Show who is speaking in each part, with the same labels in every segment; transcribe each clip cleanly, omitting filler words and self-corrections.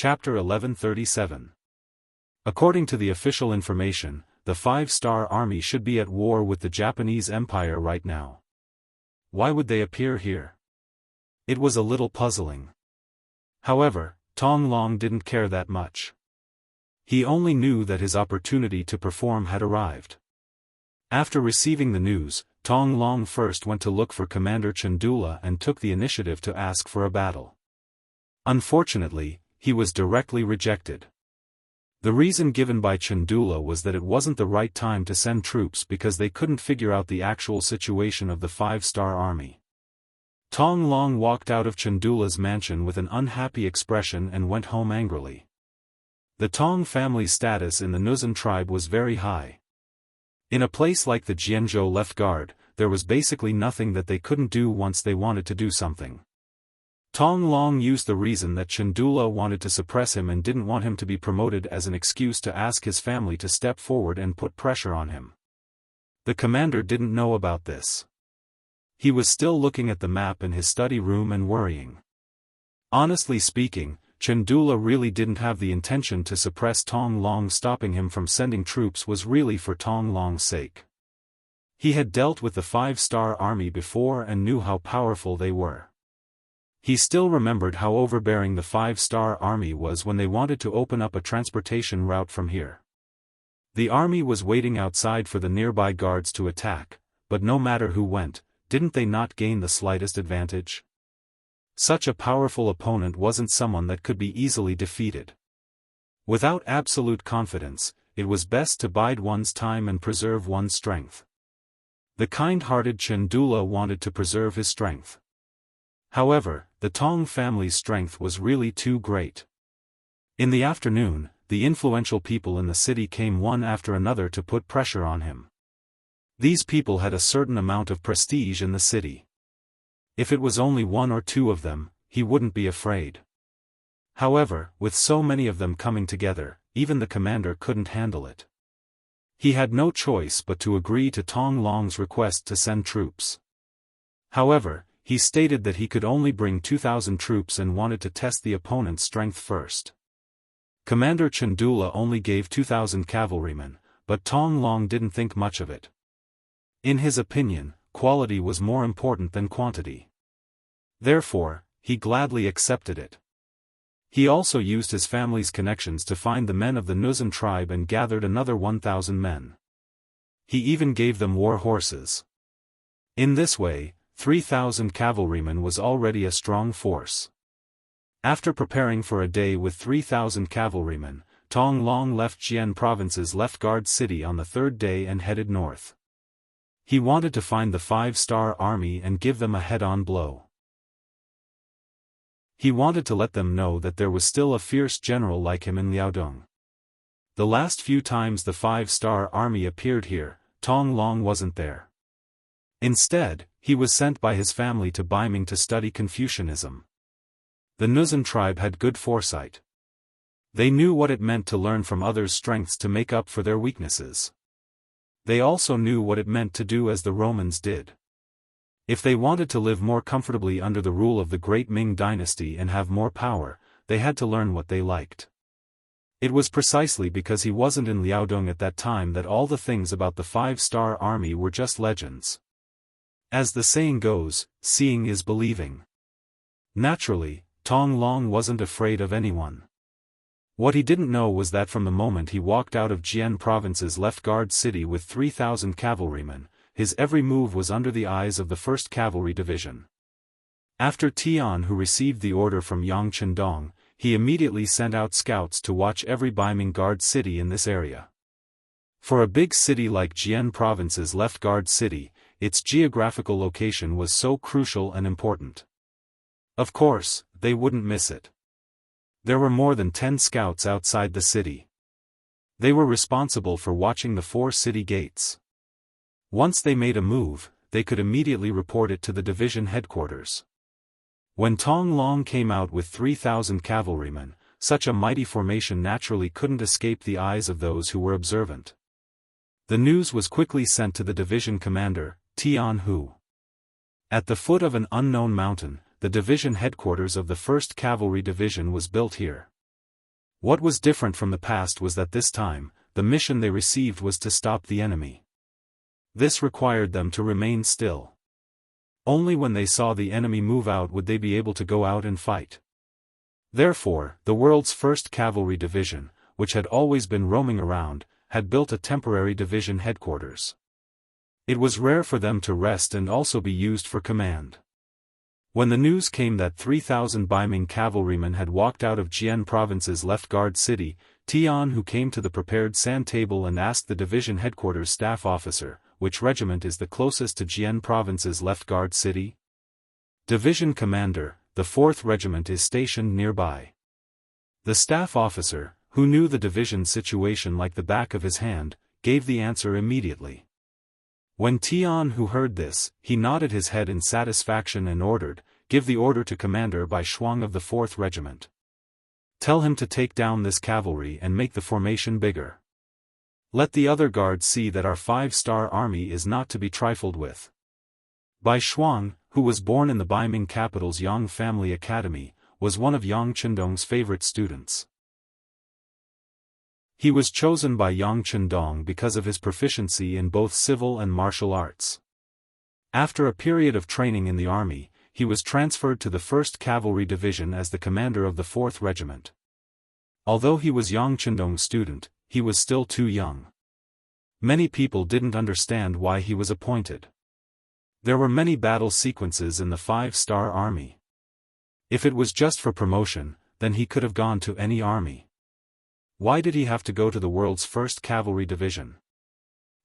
Speaker 1: Chapter 1137. According to the official information, the Five-Star Army should be at war with the Japanese Empire right now. Why would they appear here? It was a little puzzling. However, Tong Long didn't care that much. He only knew that his opportunity to perform had arrived. After receiving the news, Tong Long first went to look for Commander Chandula and took the initiative to ask for a battle. Unfortunately, he was directly rejected. The reason given by Chandula was that it wasn't the right time to send troops because they couldn't figure out the actual situation of the Five-Star Army. Tong Long walked out of Chandula's mansion with an unhappy expression and went home angrily. The Tong family's status in the Nuzan tribe was very high. In a place like the Jianghu Left Guard, there was basically nothing that they couldn't do once they wanted to do something. Tong Long used the reason that Chandula wanted to suppress him and didn't want him to be promoted as an excuse to ask his family to step forward and put pressure on him. The commander didn't know about this. He was still looking at the map in his study room and worrying. Honestly speaking, Chandula really didn't have the intention to suppress Tong Long. Stopping him from sending troops was really for Tong Long's sake. He had dealt with the Five-Star Army before and knew how powerful they were. He still remembered how overbearing the Five-Star Army was when they wanted to open up a transportation route from here. The army was waiting outside for the nearby guards to attack, but no matter who went, didn't they not gain the slightest advantage? Such a powerful opponent wasn't someone that could be easily defeated. Without absolute confidence, it was best to bide one's time and preserve one's strength. The kind-hearted Chandula wanted to preserve his strength. However, the Tong family's strength was really too great. In the afternoon, the influential people in the city came one after another to put pressure on him. These people had a certain amount of prestige in the city. If it was only one or two of them, he wouldn't be afraid. However, with so many of them coming together, even the commander couldn't handle it. He had no choice but to agree to Tong Long's request to send troops. However, he stated that he could only bring 2,000 troops and wanted to test the opponent's strength first. Commander Chandula only gave 2,000 cavalrymen, but Tong Long didn't think much of it. In his opinion, quality was more important than quantity. Therefore, he gladly accepted it. He also used his family's connections to find the men of the Nuzan tribe and gathered another 1,000 men. He even gave them war horses. In this way, 3,000 cavalrymen was already a strong force. After preparing for a day with 3,000 cavalrymen, Tong Long left Jian province's left guard city on the third day and headed north. He wanted to find the Five-Star Army and give them a head-on blow. He wanted to let them know that there was still a fierce general like him in Liaodong. The last few times the Five-Star Army appeared here, Tong Long wasn't there. Instead, he was sent by his family to Beiming to study Confucianism. The Nuzan tribe had good foresight. They knew what it meant to learn from others' strengths to make up for their weaknesses. They also knew what it meant to do as the Romans did. If they wanted to live more comfortably under the rule of the great Ming dynasty and have more power, they had to learn what they liked. It was precisely because he wasn't in Liaodong at that time that all the things about the Five-Star Army were just legends. As the saying goes, seeing is believing. Naturally, Tong Long wasn't afraid of anyone. What he didn't know was that from the moment he walked out of Jian province's left guard city with 3,000 cavalrymen, his every move was under the eyes of the 1st Cavalry Division. After Tian, who received the order from Yang Chendong, he immediately sent out scouts to watch every Beiming guard city in this area. For a big city like Jian province's left guard city, its geographical location was so crucial and important. Of course, they wouldn't miss it. There were more than 10 scouts outside the city. They were responsible for watching the 4 city gates. Once they made a move, they could immediately report it to the division headquarters. When Tong Long came out with 3,000 cavalrymen, such a mighty formation naturally couldn't escape the eyes of those who were observant. The news was quickly sent to the division commander, Tianhu. At the foot of an unknown mountain, the division headquarters of the 1st Cavalry Division was built here. What was different from the past was that this time, the mission they received was to stop the enemy. This required them to remain still. Only when they saw the enemy move out would they be able to go out and fight. Therefore, the world's first cavalry division, which had always been roaming around, had built a temporary division headquarters. It was rare for them to rest and also be used for command. When the news came that 3,000 Baiming cavalrymen had walked out of Jian province's left guard city, Tian who came to the prepared sand table and asked the division headquarters staff officer, which regiment is the closest to Jian province's left guard city? Division commander, the 4th regiment is stationed nearby. The staff officer, who knew the division's situation like the back of his hand, gave the answer immediately. When Tian who heard this, he nodded his head in satisfaction and ordered, "Give the order to Commander Bai Shuang of the 4th Regiment. Tell him to take down this cavalry and make the formation bigger. Let the other guards see that our 5-star army is not to be trifled with." Bai Shuang, who was born in the Baiming capital's Yang Family Academy, was one of Yang Chendong's favorite students. He was chosen by Yang Chendong because of his proficiency in both civil and martial arts. After a period of training in the army, he was transferred to the 1st Cavalry Division as the commander of the 4th Regiment. Although he was Yang Chendong's student, he was still too young. Many people didn't understand why he was appointed. There were many battle sequences in the 5-star army. If it was just for promotion, then he could have gone to any army. Why did he have to go to the world's 1st Cavalry Division?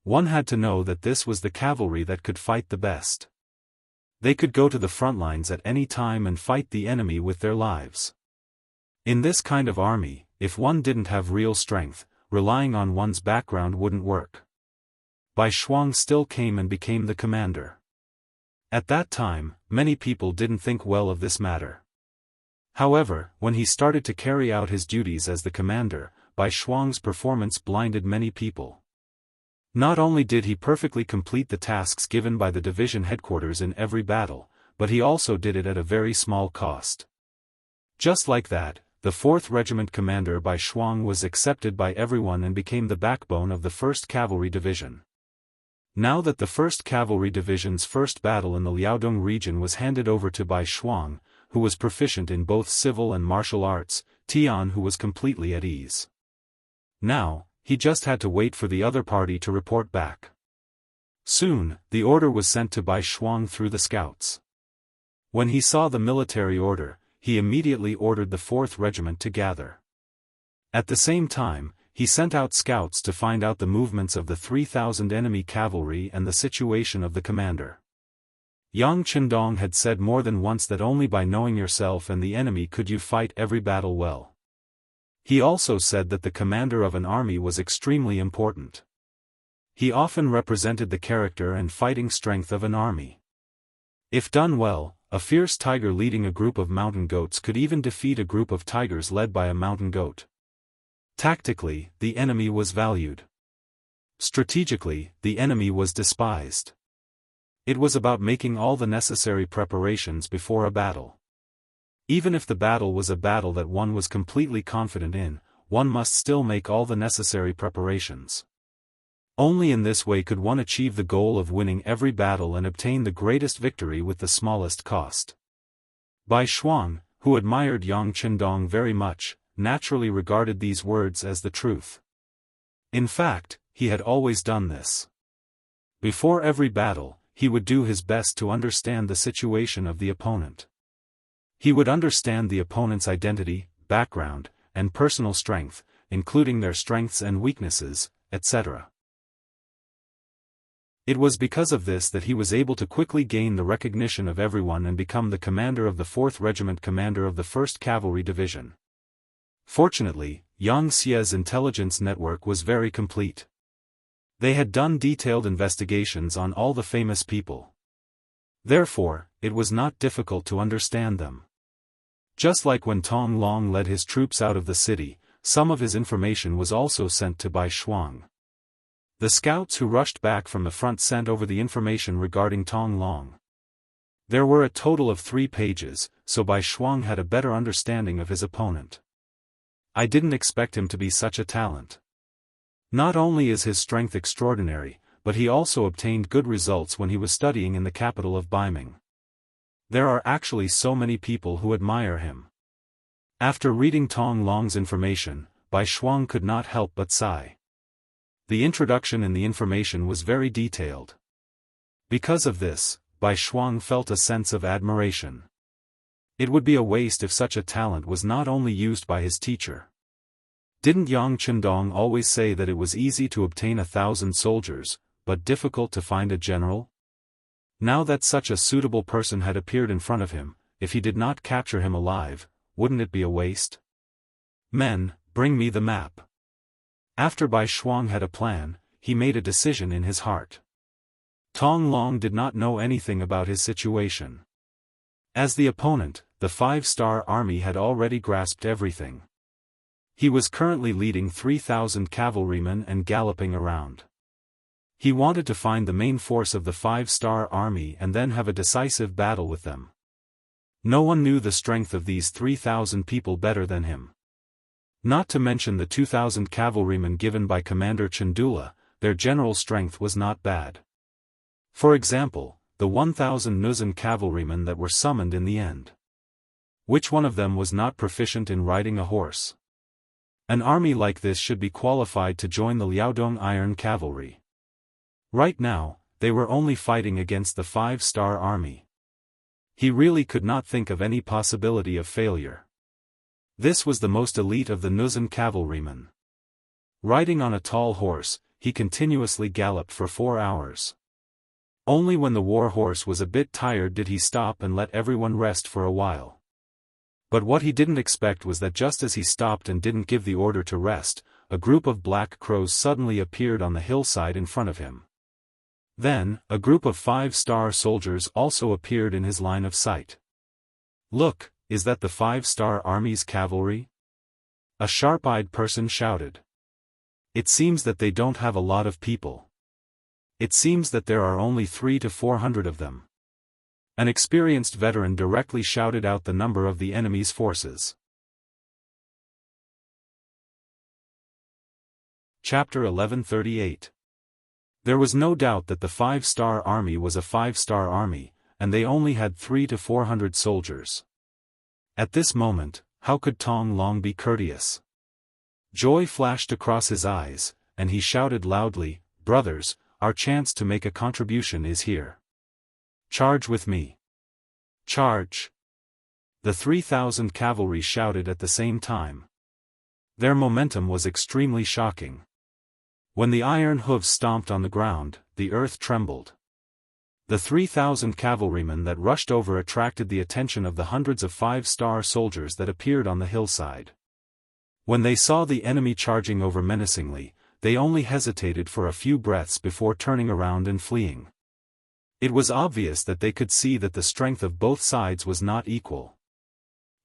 Speaker 1: One had to know that this was the cavalry that could fight the best. They could go to the front lines at any time and fight the enemy with their lives. In this kind of army, if one didn't have real strength, relying on one's background wouldn't work. Bai Shuang still came and became the commander. At that time, many people didn't think well of this matter. However, when he started to carry out his duties as the commander, Bai Shuang's performance blinded many people. Not only did he perfectly complete the tasks given by the division headquarters in every battle, but he also did it at a very small cost. Just like that, the 4th Regiment commander Bai Shuang was accepted by everyone and became the backbone of the 1st Cavalry Division. Now that the 1st Cavalry Division's first battle in the Liaodong region was handed over to Bai Shuang, who was proficient in both civil and martial arts, Tian who was completely at ease. Now, he just had to wait for the other party to report back. Soon, the order was sent to Bai Shuang through the scouts. When he saw the military order, he immediately ordered the 4th Regiment to gather. At the same time, he sent out scouts to find out the movements of the 3,000 enemy cavalry and the situation of the commander. Yang Chendong had said more than once that only by knowing yourself and the enemy could you fight every battle well. He also said that the commander of an army was extremely important. He often represented the character and fighting strength of an army. If done well, a fierce tiger leading a group of mountain goats could even defeat a group of tigers led by a mountain goat. Tactically, the enemy was valued. Strategically, the enemy was despised. It was about making all the necessary preparations before a battle. Even if the battle was a battle that one was completely confident in, one must still make all the necessary preparations. Only in this way could one achieve the goal of winning every battle and obtain the greatest victory with the smallest cost. Bai Shuang, who admired Yang Chendong very much, naturally regarded these words as the truth. In fact, he had always done this. Before every battle, he would do his best to understand the situation of the opponent. He would understand the opponent's identity, background, and personal strength, including their strengths and weaknesses, etc. It was because of this that he was able to quickly gain the recognition of everyone and become the commander of the 4th Regiment, commander of the 1st Cavalry Division. Fortunately, Yang Xie's intelligence network was very complete. They had done detailed investigations on all the famous people. Therefore, it was not difficult to understand them. Just like when Tong Long led his troops out of the city, some of his information was also sent to Bai Shuang. The scouts who rushed back from the front sent over the information regarding Tong Long. There were a total of 3 pages, so Bai Shuang had a better understanding of his opponent. I didn't expect him to be such a talent. Not only is his strength extraordinary, but he also obtained good results when he was studying in the capital of Beiming. There are actually so many people who admire him. After reading Tong Long's information, Bai Shuang could not help but sigh. The introduction in the information was very detailed. Because of this, Bai Shuang felt a sense of admiration. It would be a waste if such a talent was not only used by his teacher. Didn't Yang Chendong always say that it was easy to obtain 1,000 soldiers, but difficult to find a general? Now that such a suitable person had appeared in front of him, if he did not capture him alive, wouldn't it be a waste? Men, bring me the map. After Bai Shuang had a plan, he made a decision in his heart. Tong Long did not know anything about his situation. As the opponent, the 5-star army had already grasped everything. He was currently leading 3,000 cavalrymen and galloping around. He wanted to find the main force of the 5-star army and then have a decisive battle with them. No one knew the strength of these 3,000 people better than him. Not to mention the 2,000 cavalrymen given by Commander Chandula, their general strength was not bad. For example, the 1,000 Nuzan cavalrymen that were summoned in the end. Which one of them was not proficient in riding a horse? An army like this should be qualified to join the Liaodong Iron Cavalry. Right now, they were only fighting against the 5-star army. He really could not think of any possibility of failure. This was the most elite of the Nuzan cavalrymen. Riding on a tall horse, he continuously galloped for 4 hours. Only when the war horse was a bit tired did he stop and let everyone rest for a while. But what he didn't expect was that just as he stopped and didn't give the order to rest, a group of black crows suddenly appeared on the hillside in front of him. Then, a group of 5-star soldiers also appeared in his line of sight. "Look, is that the 5-star army's cavalry?" A sharp-eyed person shouted. "It seems that they don't have a lot of people. It seems that there are only 300 to 400 of them." An experienced veteran directly shouted out the number of the enemy's forces. Chapter 1138. There was no doubt that the 5-star army was a 5-star army, and they only had 300 to 400 soldiers. At this moment, how could Tong Long be courteous? Joy flashed across his eyes, and he shouted loudly, "Brothers, our chance to make a contribution is here. Charge with me. Charge!" The 3,000 cavalry shouted at the same time. Their momentum was extremely shocking. When the iron hooves stomped on the ground, the earth trembled. The 3,000 cavalrymen that rushed over attracted the attention of the hundreds of 5-star soldiers that appeared on the hillside. When they saw the enemy charging over menacingly, they only hesitated for a few breaths before turning around and fleeing. It was obvious that they could see that the strength of both sides was not equal.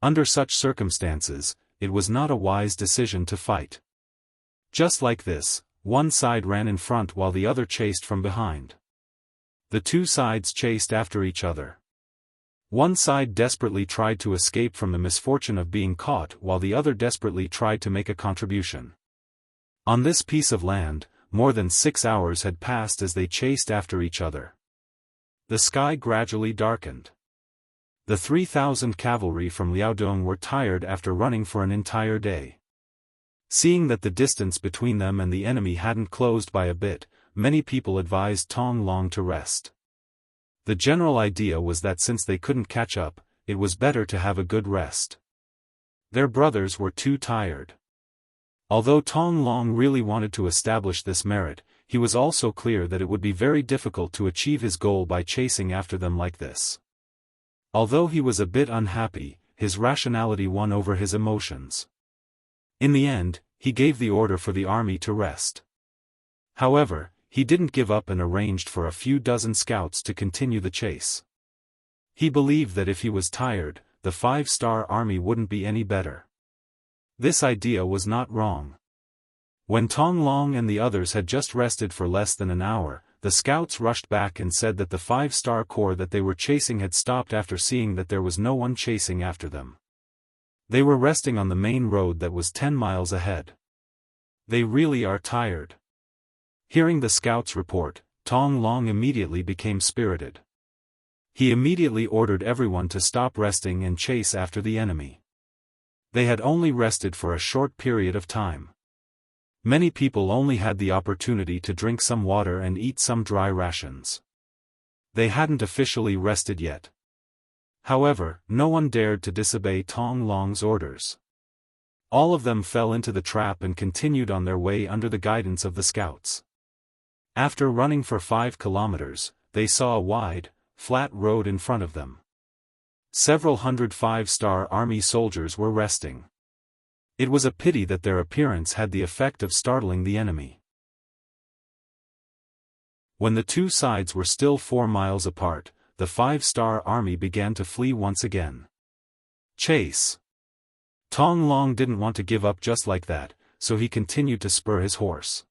Speaker 1: Under such circumstances, it was not a wise decision to fight. Just like this, one side ran in front while the other chased from behind. The two sides chased after each other. One side desperately tried to escape from the misfortune of being caught while the other desperately tried to make a contribution. On this piece of land, more than 6 hours had passed as they chased after each other. The sky gradually darkened. The 3,000 cavalry from Liaodong were tired after running for an entire day. Seeing that the distance between them and the enemy hadn't closed by a bit, many people advised Tong Long to rest. The general idea was that since they couldn't catch up, it was better to have a good rest. Their brothers were too tired. Although Tong Long really wanted to establish this merit, he was also clear that it would be very difficult to achieve his goal by chasing after them like this. Although he was a bit unhappy, his rationality won over his emotions. In the end, he gave the order for the army to rest. However, he didn't give up and arranged for a few dozen scouts to continue the chase. He believed that if he was tired, the 5-star army wouldn't be any better. This idea was not wrong. When Tong Long and the others had just rested for less than an hour, the scouts rushed back and said that the 5-star corps that they were chasing had stopped after seeing that there was no one chasing after them. They were resting on the main road that was 10 miles ahead. They really are tired. Hearing the scouts' report, Tong Long immediately became spirited. He immediately ordered everyone to stop resting and chase after the enemy. They had only rested for a short period of time. Many people only had the opportunity to drink some water and eat some dry rations. They hadn't officially rested yet. However, no one dared to disobey Tong Long's orders. All of them fell into the trap and continued on their way under the guidance of the scouts. After running for 5 kilometers, they saw a wide, flat road in front of them. Several hundred 5-star army soldiers were resting. It was a pity that their appearance had the effect of startling the enemy. When the two sides were still 4 miles apart, the 5-star army began to flee once again. Chase! Tong Long didn't want to give up just like that, so he continued to spur his horse.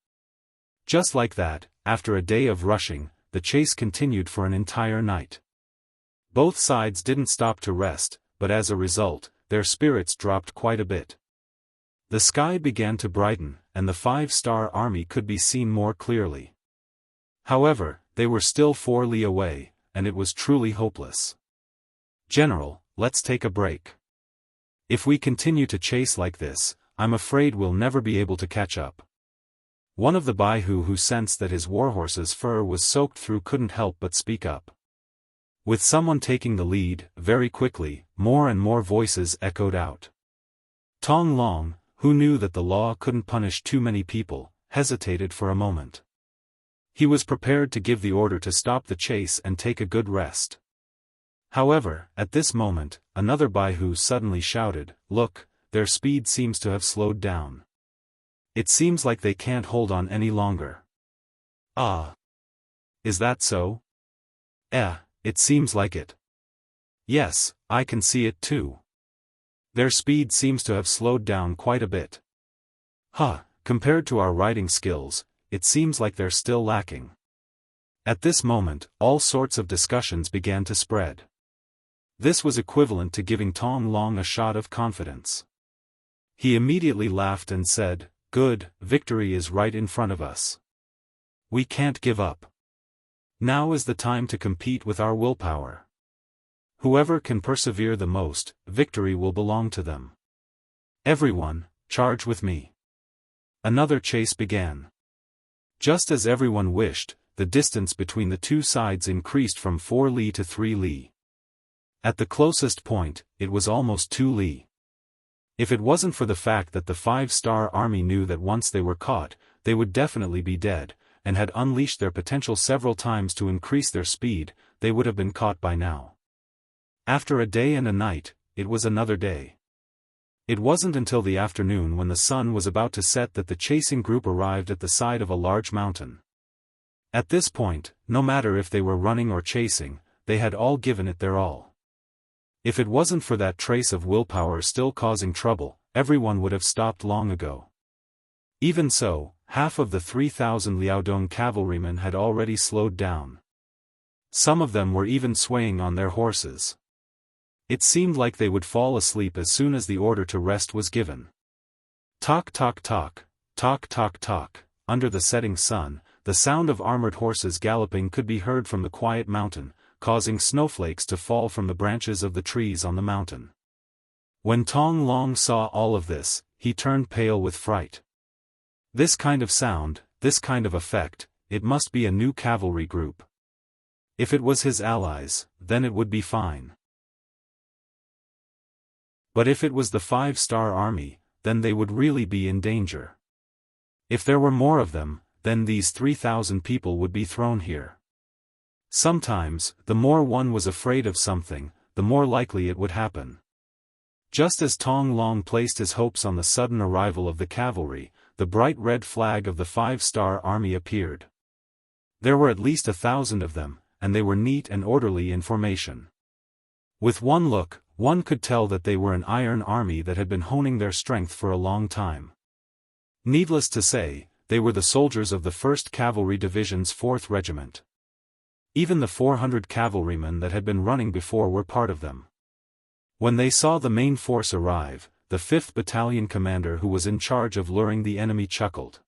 Speaker 1: Just like that, after a day of rushing, the chase continued for an entire night. Both sides didn't stop to rest, but as a result, their spirits dropped quite a bit. The sky began to brighten, and the 5-star army could be seen more clearly. However, they were still 4 li away, and it was truly hopeless. "General, let's take a break. If we continue to chase like this, I'm afraid we'll never be able to catch up." One of the Baihu who sensed that his warhorse's fur was soaked through couldn't help but speak up. With someone taking the lead, very quickly, more and more voices echoed out. Tong Long, who knew that the law couldn't punish too many people, hesitated for a moment. He was prepared to give the order to stop the chase and take a good rest. However, at this moment, another Baihu suddenly shouted, "Look, their speed seems to have slowed down. It seems like they can't hold on any longer." "Ah. Is that so?" It seems like it." "Yes, I can see it too. Their speed seems to have slowed down quite a bit. Compared to our riding skills, it seems like they're still lacking." At this moment, all sorts of discussions began to spread. This was equivalent to giving Tong Long a shot of confidence. He immediately laughed and said, "Good, victory is right in front of us. We can't give up. Now is the time to compete with our willpower. Whoever can persevere the most, victory will belong to them. Everyone, charge with me." Another chase began. Just as everyone wished, the distance between the two sides increased from 4 li to 3 li. At the closest point, it was almost 2 li. If it wasn't for the fact that the 5-star army knew that once they were caught, they would definitely be dead, and had unleashed their potential several times to increase their speed, they would have been caught by now. After a day and a night, it was another day. It wasn't until the afternoon when the sun was about to set that the chasing group arrived at the side of a large mountain. At this point, no matter if they were running or chasing, they had all given it their all. If it wasn't for that trace of willpower still causing trouble, everyone would have stopped long ago. Even so, half of the 3,000 Liaodong cavalrymen had already slowed down. Some of them were even swaying on their horses. It seemed like they would fall asleep as soon as the order to rest was given. Tock tock tock, tock tock tock, under the setting sun, the sound of armored horses galloping could be heard from the quiet mountain, causing snowflakes to fall from the branches of the trees on the mountain. When Tong Long saw all of this, he turned pale with fright. This kind of sound, this kind of effect, it must be a new cavalry group. If it was his allies, then it would be fine. But if it was the 5-star army, then they would really be in danger. If there were more of them, then these 3,000 people would be thrown here. Sometimes, the more one was afraid of something, the more likely it would happen. Just as Tong Long placed his hopes on the sudden arrival of the cavalry, the bright red flag of the 5-star army appeared. There were at least 1,000 of them, and they were neat and orderly in formation. With one look, one could tell that they were an iron army that had been honing their strength for a long time. Needless to say, they were the soldiers of the 1st Cavalry Division's 4th Regiment. Even the 400 cavalrymen that had been running before were part of them. When they saw the main force arrive, the 5th Battalion commander who was in charge of luring the enemy chuckled.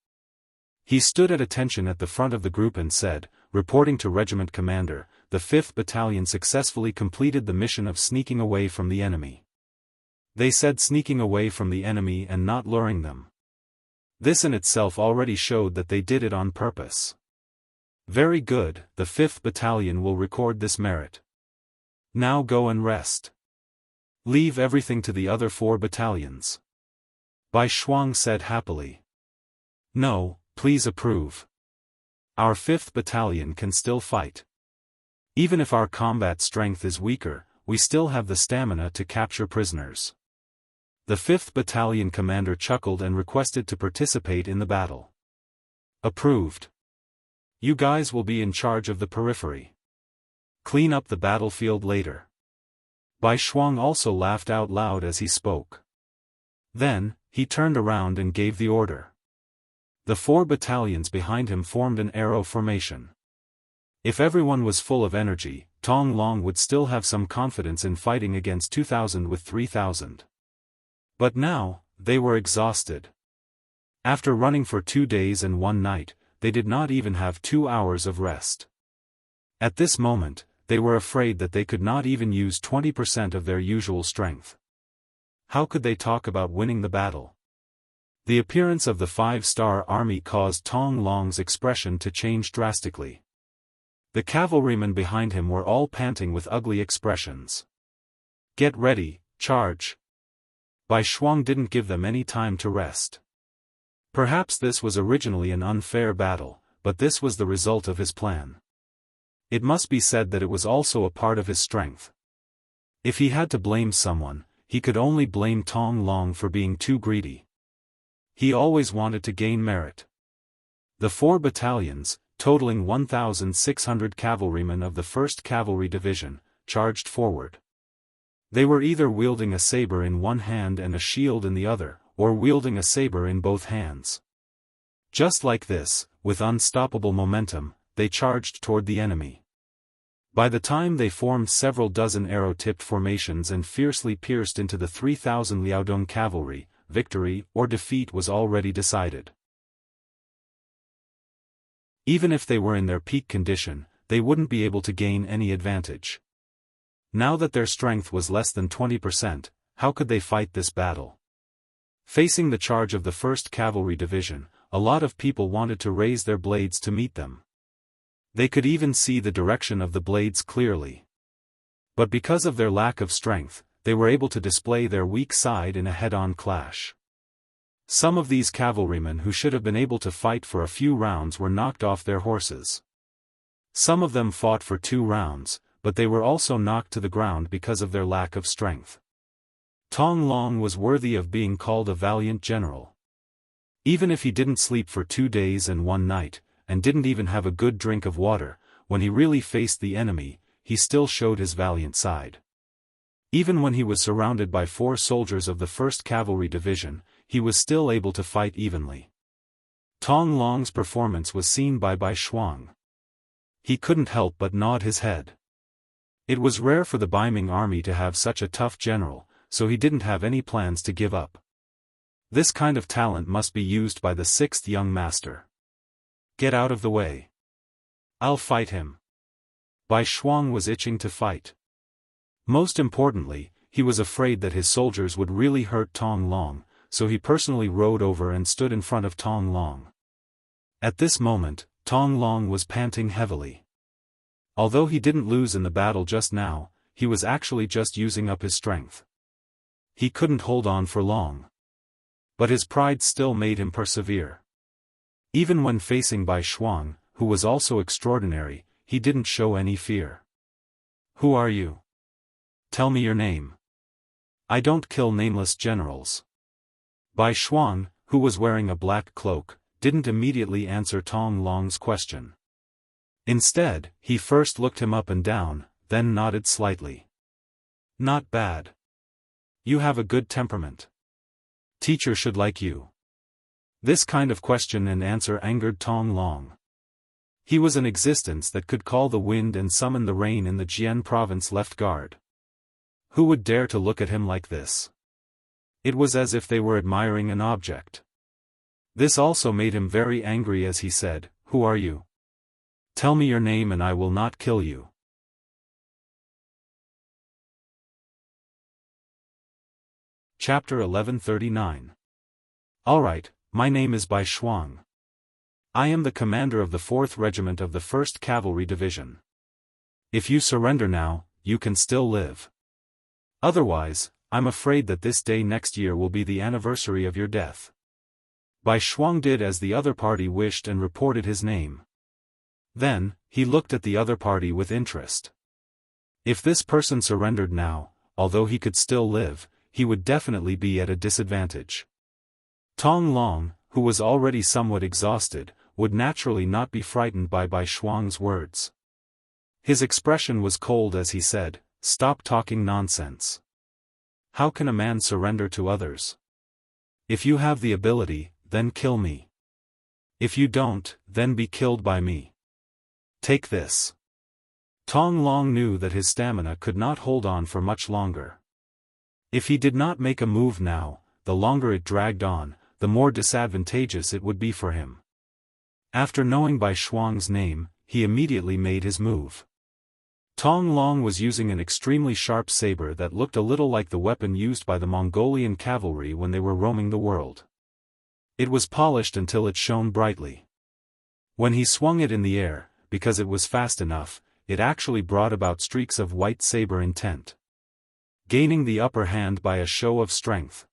Speaker 1: He stood at attention at the front of the group and said, reporting to regiment commander, the 5th Battalion successfully completed the mission of sneaking away from the enemy. They said sneaking away from the enemy and not luring them. This in itself already showed that they did it on purpose. Very good, the 5th Battalion will record this merit. Now go and rest. Leave everything to the other 4 battalions. Bai Shuang said happily. No, please approve. Our 5th Battalion can still fight. Even if our combat strength is weaker, we still have the stamina to capture prisoners. The 5th Battalion commander chuckled and requested to participate in the battle. Approved. You guys will be in charge of the periphery. Clean up the battlefield later. Bai Shuang also laughed out loud as he spoke. Then, he turned around and gave the order. The 4 battalions behind him formed an arrow formation. If everyone was full of energy, Tong Long would still have some confidence in fighting against 2,000 with 3,000. But now, they were exhausted. After running for 2 days and 1 night, they did not even have 2 hours of rest. At this moment, they were afraid that they could not even use 20% of their usual strength. How could they talk about winning the battle? The appearance of the 5-star army caused Tong Long's expression to change drastically. The cavalrymen behind him were all panting with ugly expressions. Get ready, charge. Bai Shuang didn't give them any time to rest. Perhaps this was originally an unfair battle, but this was the result of his plan. It must be said that it was also a part of his strength. If he had to blame someone, he could only blame Tong Long for being too greedy. He always wanted to gain merit. The 4 battalions, totaling 1,600 cavalrymen of the 1st Cavalry Division, charged forward. They were either wielding a saber in one hand and a shield in the other, or wielding a saber in both hands. Just like this, with unstoppable momentum, they charged toward the enemy. By the time they formed several dozen arrow-tipped formations and fiercely pierced into the 3,000 Liaodong cavalry, victory or defeat was already decided. Even if they were in their peak condition, they wouldn't be able to gain any advantage. Now that their strength was less than 20%, how could they fight this battle? Facing the charge of the 1st Cavalry Division, a lot of people wanted to raise their blades to meet them. They could even see the direction of the blades clearly. But because of their lack of strength, they were able to display their weak side in a head-on clash. Some of these cavalrymen who should have been able to fight for a few rounds were knocked off their horses. Some of them fought for 2 rounds, but they were also knocked to the ground because of their lack of strength. Tong Long was worthy of being called a valiant general. Even if he didn't sleep for 2 days and 1 night, and didn't even have a good drink of water, when he really faced the enemy, he still showed his valiant side. Even when he was surrounded by 4 soldiers of the 1st Cavalry Division, he was still able to fight evenly. Tong Long's performance was seen by Bai Shuang. He couldn't help but nod his head. It was rare for the Baiming army to have such a tough general, so he didn't have any plans to give up. This kind of talent must be used by the 6th young master. Get out of the way. I'll fight him. Bai Shuang was itching to fight. Most importantly, he was afraid that his soldiers would really hurt Tong Long, so he personally rode over and stood in front of Tong Long. At this moment, Tong Long was panting heavily. Although he didn't lose in the battle just now, he was actually just using up his strength. He couldn't hold on for long. But his pride still made him persevere. Even when facing Bai Shuang, who was also extraordinary, he didn't show any fear. Who are you? Tell me your name. I don't kill nameless generals. Bai Shuang, who was wearing a black cloak, didn't immediately answer Tong Long's question. Instead, he first looked him up and down, then nodded slightly. Not bad. You have a good temperament. Teacher should like you. This kind of question and answer angered Tong Long. He was an existence that could call the wind and summon the rain in the Jian province left guard. Who would dare to look at him like this? It was as if they were admiring an object. This also made him very angry as he said, "Who are you? Tell me your name and I will not kill you." Chapter 1139. Alright, my name is Bai Shuang. I am the commander of the 4th Regiment of the 1st Cavalry Division. If you surrender now, you can still live. Otherwise, I'm afraid that this day next year will be the anniversary of your death. Bai Shuang did as the other party wished and reported his name. Then, he looked at the other party with interest. If this person surrendered now, although he could still live, he would definitely be at a disadvantage. Tong Long, who was already somewhat exhausted, would naturally not be frightened by Bai Shuang's words. His expression was cold as he said, "Stop talking nonsense. How can a man surrender to others? If you have the ability, then kill me. If you don't, then be killed by me. Take this." Tong Long knew that his stamina could not hold on for much longer. If he did not make a move now, the longer it dragged on, the more disadvantageous it would be for him. After knowing Bai Shuang's name, he immediately made his move. Tong Long was using an extremely sharp saber that looked a little like the weapon used by the Mongolian cavalry when they were roaming the world. It was polished until it shone brightly. When he swung it in the air, because it was fast enough, it actually brought about streaks of white saber intent, gaining the upper hand by a show of strength.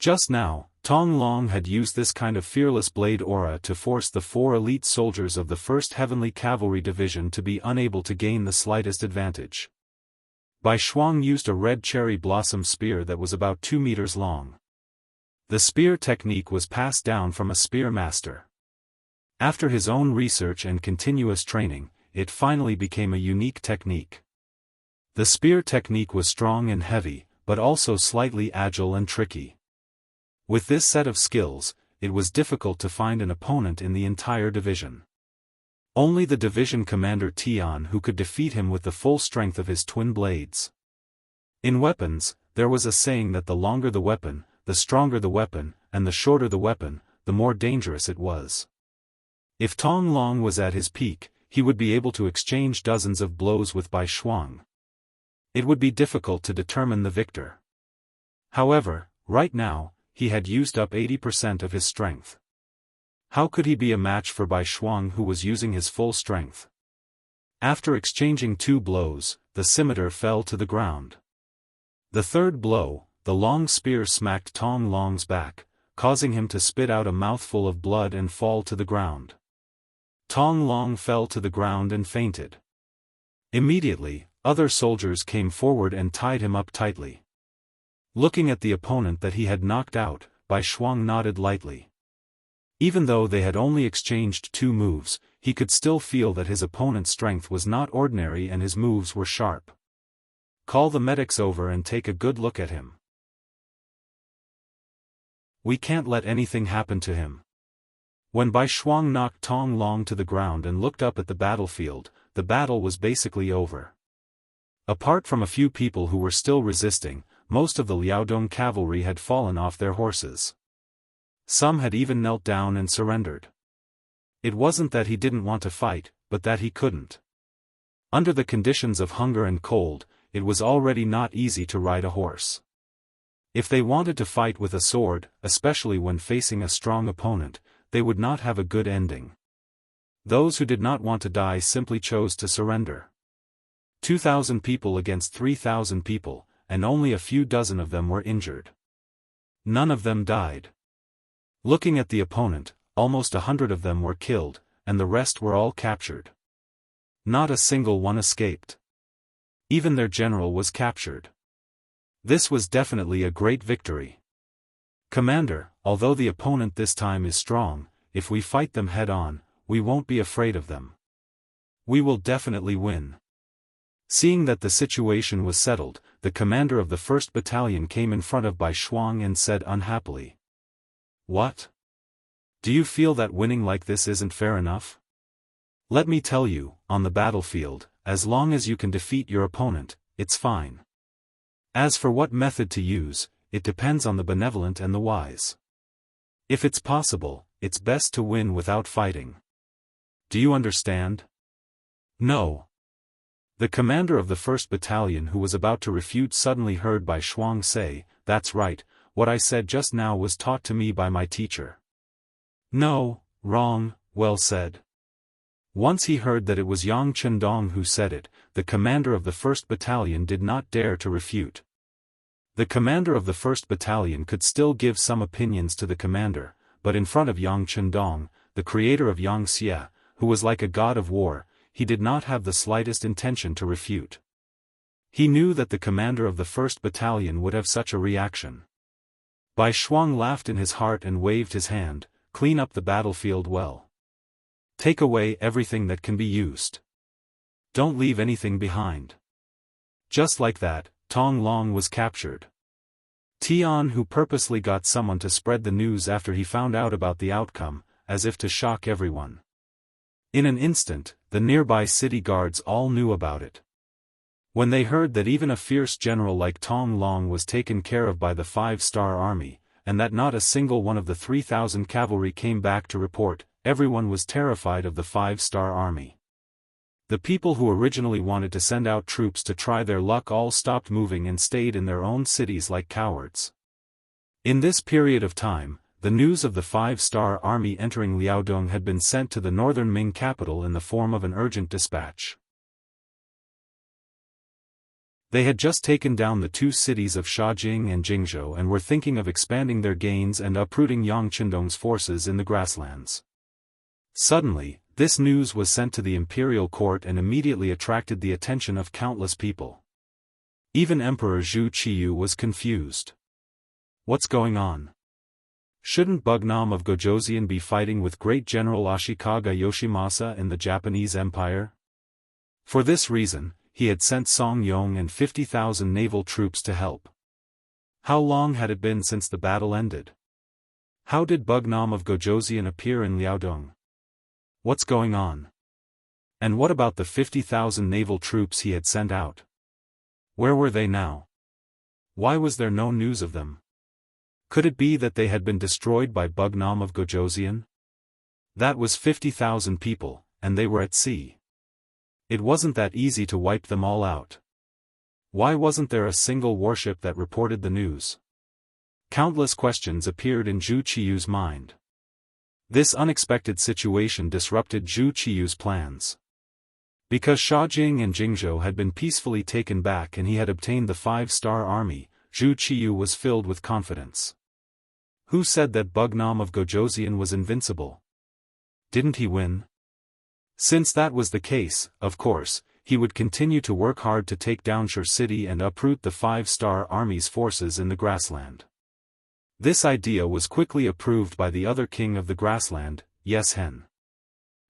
Speaker 1: Just now, Tong Long had used this kind of fearless blade aura to force the 4 elite soldiers of the 1st Heavenly Cavalry Division to be unable to gain the slightest advantage. Bai Shuang used a red cherry blossom spear that was about 2 meters long. The spear technique was passed down from a spear master. After his own research and continuous training, it finally became a unique technique. The spear technique was strong and heavy, but also slightly agile and tricky. With this set of skills, it was difficult to find an opponent in the entire division. Only the division commander Tian who could defeat him with the full strength of his twin blades. In weapons, there was a saying that the longer the weapon, the stronger the weapon, and the shorter the weapon, the more dangerous it was. If Tong Long was at his peak, he would be able to exchange dozens of blows with Bai Shuang. It would be difficult to determine the victor. However, right now, he had used up 80% of his strength. How could he be a match for Bai Shuang who was using his full strength? After exchanging 2 blows, the scimitar fell to the ground. The third blow, the long spear smacked Tong Long's back, causing him to spit out a mouthful of blood and fall to the ground. Tong Long fell to the ground and fainted. Immediately, other soldiers came forward and tied him up tightly. Looking at the opponent that he had knocked out, Bai Shuang nodded lightly. Even though they had only exchanged 2 moves, he could still feel that his opponent's strength was not ordinary and his moves were sharp. Call the medics over and take a good look at him. We can't let anything happen to him. When Bai Shuang knocked Tong Long to the ground and looked up at the battlefield, the battle was basically over. Apart from a few people who were still resisting, most of the Liaodong cavalry had fallen off their horses. Some had even knelt down and surrendered. It wasn't that he didn't want to fight, but that he couldn't. Under the conditions of hunger and cold, it was already not easy to ride a horse. If they wanted to fight with a sword, especially when facing a strong opponent, they would not have a good ending. Those who did not want to die simply chose to surrender. 2,000 people against 3,000 people, and only a few dozen of them were injured. None of them died. Looking at the opponent, almost 100 of them were killed, and the rest were all captured. Not a single one escaped. Even their general was captured. This was definitely a great victory. Commander, although the opponent this time is strong, if we fight them head-on, we won't be afraid of them. We will definitely win. Seeing that the situation was settled, the commander of the 1st Battalion came in front of Bai Shuang and said unhappily, "What? Do you feel that winning like this isn't fair enough? Let me tell you, on the battlefield, as long as you can defeat your opponent, it's fine. As for what method to use, it depends on the benevolent and the wise. If it's possible, it's best to win without fighting. Do you understand? No. The commander of the 1st Battalion, who was about to refute, suddenly heard Bai Shuang say, "That's right, what I said just now was taught to me by my teacher." No, wrong, well said. Once he heard that it was Yang Chendong who said it, the commander of the 1st Battalion did not dare to refute. The commander of the 1st Battalion could still give some opinions to the commander, but in front of Yang Chendong, the creator of Xianxia, who was like a god of war, he did not have the slightest intention to refute. He knew that the commander of the 1st Battalion would have such a reaction. Bai Shuang laughed in his heart and waved his hand, "Clean up the battlefield well. Take away everything that can be used. Don't leave anything behind." Just like that, Tong Long was captured. Tian, who purposely got someone to spread the news after he found out about the outcome, as if to shock everyone. In an instant, the nearby city guards all knew about it. When they heard that even a fierce general like Tong Long was taken care of by the 5-star army, and that not a single one of the 3,000 cavalry came back to report, everyone was terrified of the 5-star army. The people who originally wanted to send out troops to try their luck all stopped moving and stayed in their own cities like cowards. In this period of time, the news of the 5-star army entering Liaodong had been sent to the northern Ming capital in the form of an urgent dispatch. They had just taken down the 2 cities of Shaojing and Jingzhou and were thinking of expanding their gains and uprooting Yang Chendong's forces in the grasslands. Suddenly, this news was sent to the imperial court and immediately attracted the attention of countless people. Even Emperor Zhu Qiyu was confused. What's going on? Shouldn't Bugnam of Gojoseon be fighting with great General Ashikaga Yoshimasa in the Japanese Empire? For this reason, he had sent Song Yong and 50,000 naval troops to help. How long had it been since the battle ended? How did Bugnam of Gojoseon appear in Liaodong? What's going on? And what about the 50,000 naval troops he had sent out? Where were they now? Why was there no news of them? Could it be that they had been destroyed by Bugnam of Gojoseon? That was 50,000 people, and they were at sea. It wasn't that easy to wipe them all out. Why wasn't there a single warship that reported the news? Countless questions appeared in Zhu Qiyu's mind. This unexpected situation disrupted Zhu Qiyu's plans. Because Shaojing and Jingzhou had been peacefully taken back and he had obtained the 5-star army, Zhu Qiyu was filled with confidence. Who said that Bugnam of Gojoseon was invincible? Didn't he win? Since that was the case, of course, he would continue to work hard to take down Shur City and uproot the 5-star army's forces in the grassland. This idea was quickly approved by the other king of the grassland, Yes Hen.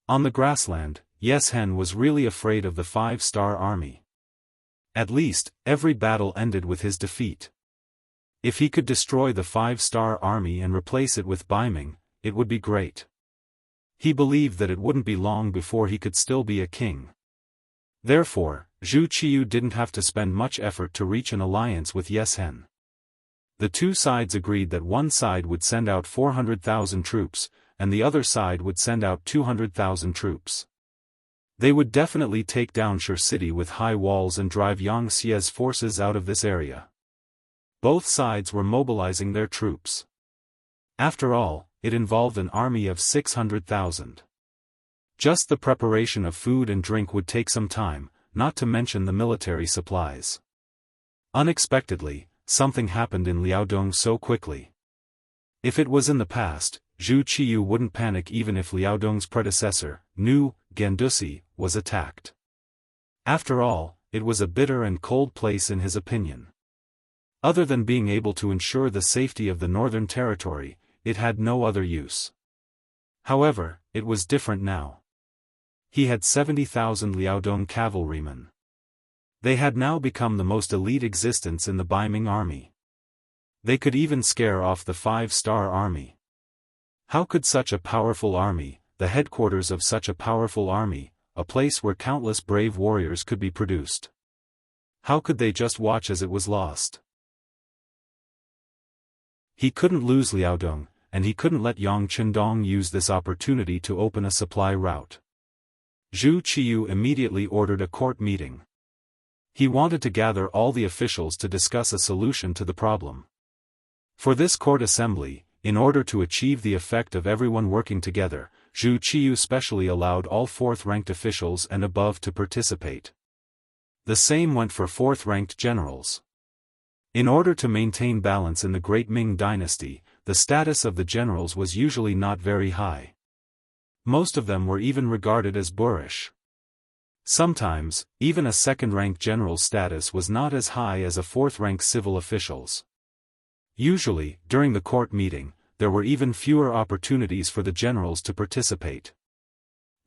Speaker 1: On the grassland, Yes Hen was really afraid of the 5-star army. At least, every battle ended with his defeat. If he could destroy the 5-star army and replace it with Baiming, it would be great. He believed that it wouldn't be long before he could still be a king. Therefore, Zhu Qiyu didn't have to spend much effort to reach an alliance with Yes Hen. The two sides agreed that one side would send out 400,000 troops, and the other side would send out 200,000 troops. They would definitely take down Shur City with high walls and drive Yang Xie's forces out of this area. Both sides were mobilizing their troops. After all, it involved an army of 600,000. Just the preparation of food and drink would take some time, not to mention the military supplies. Unexpectedly, something happened in Liaodong so quickly. If it was in the past, Zhu Qiyu wouldn't panic even if Liaodong's predecessor, Nu, Gendusi, was attacked. After all, it was a bitter and cold place in his opinion. Other than being able to ensure the safety of the northern territory, it had no other use. However, it was different now. He had 70,000 Liaodong cavalrymen. They had now become the most elite existence in the Baiming army. They could even scare off the 5-star army. How could such a powerful army, the headquarters of such a powerful army, a place where countless brave warriors could be produced? How could they just watch as it was lost? He couldn't lose Liaodong, and he couldn't let Yang Qindong use this opportunity to open a supply route. Zhu Qiyu immediately ordered a court meeting. He wanted to gather all the officials to discuss a solution to the problem. For this court assembly, in order to achieve the effect of everyone working together, Zhu Qiyu specially allowed all fourth-ranked officials and above to participate. The same went for fourth-ranked generals. In order to maintain balance in the Great Ming Dynasty, the status of the generals was usually not very high. Most of them were even regarded as boorish. Sometimes, even a second-rank general's status was not as high as a fourth-rank civil official's. Usually, during the court meeting, there were even fewer opportunities for the generals to participate.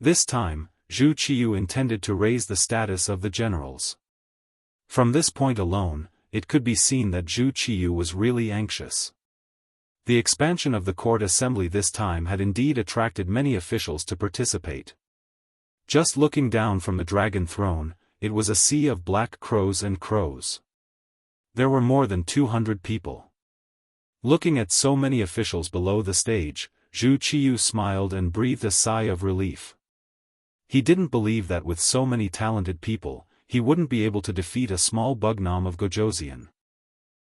Speaker 1: This time, Zhu Qiyu intended to raise the status of the generals. From this point alone, it could be seen that Zhu Qiyu was really anxious. The expansion of the court assembly this time had indeed attracted many officials to participate. Just looking down from the dragon throne, it was a sea of black crows and crows. There were more than 200 people. Looking at so many officials below the stage, Zhu Qiyu smiled and breathed a sigh of relief. He didn't believe that with so many talented people, he wouldn't be able to defeat a small bugnom of Gojoseon.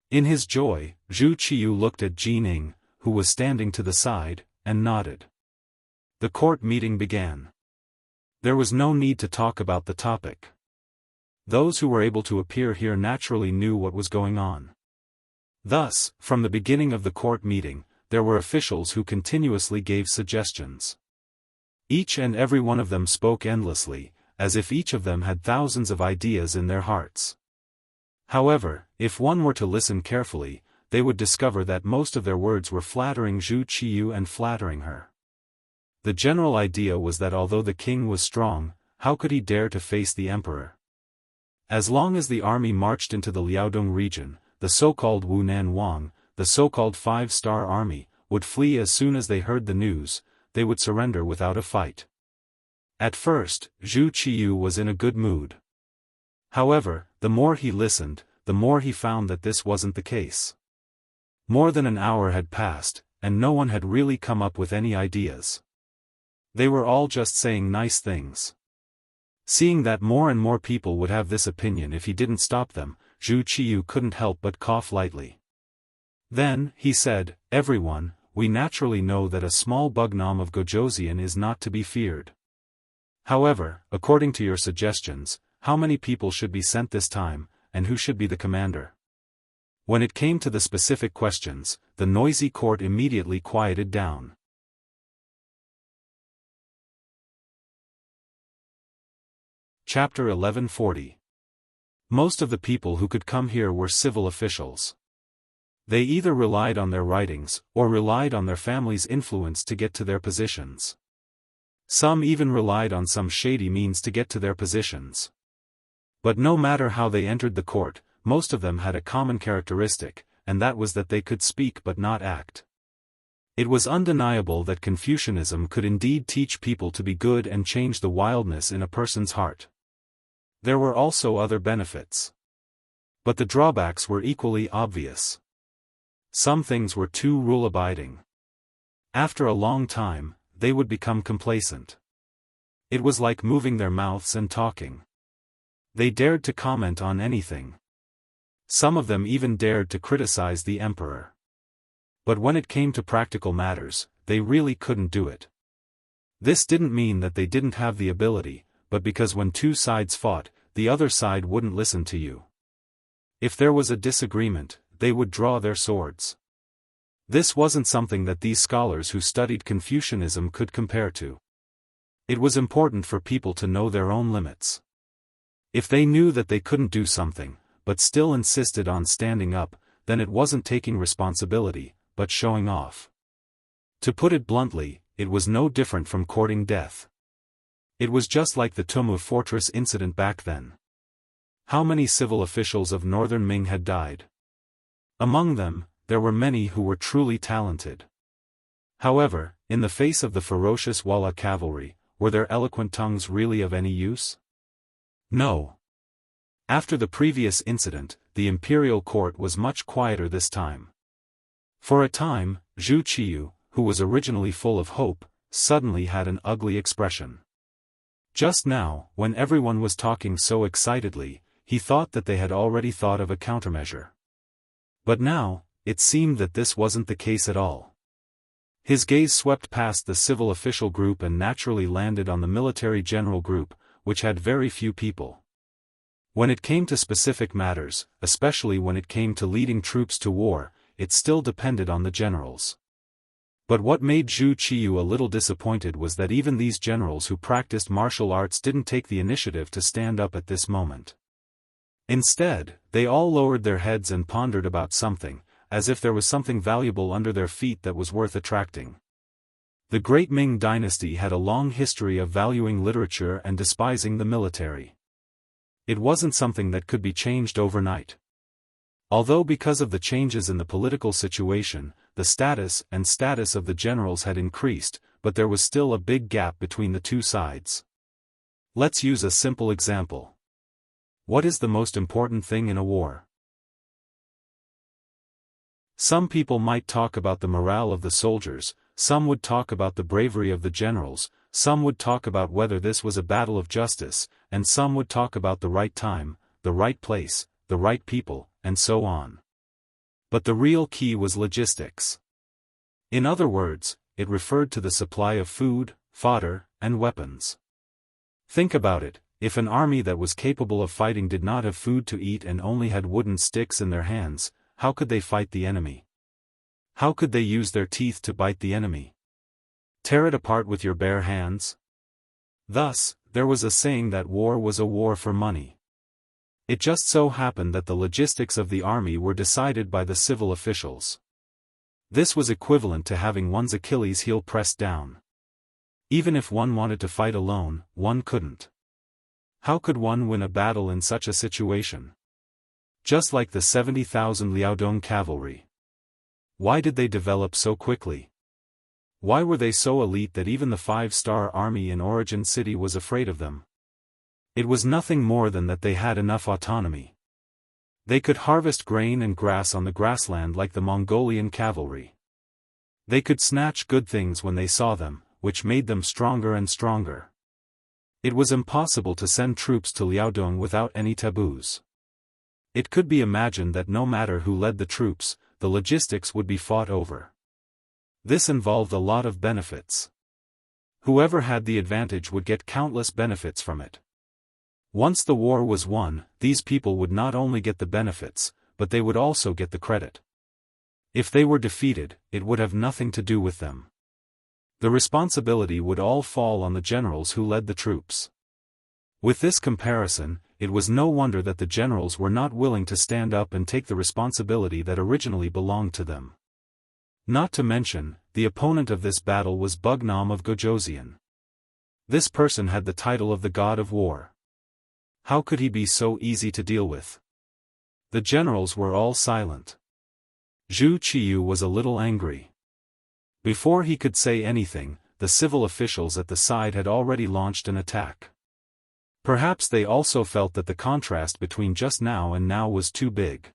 Speaker 1: In his joy, Zhu Qiyu looked at Jining, who was standing to the side, and nodded. The court meeting began. There was no need to talk about the topic. Those who were able to appear here naturally knew what was going on. Thus, from the beginning of the court meeting, there were officials who continuously gave suggestions. Each and every one of them spoke endlessly, as if each of them had thousands of ideas in their hearts. However, if one were to listen carefully, they would discover that most of their words were flattering Zhu Qiyu and flattering her. The general idea was that although the king was strong, how could he dare to face the emperor? As long as the army marched into the Liaodong region, the so-called Wunan Wang, the so-called five-star army, would flee as soon as they heard the news. They would surrender without a fight. At first, Zhu Qiyu was in a good mood. However, the more he listened, the more he found that this wasn't the case. More than an hour had passed, and no one had really come up with any ideas. They were all just saying nice things. Seeing that more and more people would have this opinion if he didn't stop them, Zhu Qiyu couldn't help but cough lightly. Then, he said, "Everyone, we naturally know that a small bugnom of Gojoseon is not to be feared. However, according to your suggestions, how many people should be sent this time, and who should be the commander?" When it came to the specific questions, the noisy court immediately quieted down. Chapter 1140. Most of the people who could come here were civil officials. They either relied on their writings, or relied on their family's influence to get to their positions. Some even relied on some shady means to get to their positions. But no matter how they entered the court, most of them had a common characteristic, and that was that they could speak but not act. It was undeniable that Confucianism could indeed teach people to be good and change the wildness in a person's heart. There were also other benefits. But the drawbacks were equally obvious. Some things were too rule-abiding. After a long time, they would become complacent. It was like moving their mouths and talking. They dared to comment on anything. Some of them even dared to criticize the emperor. But when it came to practical matters, they really couldn't do it. This didn't mean that they didn't have the ability, but because when two sides fought, the other side wouldn't listen to you. If there was a disagreement, they would draw their swords. This wasn't something that these scholars who studied Confucianism could compare to. It was important for people to know their own limits. If they knew that they couldn't do something, but still insisted on standing up, then it wasn't taking responsibility, but showing off. To put it bluntly, it was no different from courting death. It was just like the Tumu fortress incident back then. How many civil officials of northern Ming had died? Among them, there were many who were truly talented. However, in the face of the ferocious Walla cavalry, were their eloquent tongues really of any use? No. After the previous incident, the imperial court was much quieter this time. For a time, Zhu Qiyu, who was originally full of hope, suddenly had an ugly expression. Just now, when everyone was talking so excitedly, he thought that they had already thought of a countermeasure. But now, it seemed that this wasn't the case at all. His gaze swept past the civil official group and naturally landed on the military general group, which had very few people. When it came to specific matters, especially when it came to leading troops to war, it still depended on the generals. But what made Zhu Qiyu a little disappointed was that even these generals who practiced martial arts didn't take the initiative to stand up at this moment. Instead, they all lowered their heads and pondered about something, as if there was something valuable under their feet that was worth attracting. The Great Ming Dynasty had a long history of valuing literature and despising the military. It wasn't something that could be changed overnight. Although because of the changes in the political situation, the status of the generals had increased, but there was still a big gap between the two sides. Let's use a simple example. What is the most important thing in a war? Some people might talk about the morale of the soldiers, some would talk about the bravery of the generals, some would talk about whether this was a battle of justice, and some would talk about the right time, the right place, the right people, and so on. But the real key was logistics. In other words, it referred to the supply of food, fodder, and weapons. Think about it, if an army that was capable of fighting did not have food to eat and only had wooden sticks in their hands, how could they fight the enemy? How could they use their teeth to bite the enemy? Tear it apart with your bare hands? Thus, there was a saying that war was a war for money. It just so happened that the logistics of the army were decided by the civil officials. This was equivalent to having one's Achilles heel pressed down. Even if one wanted to fight alone, one couldn't. How could one win a battle in such a situation? Just like the 70,000 Liaodong cavalry. Why did they develop so quickly? Why were they so elite that even the 5-star army in Origin City was afraid of them? It was nothing more than that they had enough autonomy. They could harvest grain and grass on the grassland like the Mongolian cavalry. They could snatch good things when they saw them, which made them stronger and stronger. It was impossible to send troops to Liaodong without any taboos. It could be imagined that no matter who led the troops, the logistics would be fought over. This involved a lot of benefits. Whoever had the advantage would get countless benefits from it. Once the war was won, these people would not only get the benefits, but they would also get the credit. If they were defeated, it would have nothing to do with them. The responsibility would all fall on the generals who led the troops. With this comparison, it was no wonder that the generals were not willing to stand up and take the responsibility that originally belonged to them. Not to mention, the opponent of this battle was Bugnam of Gojoseon. This person had the title of the god of war. How could he be so easy to deal with? The generals were all silent. Zhu Qiyu was a little angry. Before he could say anything, the civil officials at the side had already launched an attack. Perhaps they also felt that the contrast between just now and now was too big.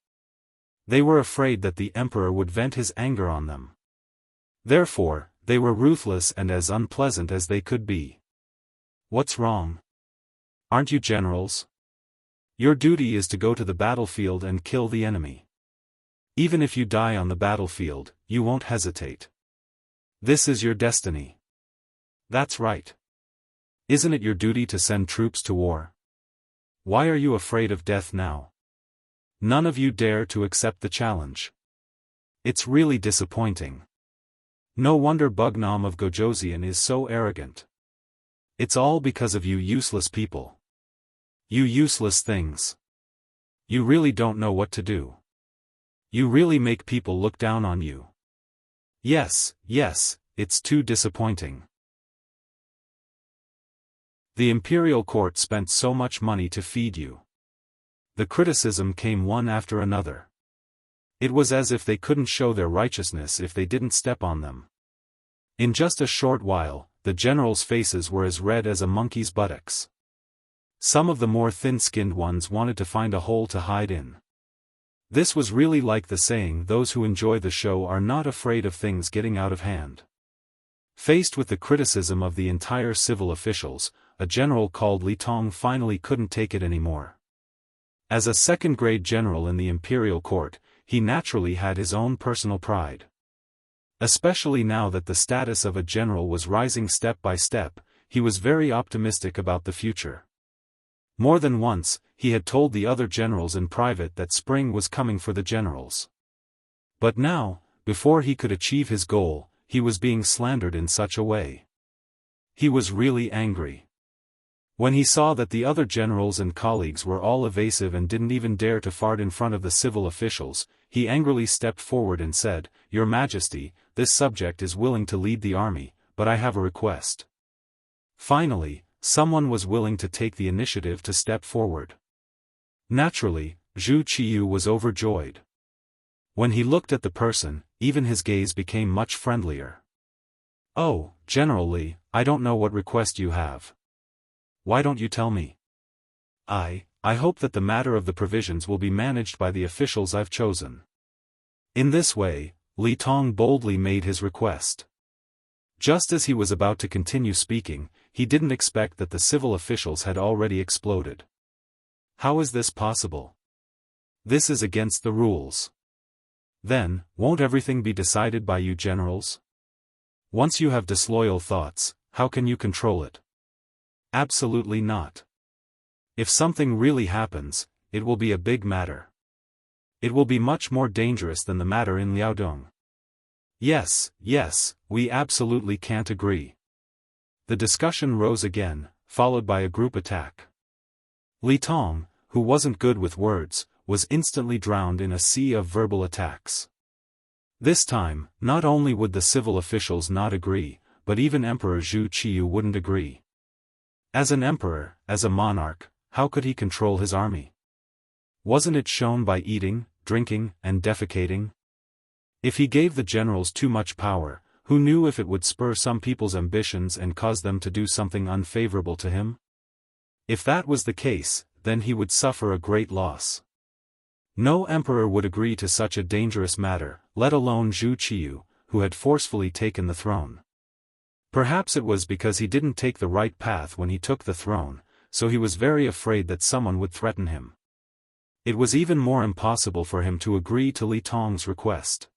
Speaker 1: They were afraid that the emperor would vent his anger on them. Therefore, they were ruthless and as unpleasant as they could be. What's wrong? Aren't you generals? Your duty is to go to the battlefield and kill the enemy. Even if you die on the battlefield, you won't hesitate. This is your destiny. That's right. Isn't it your duty to send troops to war? Why are you afraid of death now? None of you dare to accept the challenge. It's really disappointing. No wonder Bugnam of Gojoseon is so arrogant. It's all because of you useless people. You useless things. You really don't know what to do. You really make people look down on you. Yes, it's too disappointing. The imperial court spent so much money to feed you. The criticism came one after another. It was as if they couldn't show their righteousness if they didn't step on them. In just a short while, the generals' faces were as red as a monkey's buttocks. Some of the more thin-skinned ones wanted to find a hole to hide in. This was really like the saying, those who enjoy the show are not afraid of things getting out of hand. Faced with the criticism of the entire civil officials, a general called Li Tong finally couldn't take it anymore. As a second-grade general in the imperial court, he naturally had his own personal pride. Especially now that the status of a general was rising step by step, he was very optimistic about the future. More than once, he had told the other generals in private that spring was coming for the generals. But now, before he could achieve his goal, he was being slandered in such a way. He was really angry. When he saw that the other generals and colleagues were all evasive and didn't even dare to fart in front of the civil officials, he angrily stepped forward and said, "Your Majesty, this subject is willing to lead the army, but I have a request." Finally, someone was willing to take the initiative to step forward. Naturally, Zhu Qiyu was overjoyed. When he looked at the person, even his gaze became much friendlier. "Oh, General Li, I don't know what request you have. Why don't you tell me? I hope that the matter of the provisions will be managed by the officials I've chosen." In this way, Li Tong boldly made his request. Just as he was about to continue speaking, he didn't expect that the civil officials had already exploded. "How is this possible? This is against the rules." "Then, won't everything be decided by you generals? Once you have disloyal thoughts, how can you control it?" "Absolutely not. If something really happens, it will be a big matter. It will be much more dangerous than the matter in Liaodong." Yes, we absolutely can't agree." The discussion rose again, followed by a group attack. Li Tong, who wasn't good with words, was instantly drowned in a sea of verbal attacks. This time, not only would the civil officials not agree, but even Emperor Zhu Qiyu wouldn't agree. As an emperor, as a monarch, how could he control his army? Wasn't it shown by eating, drinking, and defecating? If he gave the generals too much power, who knew if it would spur some people's ambitions and cause them to do something unfavorable to him? If that was the case, then he would suffer a great loss. No emperor would agree to such a dangerous matter, let alone Zhu Qiyu, who had forcefully taken the throne. Perhaps it was because he didn't take the right path when he took the throne, so he was very afraid that someone would threaten him. It was even more impossible for him to agree to Li Tong's request.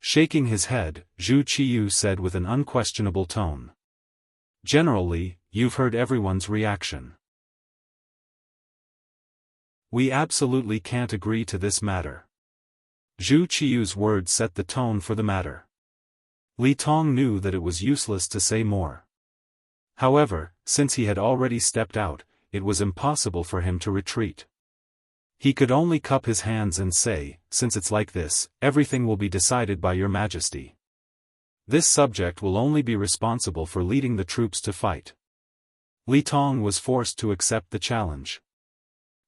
Speaker 1: Shaking his head, Zhu Qiyu said with an unquestionable tone, "General Li, you've heard everyone's reaction. We absolutely can't agree to this matter." Zhu Qiyu's words set the tone for the matter. Li Tong knew that it was useless to say more. However, since he had already stepped out, it was impossible for him to retreat. He could only cup his hands and say, "Since it's like this, everything will be decided by your Majesty. This subject will only be responsible for leading the troops to fight." Li Tong was forced to accept the challenge.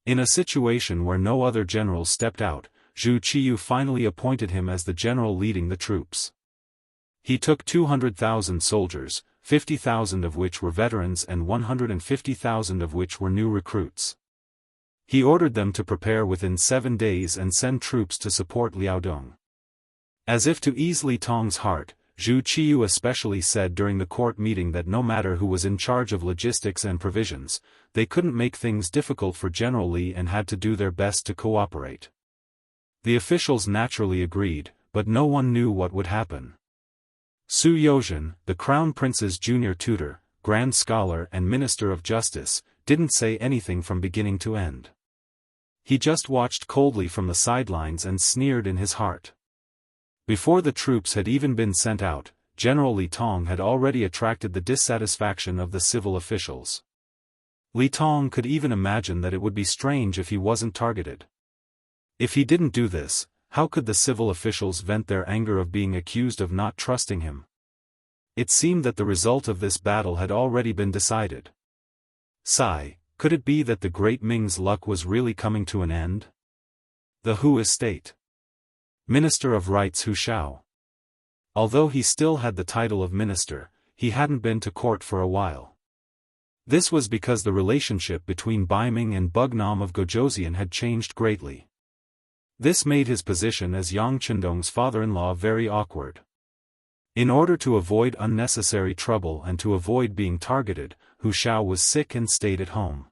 Speaker 1: In a situation where no other generals stepped out, Zhu Qiyu finally appointed him as the general leading the troops. He took 200,000 soldiers, 50,000 of which were veterans and 150,000 of which were new recruits. He ordered them to prepare within 7 days and send troops to support Liaodong. As if to ease Li Tong's heart, Zhu Qiyu especially said during the court meeting that no matter who was in charge of logistics and provisions, they couldn't make things difficult for General Li and had to do their best to cooperate. The officials naturally agreed, but no one knew what would happen. Su Yozhen, the Crown Prince's junior tutor, Grand Scholar and Minister of Justice, didn't say anything from beginning to end. He just watched coldly from the sidelines and sneered in his heart. Before the troops had even been sent out, General Li Tong had already attracted the dissatisfaction of the civil officials. Li Tong could even imagine that it would be strange if he wasn't targeted. If he didn't do this, how could the civil officials vent their anger of being accused of not trusting him? It seemed that the result of this battle had already been decided. Sigh, could it be that the great Ming's luck was really coming to an end? The Hu estate. Minister of Rights Hu Shao. Although he still had the title of minister, he hadn't been to court for a while. This was because the relationship between Baiming and Bugnam of Gojoseon had changed greatly. This made his position as Yang Chendong's father-in-law very awkward. In order to avoid unnecessary trouble and to avoid being targeted, Hu Shao was sick and stayed at home.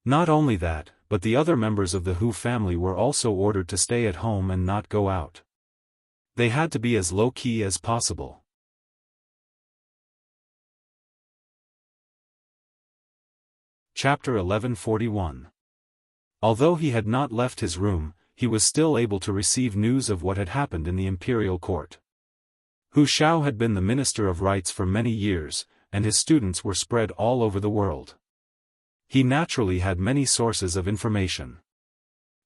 Speaker 1: Not only that, but the other members of the Hu family were also ordered to stay at home and not go out. They had to be as low-key as possible. Chapter 1141. Although he had not left his room, he was still able to receive news of what had happened in the imperial court. Hu Shao had been the Minister of Rites for many years, and his students were spread all over the world. He naturally had many sources of information.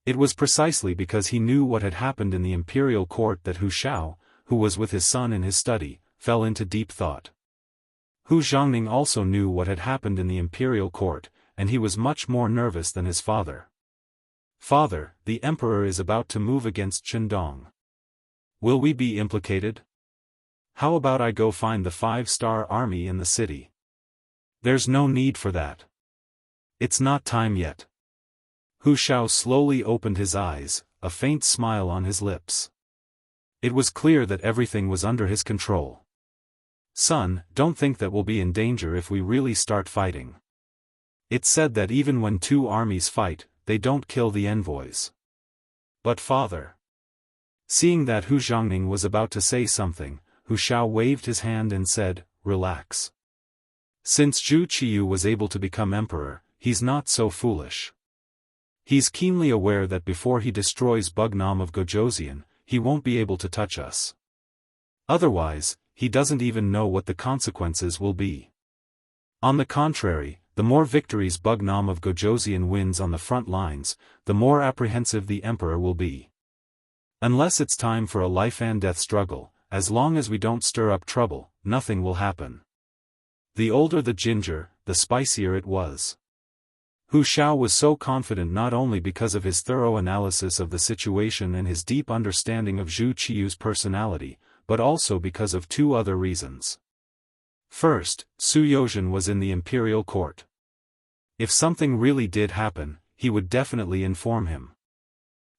Speaker 1: It was precisely because he knew what had happened in the imperial court that Hu Shao, who was with his son in his study, fell into deep thought. Hu Xiangning also knew what had happened in the imperial court, and he was much more nervous than his father. "Father, the emperor is about to move against Chendong. Will we be implicated? How about I go find the 5-star army in the city?" "There's no need for that. It's not time yet." Hu Shao slowly opened his eyes, a faint smile on his lips. It was clear that everything was under his control. "Son, don't think that we'll be in danger if we really start fighting. It's said that even when two armies fight, they don't kill the envoys." "But father..." Seeing that Hu Xiangning was about to say something, Hu Shao waved his hand and said, "Relax. Since Zhu Qiyu was able to become emperor, he's not so foolish. He's keenly aware that before he destroys Bugnam of Gojoseon, he won't be able to touch us. Otherwise, he doesn't even know what the consequences will be. On the contrary, the more victories Bugnam of Gojoseon wins on the front lines, the more apprehensive the emperor will be. Unless it's time for a life-and-death struggle, as long as we don't stir up trouble, nothing will happen." The older the ginger, the spicier it was. Hu Shao was so confident not only because of his thorough analysis of the situation and his deep understanding of Zhu Qiyu's personality, but also because of two other reasons. First, Su Yozhen was in the imperial court. If something really did happen, he would definitely inform him.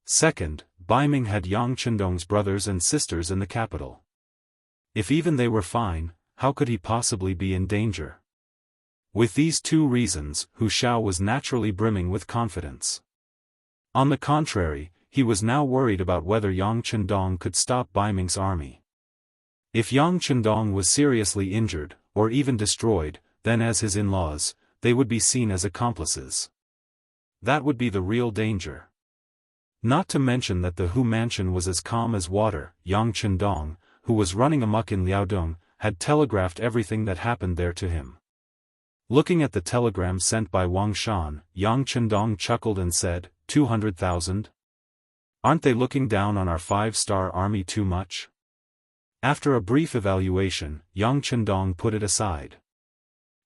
Speaker 1: Second, Baiming had Yang Chendong's brothers and sisters in the capital. If even they were fine, how could he possibly be in danger? With these two reasons, Hu Shao was naturally brimming with confidence. On the contrary, he was now worried about whether Yang Chendong could stop Baiming's army. If Yang Chendong was seriously injured, or even destroyed, then as his in-laws, they would be seen as accomplices. That would be the real danger. Not to mention that the Hu mansion was as calm as water. Yang Chendong, who was running amok in Liaodong, had telegraphed everything that happened there to him. Looking at the telegram sent by Wang Shan, Yang Chendong chuckled and said, 200,000? Aren't they looking down on our 5-star army too much? After a brief evaluation, Yang Chendong put it aside.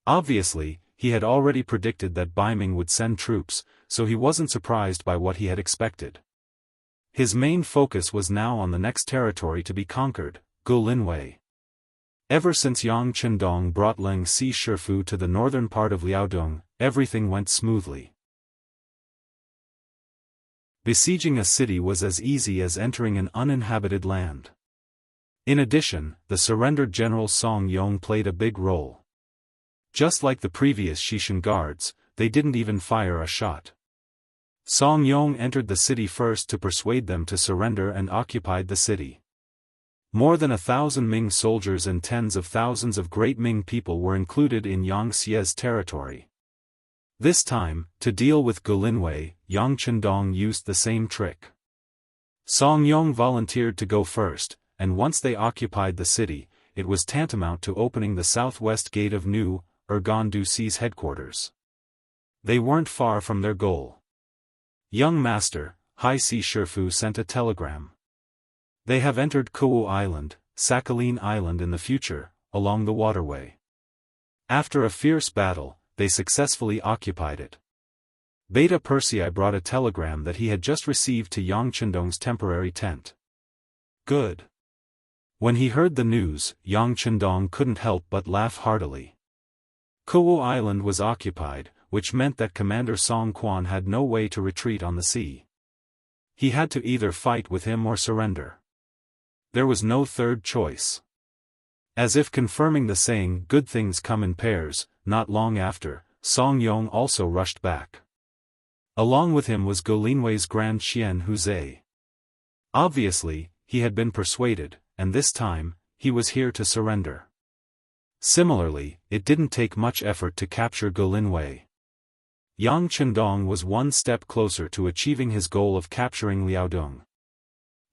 Speaker 1: Obviously, he had already predicted that Baiming would send troops, so he wasn't surprised by what he had expected. His main focus was now on the next territory to be conquered, Gulinwei. Ever since Yang Chendong brought Leng Si Shifu to the northern part of Liaodong, everything went smoothly. Besieging a city was as easy as entering an uninhabited land. In addition, the surrendered General Song Yong played a big role. Just like the previous Shishan guards, they didn't even fire a shot. Song Yong entered the city first to persuade them to surrender and occupied the city. More than 1,000 Ming soldiers and tens of thousands of great Ming people were included in Yang Xie's territory. This time, to deal with Gulinwei, Yang Chendong used the same trick. Song Yong volunteered to go first, and once they occupied the city, it was tantamount to opening the southwest gate of New Ergon Duxi's headquarters. They weren't far from their goal. "Young master," Hai Si Shifu sent a telegram. "They have entered Kuwu Island, Sakhalin Island in the future, along the waterway. After a fierce battle, they successfully occupied it." Beta Persei brought a telegram that he had just received to Yang Chendong's temporary tent. Good. When he heard the news, Yang Chendong couldn't help but laugh heartily. Kuo Island was occupied, which meant that Commander Song Quan had no way to retreat on the sea. He had to either fight with him or surrender. There was no third choice. As if confirming the saying, "Good things come in pairs," not long after, Song Yong also rushed back. Along with him was Golinwei's Grand Xian Huzhe. Obviously, he had been persuaded, and this time, he was here to surrender. Similarly, it didn't take much effort to capture Golinwei. Yang Chendong was one step closer to achieving his goal of capturing Liaodong.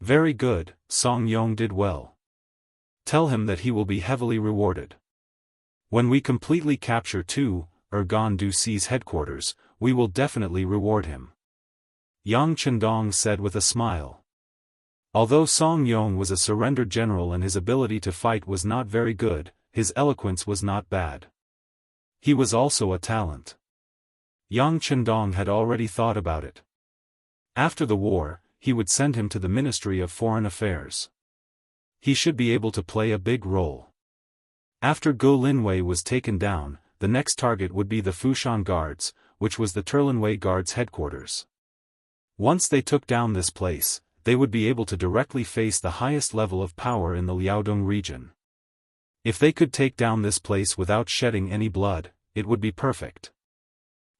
Speaker 1: Very good, Song Yong did well. Tell him that he will be heavily rewarded. When we completely capture Gan Duxi's headquarters, we will definitely reward him. Yang Chendong said with a smile. Although Song Yong was a surrendered general and his ability to fight was not very good, his eloquence was not bad. He was also a talent. Yang Chendong had already thought about it. After the war, he would send him to the Ministry of Foreign Affairs. He should be able to play a big role. After Go Linwei was taken down, the next target would be the Fushan Guards, which was the Turlinwei Guards headquarters. Once they took down this place, they would be able to directly face the highest level of power in the Liaodong region. If they could take down this place without shedding any blood, it would be perfect.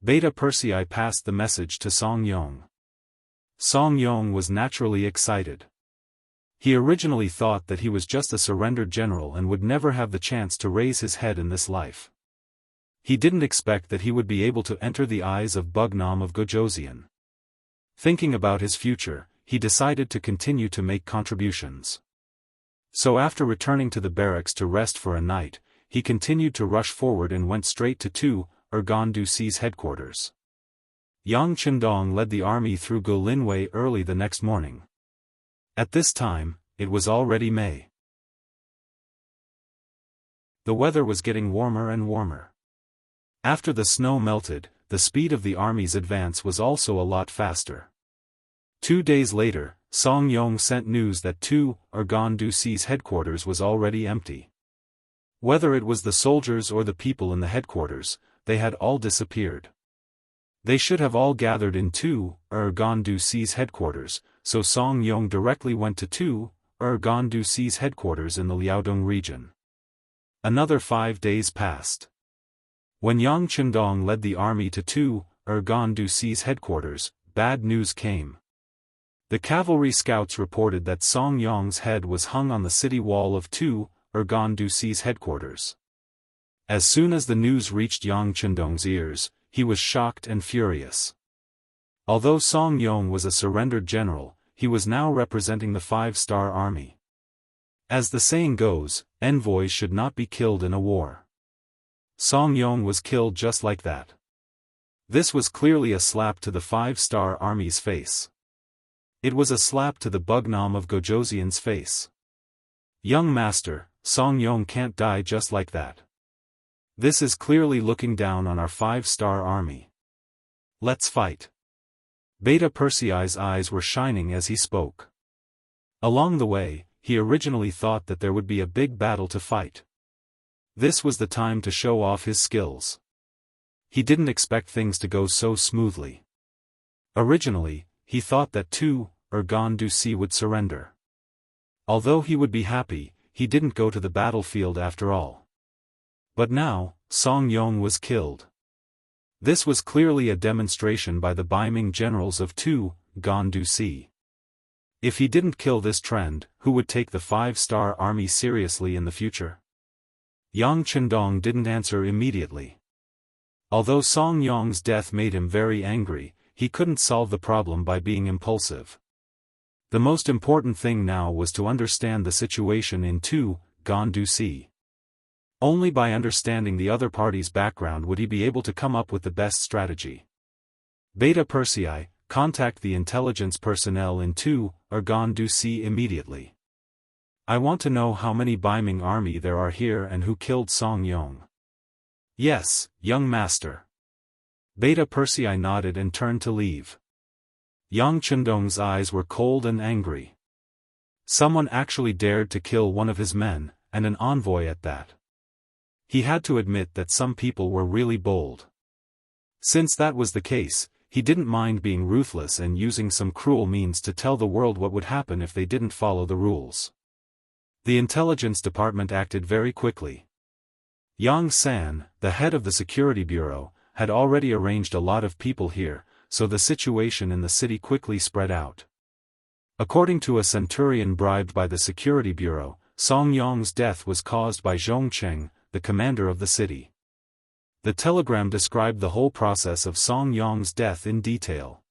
Speaker 1: Beta Persei passed the message to Song Yong. Song Yong was naturally excited. He originally thought that he was just a surrendered general and would never have the chance to raise his head in this life. He didn't expect that he would be able to enter the eyes of Bugnam of Gojoseon. Thinking about his future, he decided to continue to make contributions. So after returning to the barracks to rest for a night, he continued to rush forward and went straight to Gan Duxi's headquarters. Yang Chendong led the army through Golinwei early the next morning. At this time, it was already May. The weather was getting warmer and warmer. After the snow melted, the speed of the army's advance was also a lot faster. 2 days later, Song Yong sent news that Gan Duxi's headquarters was already empty. Whether it was the soldiers or the people in the headquarters, they had all disappeared. They should have all gathered in Gan Duxi's headquarters, so Song Yong directly went to Gan Duxi's headquarters in the Liaodong region. Another 5 days passed. When Yang Chendong led the army to Gan Duxi's headquarters, bad news came. The cavalry scouts reported that Song Yong's head was hung on the city wall of Gan Duxi's headquarters. As soon as the news reached Yang Chendong's ears, he was shocked and furious. Although Song Yong was a surrendered general, he was now representing the 5-star army. As the saying goes, envoys should not be killed in a war. Song Yong was killed just like that. This was clearly a slap to the 5-star army's face. It was a slap to the Bugnam of Gojoseon's face. Young master, Song Yong can't die just like that. This is clearly looking down on our 5-star army. Let's fight. Beta Persei's eyes were shining as he spoke. Along the way, he originally thought that there would be a big battle to fight. This was the time to show off his skills. He didn't expect things to go so smoothly. Originally, he thought that Gan Duxi would surrender. Although he would be happy, he didn't go to the battlefield after all. But now, Song Yong was killed. This was clearly a demonstration by the Baiming generals of Gan Duxi. If he didn't kill this trend, who would take the 5-star army seriously in the future? Yang Chendong didn't answer immediately. Although Song Yong's death made him very angry, he couldn't solve the problem by being impulsive. The most important thing now was to understand the situation in Gan Duxi. Only by understanding the other party's background would he be able to come up with the best strategy. Beta Persei, contact the intelligence personnel in Gan Duxi immediately. I want to know how many Baiming army there are here and who killed Song Yong. Yes, young master. Beta Persei nodded and turned to leave. Yang Chendong's eyes were cold and angry. Someone actually dared to kill one of his men, and an envoy at that. he had to admit that some people were really bold. Since that was the case, he didn't mind being ruthless and using some cruel means to tell the world what would happen if they didn't follow the rules. The intelligence department acted very quickly. Yang San, the head of the security bureau, had already arranged a lot of people here, so the situation in the city quickly spread out. According to a centurion bribed by the security bureau, Song Yong's death was caused by Zhong Cheng, the commander of the city. The telegram described the whole process of Song Yong's death in detail.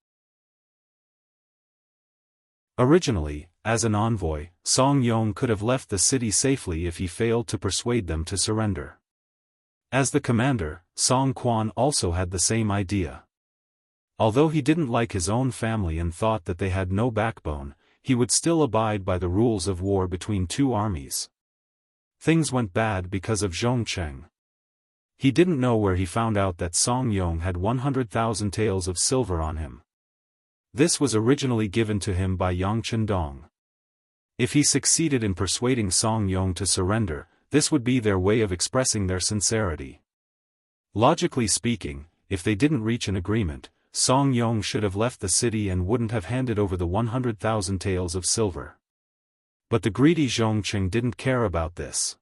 Speaker 1: Originally, as an envoy, Song Yong could have left the city safely if he failed to persuade them to surrender. As the commander, Song Quan also had the same idea. Although he didn't like his own family and thought that they had no backbone, he would still abide by the rules of war between two armies. Things went bad because of Zhong Cheng. He didn't know where he found out that Song Yong had 100,000 taels of silver on him. This was originally given to him by Yang Chendong. If he succeeded in persuading Song Yong to surrender, this would be their way of expressing their sincerity. Logically speaking, if they didn't reach an agreement, Song Yong should have left the city and wouldn't have handed over the 100,000 taels of silver. But the greedy Zhong Cheng didn't care about this.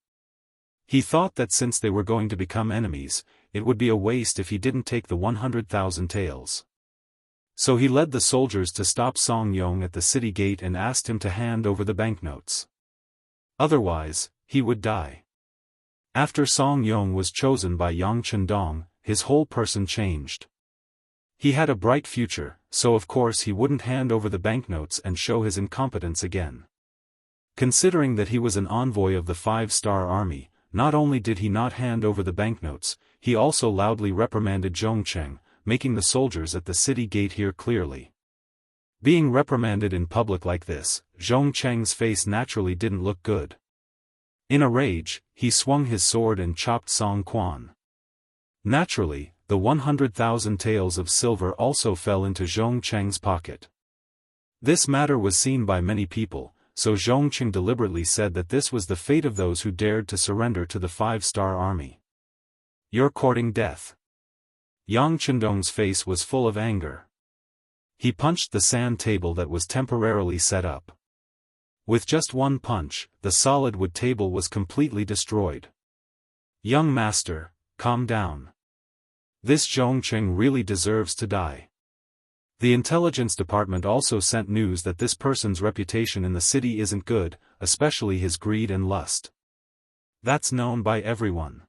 Speaker 1: He thought that since they were going to become enemies, it would be a waste if he didn't take the 100,000 taels. So he led the soldiers to stop Song Yong at the city gate and asked him to hand over the banknotes. Otherwise, he would die. After Song Yong was chosen by Yang Chendong, his whole person changed. He had a bright future, so of course he wouldn't hand over the banknotes and show his incompetence again. Considering that he was an envoy of the 5-star army, not only did he not hand over the banknotes, he also loudly reprimanded Zhong Cheng, making the soldiers at the city gate hear clearly. Being reprimanded in public like this, Zhong Cheng's face naturally didn't look good. In a rage, he swung his sword and chopped Song Quan. Naturally, the 100,000 taels of silver also fell into Zhong Cheng's pocket. This matter was seen by many people, so Zhong Cheng deliberately said that this was the fate of those who dared to surrender to the 5-star army. You're courting death. Yang Chendong's face was full of anger. He punched the sand table that was temporarily set up. With just one punch, the solid wood table was completely destroyed. Young master, calm down. This Zhong Cheng really deserves to die. The intelligence department also sent news that this person's reputation in the city isn't good, especially his greed and lust. That's known by everyone.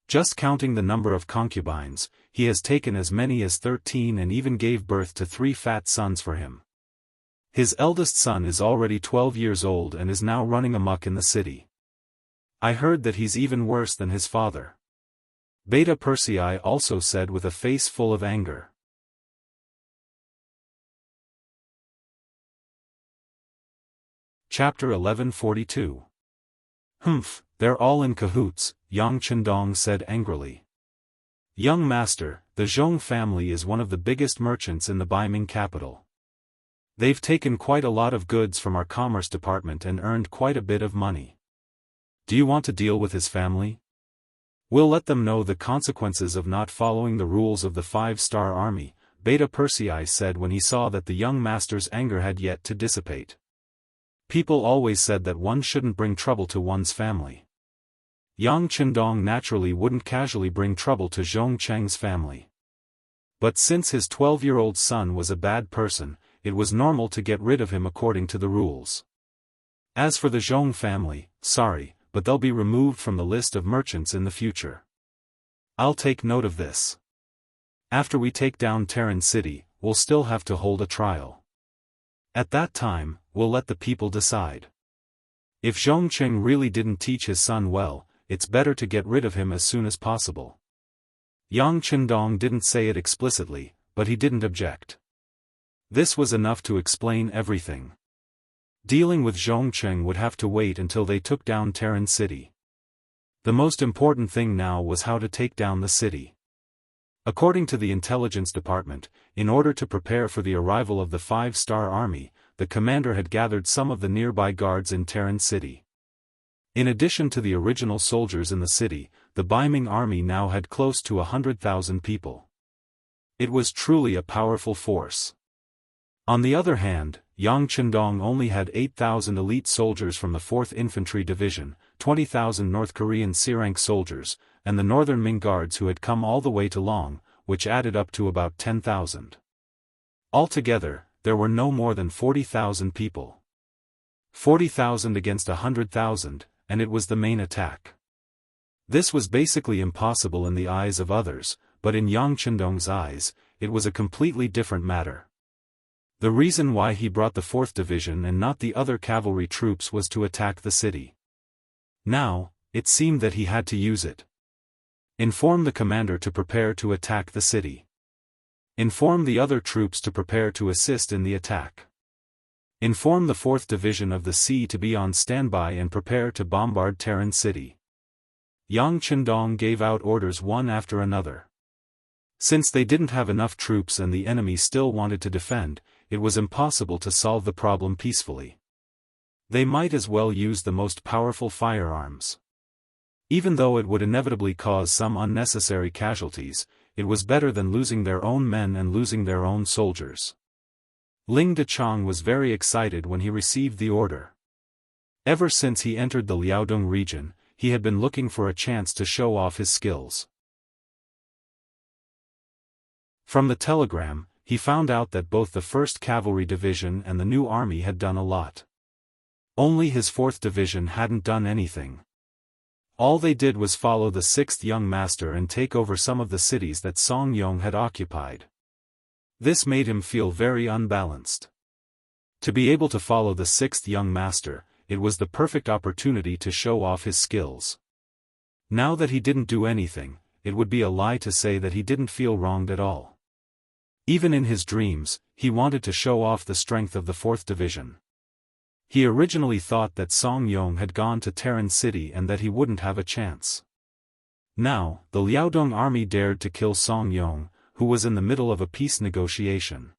Speaker 1: Just counting the number of concubines, he has taken as many as 13 and even gave birth to 3 fat sons for him. His eldest son is already 12 years old and is now running amok in the city. I heard that he's even worse than his father. Beta Persei also said with a face full of anger. Chapter 1142. Humph, they're all in cahoots, Yang Chendong said angrily. Young master, the Zhong family is one of the biggest merchants in the Baiming capital. They've taken quite a lot of goods from our commerce department and earned quite a bit of money. Do you want to deal with his family? We'll let them know the consequences of not following the rules of the 5-star army, Beta Persei said when he saw that the young master's anger had yet to dissipate. People always said that one shouldn't bring trouble to one's family. Yang Chendong naturally wouldn't casually bring trouble to Zhong Cheng's family. But since his 12-year-old son was a bad person, it was normal to get rid of him according to the rules. As for the Zhong family, sorry, but they'll be removed from the list of merchants in the future. I'll take note of this. After we take down Terran City, we'll still have to hold a trial. At that time, we'll let the people decide. If Zhong Cheng really didn't teach his son well, it's better to get rid of him as soon as possible. Yang Chendong didn't say it explicitly, but he didn't object. This was enough to explain everything. Dealing with Zhong Cheng would have to wait until they took down Terran City. The most important thing now was how to take down the city. According to the intelligence department, in order to prepare for the arrival of the 5-star army, the commander had gathered some of the nearby guards in Terran City. In addition to the original soldiers in the city, the Baiming army now had close to 100,000 people. It was truly a powerful force. On the other hand, Yang Chendong only had 8,000 elite soldiers from the 4th Infantry Division, 20,000 North Korean Serank soldiers, and the Northern Ming Guards who had come all the way to Long, which added up to about 10,000. Altogether, there were no more than 40,000 people. 40,000 against 100,000, and it was the main attack. This was basically impossible in the eyes of others, but in Yang Chendong's eyes, it was a completely different matter. The reason why he brought the 4th Division and not the other cavalry troops was to attack the city. Now, it seemed that he had to use it. Inform the commander to prepare to attack the city. Inform the other troops to prepare to assist in the attack. Inform the 4th Division of the Sea to be on standby and prepare to bombard Terran City. Yang Chendong gave out orders one after another. Since they didn't have enough troops and the enemy still wanted to defend, it was impossible to solve the problem peacefully. They might as well use the most powerful firearms. Even though it would inevitably cause some unnecessary casualties, it was better than losing their own men and losing their own soldiers. Ling Dechang was very excited when he received the order. Ever since he entered the Liaodong region, he had been looking for a chance to show off his skills. From the telegram, he found out that both the 1st Cavalry Division and the new army had done a lot. Only his 4th Division hadn't done anything. All they did was follow the 6th Young Master and take over some of the cities that Song Yong had occupied. This made him feel very unbalanced. To be able to follow the 6th Young Master, it was the perfect opportunity to show off his skills. Now that he didn't do anything, it would be a lie to say that he didn't feel wronged at all. Even in his dreams, he wanted to show off the strength of the 4th Division. He originally thought that Song Yong had gone to Terran City and that he wouldn't have a chance. Now, the Liaodong army dared to kill Song Yong, who was in the middle of a peace negotiation.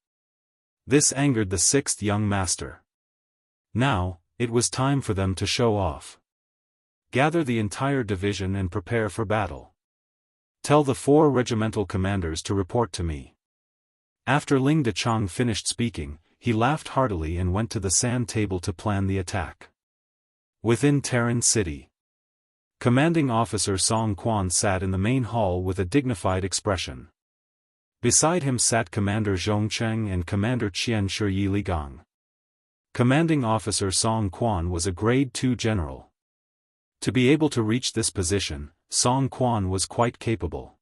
Speaker 1: This angered the 6th Young Master. Now, it was time for them to show off. Gather the entire division and prepare for battle. Tell the 4 regimental commanders to report to me. After Ling Dechang finished speaking, he laughed heartily and went to the sand table to plan the attack. Within Terran City, Commanding Officer Song Quan sat in the main hall with a dignified expression. Beside him sat Commander Zhong Cheng and Commander Qian Shiyi Ligang. Commanding Officer Song Quan was a Grade 2 general. To be able to reach this position, Song Quan was quite capable.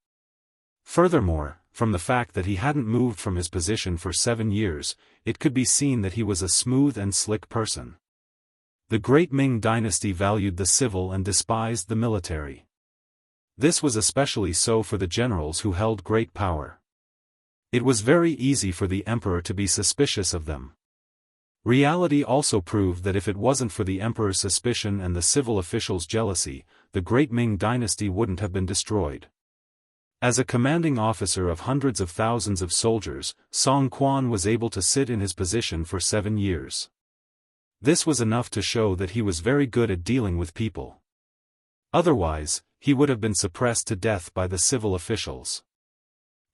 Speaker 1: Furthermore, from the fact that he hadn't moved from his position for 7 years, it could be seen that he was a smooth and slick person. The Great Ming Dynasty valued the civil and despised the military. This was especially so for the generals who held great power. It was very easy for the emperor to be suspicious of them. Reality also proved that if it wasn't for the emperor's suspicion and the civil officials' jealousy, the Great Ming Dynasty wouldn't have been destroyed. As a commanding officer of hundreds of thousands of soldiers, Song Quan was able to sit in his position for 7 years. This was enough to show that he was very good at dealing with people. Otherwise, he would have been suppressed to death by the civil officials.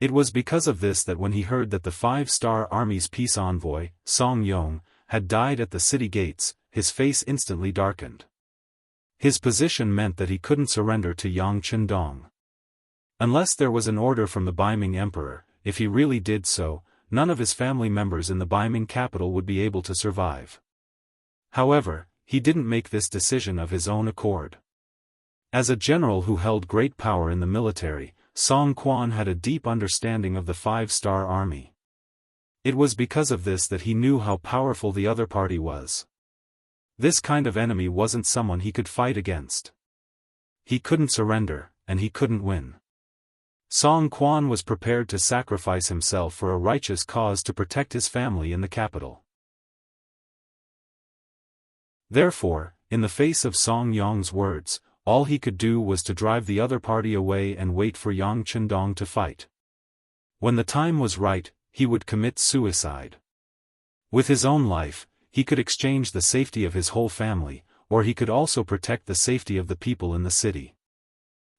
Speaker 1: It was because of this that when he heard that the 5-star Army's peace envoy, Song Yong, had died at the city gates, his face instantly darkened. His position meant that he couldn't surrender to Yang Chendong. Unless there was an order from the Baiming Emperor, if he really did so, none of his family members in the Baiming capital would be able to survive. However, he didn't make this decision of his own accord. As a general who held great power in the military, Song Quan had a deep understanding of the 5-star army. It was because of this that he knew how powerful the other party was. This kind of enemy wasn't someone he could fight against. He couldn't surrender, and he couldn't win. Song Quan was prepared to sacrifice himself for a righteous cause to protect his family in the capital. Therefore, in the face of Song Yong's words, all he could do was to drive the other party away and wait for Yang Chendong to fight. When the time was right, he would commit suicide. With his own life, he could exchange the safety of his whole family, or he could also protect the safety of the people in the city.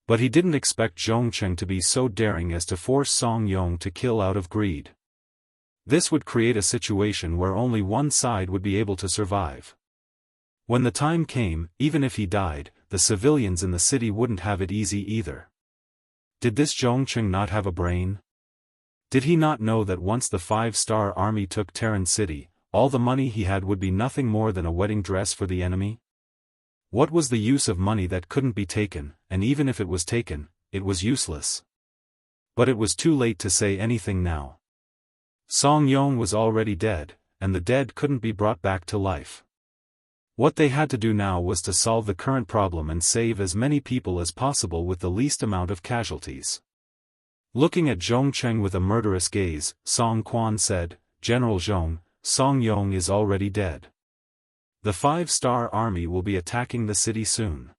Speaker 1: But he didn't expect Zhongcheng to be so daring as to force Song Yong to kill out of greed. This would create a situation where only one side would be able to survive. When the time came, even if he died, the civilians in the city wouldn't have it easy either. Did this Zhongcheng not have a brain? Did he not know that once the 5-star army took Terran City, all the money he had would be nothing more than a wedding dress for the enemy? What was the use of money that couldn't be taken, and even if it was taken, it was useless? But it was too late to say anything now. Song Yong was already dead, and the dead couldn't be brought back to life. What they had to do now was to solve the current problem and save as many people as possible with the least amount of casualties. Looking at Zhongcheng with a murderous gaze, Song Quan said, "General Zhong, Song Yong is already dead. The 5-star army will be attacking the city soon.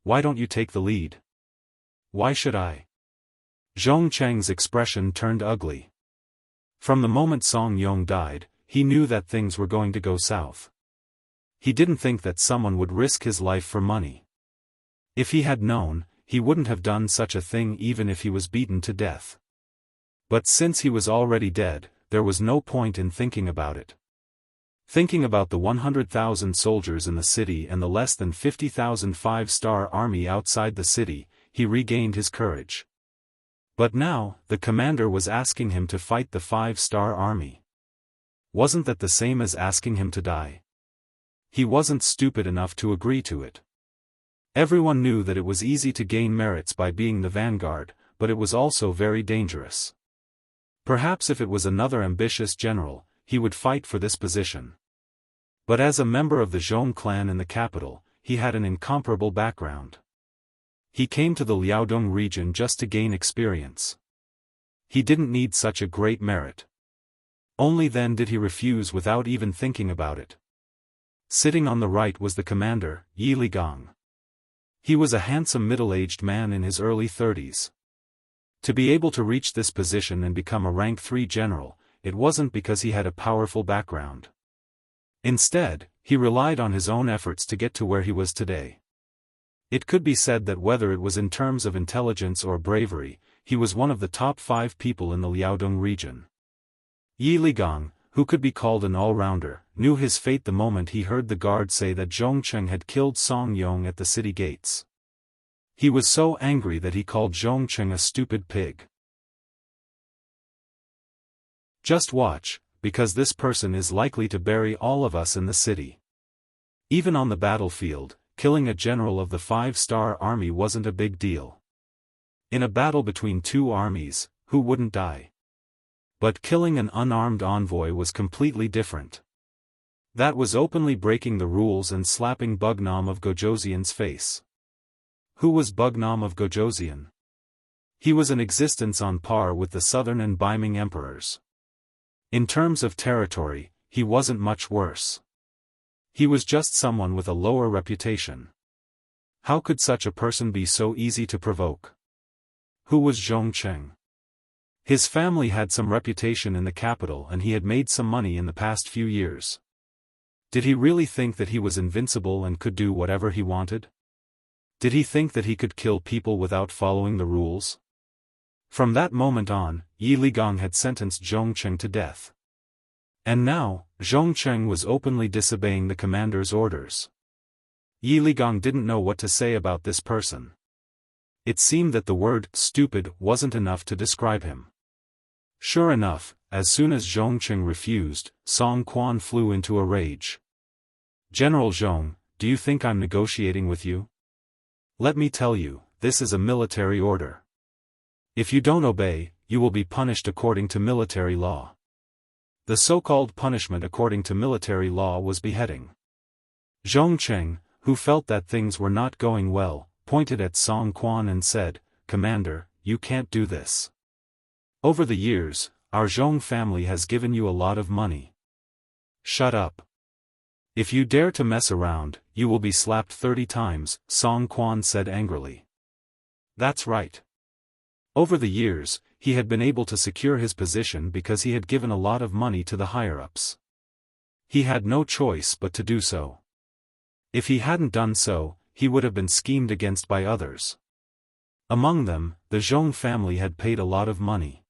Speaker 1: Why don't you take the lead?" "Why should I?" Zhongcheng's expression turned ugly. From the moment Song Yong died, he knew that things were going to go south. He didn't think that someone would risk his life for money. If he had known, he wouldn't have done such a thing even if he was beaten to death. But since he was already dead, there was no point in thinking about it. Thinking about the 100,000 soldiers in the city and the less than 50,000 5-star army outside the city, he regained his courage. But now, the commander was asking him to fight the 5-star army. Wasn't that the same as asking him to die? He wasn't stupid enough to agree to it. Everyone knew that it was easy to gain merits by being the vanguard, but it was also very dangerous. Perhaps if it was another ambitious general, he would fight for this position. But as a member of the Zhong clan in the capital, he had an incomparable background. He came to the Liaodong region just to gain experience. He didn't need such a great merit. Only then did he refuse without even thinking about it. Sitting on the right was the commander, Yi Ligang. He was a handsome middle-aged man in his early 30s. To be able to reach this position and become a rank 3 general, it wasn't because he had a powerful background. Instead, he relied on his own efforts to get to where he was today. It could be said that whether it was in terms of intelligence or bravery, he was one of the top 5 people in the Liaodong region. Yi Ligang, who could be called an all-rounder, knew his fate the moment he heard the guard say that Zhongcheng had killed Song Yong at the city gates. He was so angry that he called Zhongcheng a stupid pig. "Just watch, because this person is likely to bury all of us in the city." Even on the battlefield, killing a general of the 5-star army wasn't a big deal. In a battle between 2 armies, who wouldn't die? But killing an unarmed envoy was completely different. That was openly breaking the rules and slapping Bugnam of Gojoseon's face. Who was Bugnam of Gojoseon? He was an existence on par with the southern and Beiming emperors. In terms of territory, he wasn't much worse. He was just someone with a lower reputation. How could such a person be so easy to provoke? Who was Zhongcheng? His family had some reputation in the capital and he had made some money in the past few years. Did he really think that he was invincible and could do whatever he wanted? Did he think that he could kill people without following the rules? From that moment on, Yi Ligang had sentenced Zhongcheng to death. And now, Zhongcheng was openly disobeying the commander's orders. Yi Ligang didn't know what to say about this person. It seemed that the word stupid wasn't enough to describe him. Sure enough, as soon as Zhongcheng refused, Song Quan flew into a rage. "General Zhong, do you think I'm negotiating with you? Let me tell you, this is a military order. If you don't obey, you will be punished according to military law." The so-called punishment according to military law was beheading. Zhongcheng, who felt that things were not going well, pointed at Song Quan and said, "Commander, you can't do this. Over the years, our Zhong family has given you a lot of money. Shut up. If you dare to mess around, you will be slapped 30 times, Song Quan said angrily. That's right. Over the years, he had been able to secure his position because he had given a lot of money to the higher-ups. He had no choice but to do so. If he hadn't done so, he would have been schemed against by others. Among them, the Zhong family had paid a lot of money.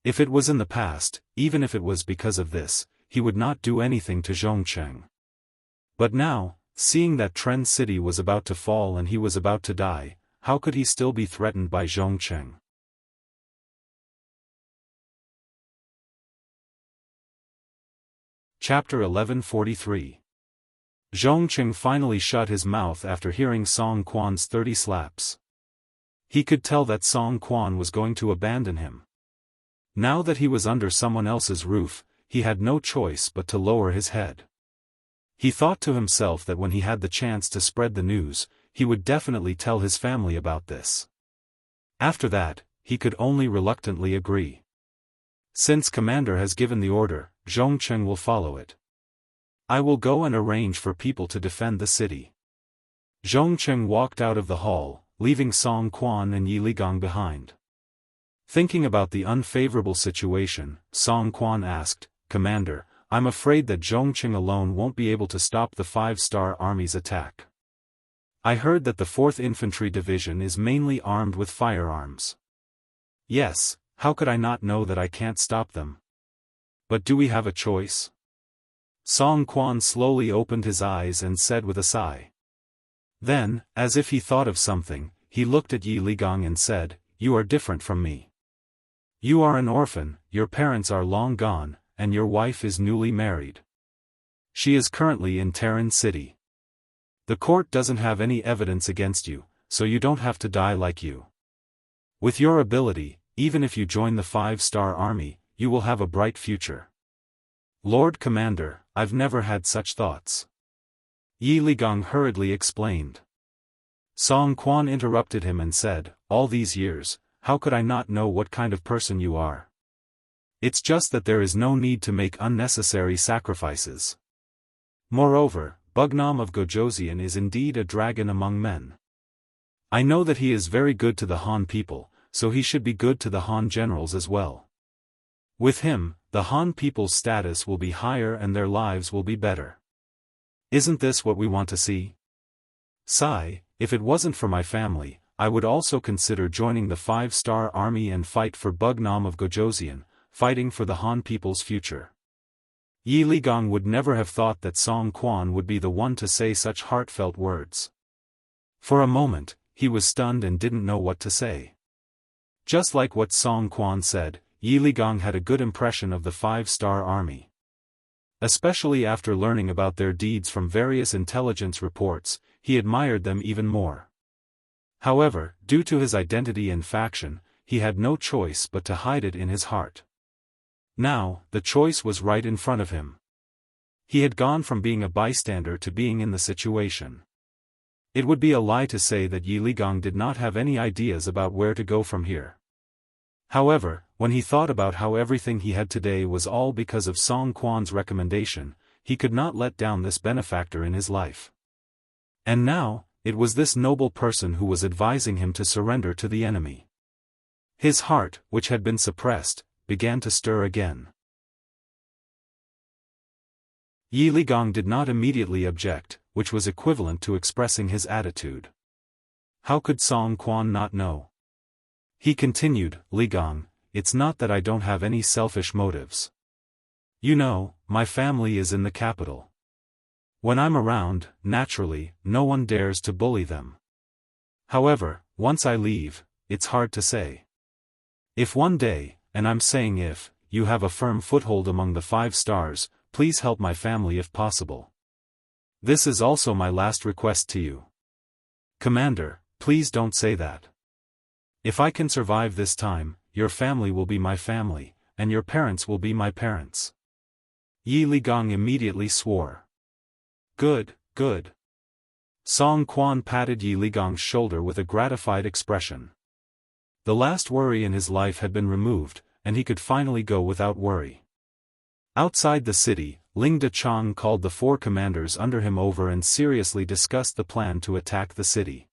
Speaker 1: If it was in the past, even if it was because of this, he would not do anything to Zhongcheng. But now, seeing that Tren City was about to fall and he was about to die, how could he still be threatened by Zhongcheng? Chapter 1143. Zhongcheng finally shut his mouth after hearing Song Quan's 30 slaps. He could tell that Song Quan was going to abandon him. Now that he was under someone else's roof, he had no choice but to lower his head. He thought to himself that when he had the chance to spread the news, he would definitely tell his family about this. After that, he could only reluctantly agree. Since Commander has given the order, Zhongcheng will follow it. I will go and arrange for people to defend the city. Zhongcheng walked out of the hall, leaving Song Quan and Yi Ligang behind. Thinking about the unfavorable situation, Song Quan asked, "Commander, I'm afraid that Zhongcheng alone won't be able to stop the 5-star army's attack. I heard that the 4th Infantry Division is mainly armed with firearms." "Yes, how could I not know that I can't stop them? But do we have a choice?" Song Quan slowly opened his eyes and said with a sigh. Then, as if he thought of something, he looked at Yi Ligang and said, "You are different from me. You are an orphan, your parents are long gone, and your wife is newly married. She is currently in Terran City. The court doesn't have any evidence against you, so you don't have to die like you. With your ability, even if you join the 5-star army, you will have a bright future." "Lord Commander, I've never had such thoughts," Yi Ligang hurriedly explained. Song Quan interrupted him and said, "All these years, how could I not know what kind of person you are? It's just that there is no need to make unnecessary sacrifices. Moreover, Bugnam of Gojoseon is indeed a dragon among men. I know that he is very good to the Han people, so he should be good to the Han generals as well. With him, the Han people's status will be higher and their lives will be better. Isn't this what we want to see? Sigh, if it wasn't for my family, I would also consider joining the 5-star army and fight for Bugnam of Gojoseon, fighting for the Han people's future." Yi Ligang would never have thought that Song Quan would be the one to say such heartfelt words. For a moment, he was stunned and didn't know what to say. Just like what Song Quan said, Yi Ligang had a good impression of the 5-star army. Especially after learning about their deeds from various intelligence reports, he admired them even more. However, due to his identity and faction, he had no choice but to hide it in his heart. Now, the choice was right in front of him. He had gone from being a bystander to being in the situation. It would be a lie to say that Yi Ligang did not have any ideas about where to go from here. However, when he thought about how everything he had today was all because of Song Quan's recommendation, he could not let down this benefactor in his life. And now, it was this noble person who was advising him to surrender to the enemy. His heart, which had been suppressed, began to stir again. Yi Ligang did not immediately object, which was equivalent to expressing his attitude. How could Song Quan not know? He continued, "Ligang, it's not that I don't have any selfish motives. You know, my family is in the capital. When I'm around, naturally, no one dares to bully them. However, once I leave, it's hard to say. If one day, and I'm saying if, you have a firm foothold among the 5 stars, please help my family if possible. This is also my last request to you. Commander, please don't say that. If I can survive this time, your family will be my family, and your parents will be my parents." Yi Ligang immediately swore. "Good, good." Song Quan patted Yi Ligang's shoulder with a gratified expression. The last worry in his life had been removed, and he could finally go without worry. Outside the city, Ling Dechang called the 4 commanders under him over and seriously discussed the plan to attack the city.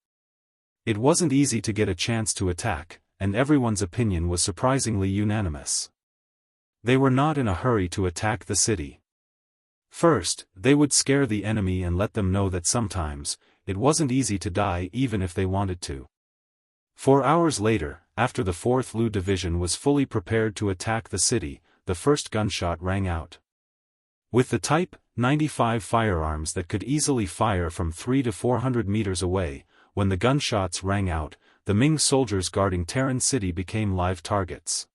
Speaker 1: It wasn't easy to get a chance to attack, and everyone's opinion was surprisingly unanimous. They were not in a hurry to attack the city. First, they would scare the enemy and let them know that sometimes, it wasn't easy to die even if they wanted to. 4 hours later, after the 4th Lu Division was fully prepared to attack the city, the first gunshot rang out. With the Type 95 firearms that could easily fire from 300 to 400 meters away, when the gunshots rang out, the Ming soldiers guarding Terran City became live targets.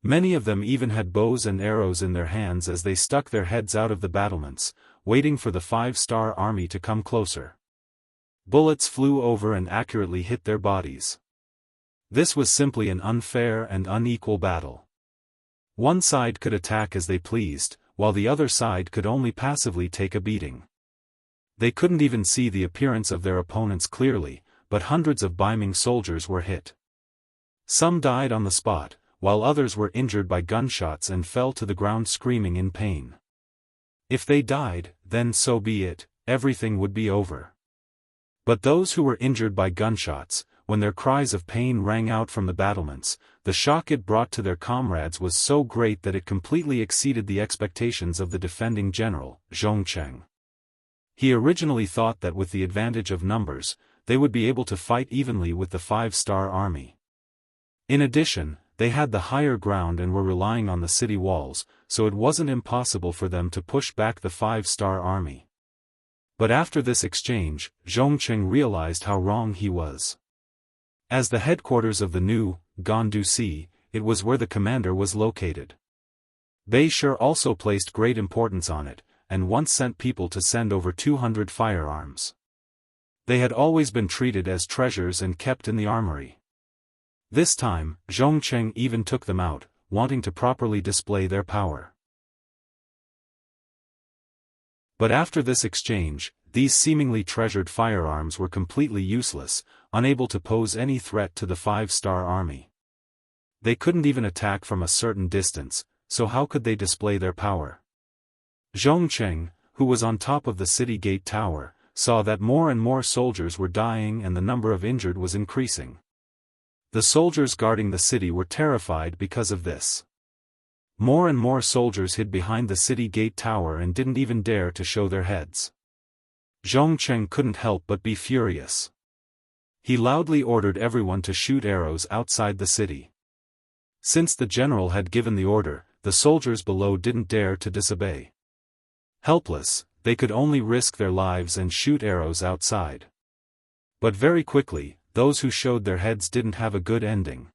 Speaker 1: Many of them even had bows and arrows in their hands as they stuck their heads out of the battlements, waiting for the 5-star army to come closer. Bullets flew over and accurately hit their bodies. This was simply an unfair and unequal battle. One side could attack as they pleased, while the other side could only passively take a beating. They couldn't even see the appearance of their opponents clearly, but hundreds of Ming soldiers were hit. Some died on the spot, while others were injured by gunshots and fell to the ground screaming in pain. If they died, then so be it, everything would be over. But those who were injured by gunshots, when their cries of pain rang out from the battlements, the shock it brought to their comrades was so great that it completely exceeded the expectations of the defending general, Zhongcheng. He originally thought that with the advantage of numbers, they would be able to fight evenly with the 5-star army. In addition, they had the higher ground and were relying on the city walls, so it wasn't impossible for them to push back the 5-star army. But after this exchange, Zhongcheng realized how wrong he was. As the headquarters of the new Gandusi, it was where the commander was located. Bei Shi also placed great importance on it, and once sent people to send over 200 firearms. They had always been treated as treasures and kept in the armory. This time, Zhongcheng even took them out, wanting to properly display their power. But after this exchange, these seemingly treasured firearms were completely useless, unable to pose any threat to the 5-star army. They couldn't even attack from a certain distance, so how could they display their power? Zhongcheng, who was on top of the city gate tower, saw that more and more soldiers were dying and the number of injured was increasing. The soldiers guarding the city were terrified because of this. More and more soldiers hid behind the city gate tower and didn't even dare to show their heads. Zhongcheng couldn't help but be furious. He loudly ordered everyone to shoot arrows outside the city. Since the general had given the order, the soldiers below didn't dare to disobey. Helpless, they could only risk their lives and shoot arrows outside. But very quickly, those who showed their heads didn't have a good ending.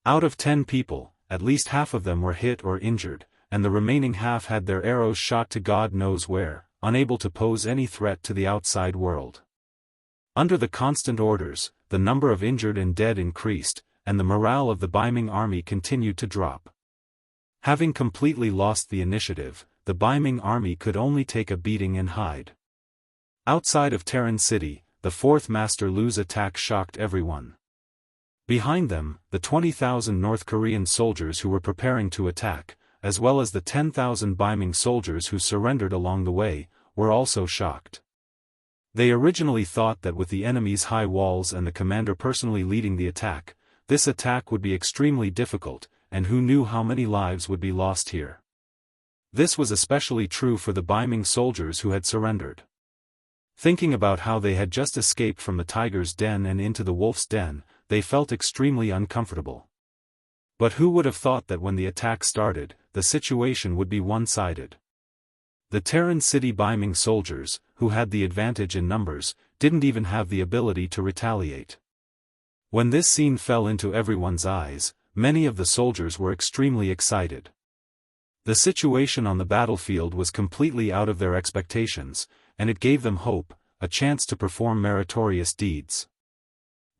Speaker 1: Out of 10 people, at least half of them were hit or injured, and the remaining half had their arrows shot to God knows where, unable to pose any threat to the outside world. Under the constant orders, the number of injured and dead increased, and the morale of the Ming army continued to drop. Having completely lost the initiative, the Ming army could only take a beating and hide. Outside of Terran City, the 4th Master Lu's attack shocked everyone. Behind them, the 20,000 North Korean soldiers who were preparing to attack, as well as the 10,000 Ming soldiers who surrendered along the way, were also shocked. They originally thought that with the enemy's high walls and the commander personally leading the attack, this attack would be extremely difficult, and who knew how many lives would be lost here. This was especially true for the Ming soldiers who had surrendered. Thinking about how they had just escaped from the tiger's den and into the wolf's den, they felt extremely uncomfortable. But who would have thought that when the attack started, the situation would be one-sided? The Terran City Ming soldiers, who had the advantage in numbers, didn't even have the ability to retaliate. When this scene fell into everyone's eyes, many of the soldiers were extremely excited. The situation on the battlefield was completely out of their expectations, and it gave them hope, a chance to perform meritorious deeds.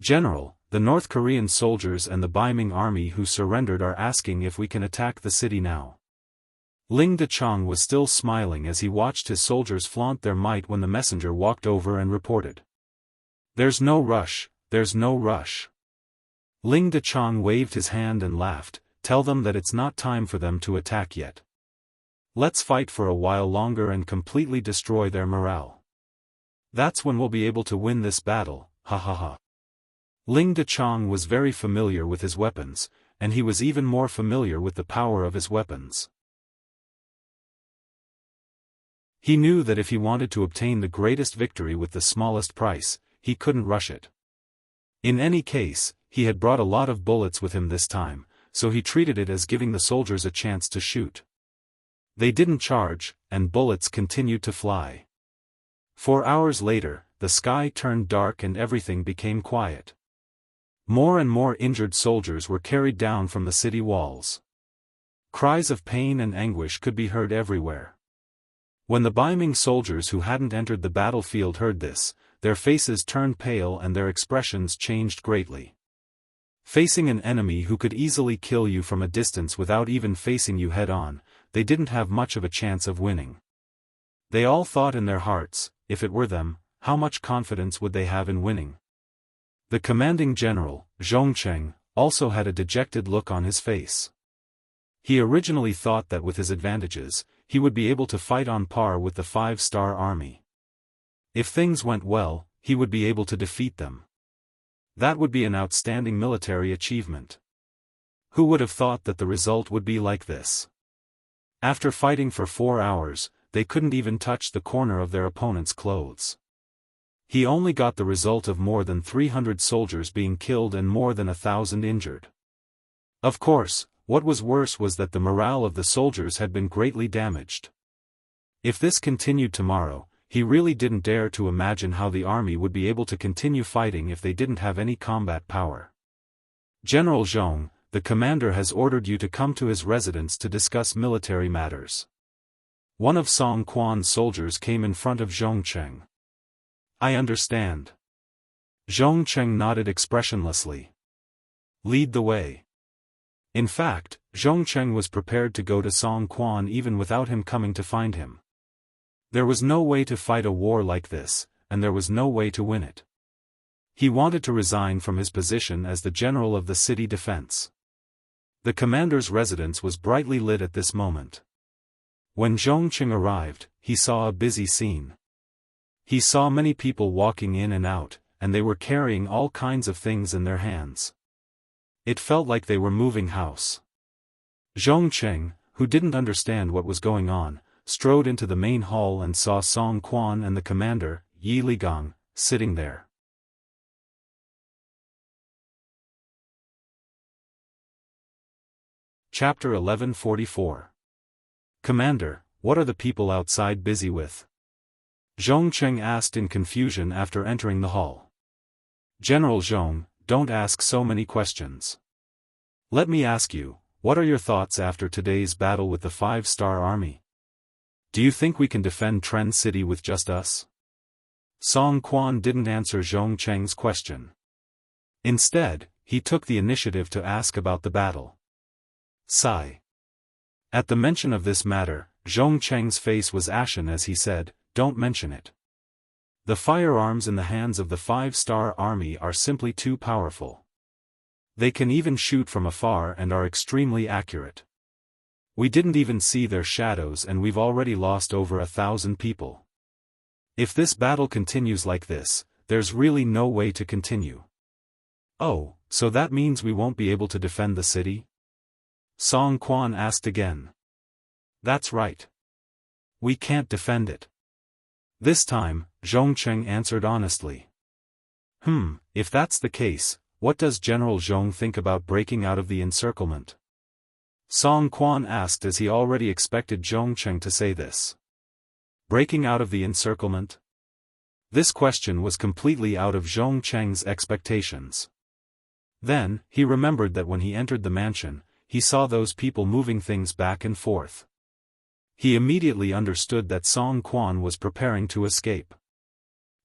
Speaker 1: General, the North Korean soldiers and the Ming army who surrendered are asking if we can attack the city now. Ling Dechang was still smiling as he watched his soldiers flaunt their might when the messenger walked over and reported. "There's no rush, there's no rush." Ling Dechang waved his hand and laughed, "Tell them that it's not time for them to attack yet. Let's fight for a while longer and completely destroy their morale. That's when we'll be able to win this battle, ha ha ha." Ling Dechang was very familiar with his weapons, and he was even more familiar with the power of his weapons. He knew that if he wanted to obtain the greatest victory with the smallest price, he couldn't rush it. In any case, he had brought a lot of bullets with him this time, so he treated it as giving the soldiers a chance to shoot. They didn't charge, and bullets continued to fly. 4 hours later, the sky turned dark and everything became quiet. More and more injured soldiers were carried down from the city walls. Cries of pain and anguish could be heard everywhere. When the Baiming soldiers who hadn't entered the battlefield heard this, their faces turned pale and their expressions changed greatly. Facing an enemy who could easily kill you from a distance without even facing you head-on, they didn't have much of a chance of winning. They all thought in their hearts, if it were them, how much confidence would they have in winning? The commanding general, Zhongcheng, also had a dejected look on his face. He originally thought that with his advantages, he would be able to fight on par with the 5-star army. If things went well, he would be able to defeat them. That would be an outstanding military achievement. Who would have thought that the result would be like this? After fighting for 4 hours, they couldn't even touch the corner of their opponent's clothes. He only got the result of more than 300 soldiers being killed and more than 1,000 injured. Of course, what was worse was that the morale of the soldiers had been greatly damaged. If this continued tomorrow, he really didn't dare to imagine how the army would be able to continue fighting if they didn't have any combat power. General Zhong, the commander has ordered you to come to his residence to discuss military matters. One of Song Quan's soldiers came in front of Zhongcheng. I understand. Zhongcheng nodded expressionlessly. Lead the way. In fact, Zhongcheng was prepared to go to Song Quan even without him coming to find him. There was no way to fight a war like this, and there was no way to win it. He wanted to resign from his position as the general of the city defense. The commander's residence was brightly lit at this moment. When Zhongcheng arrived, he saw a busy scene. He saw many people walking in and out, and they were carrying all kinds of things in their hands. It felt like they were moving house. Zhongcheng, who didn't understand what was going on, strode into the main hall and saw Song Quan and the commander, Yi Ligang, sitting there. Chapter 1144. Commander, what are the people outside busy with? Zhongcheng asked in confusion after entering the hall. General Zhong, don't ask so many questions. Let me ask you, what are your thoughts after today's battle with the 5-star army? Do you think we can defend Tren City with just us? Song Quan didn't answer Zhongcheng's question. Instead, he took the initiative to ask about the battle. Sigh. At the mention of this matter, Zhongcheng's face was ashen as he said, don't mention it. The firearms in the hands of the 5-star army are simply too powerful. They can even shoot from afar and are extremely accurate. We didn't even see their shadows and we've already lost over 1,000 people. If this battle continues like this, there's really no way to continue. Oh, so that means we won't be able to defend the city? Song Quan asked again. That's right. We can't defend it. This time, Zhongcheng answered honestly. If that's the case, what does General Zhong think about breaking out of the encirclement? Song Quan asked as he already expected Zhongcheng to say this. Breaking out of the encirclement? This question was completely out of Zhongcheng's expectations. Then, he remembered that when he entered the mansion, he saw those people moving things back and forth. He immediately understood that Song Quan was preparing to escape.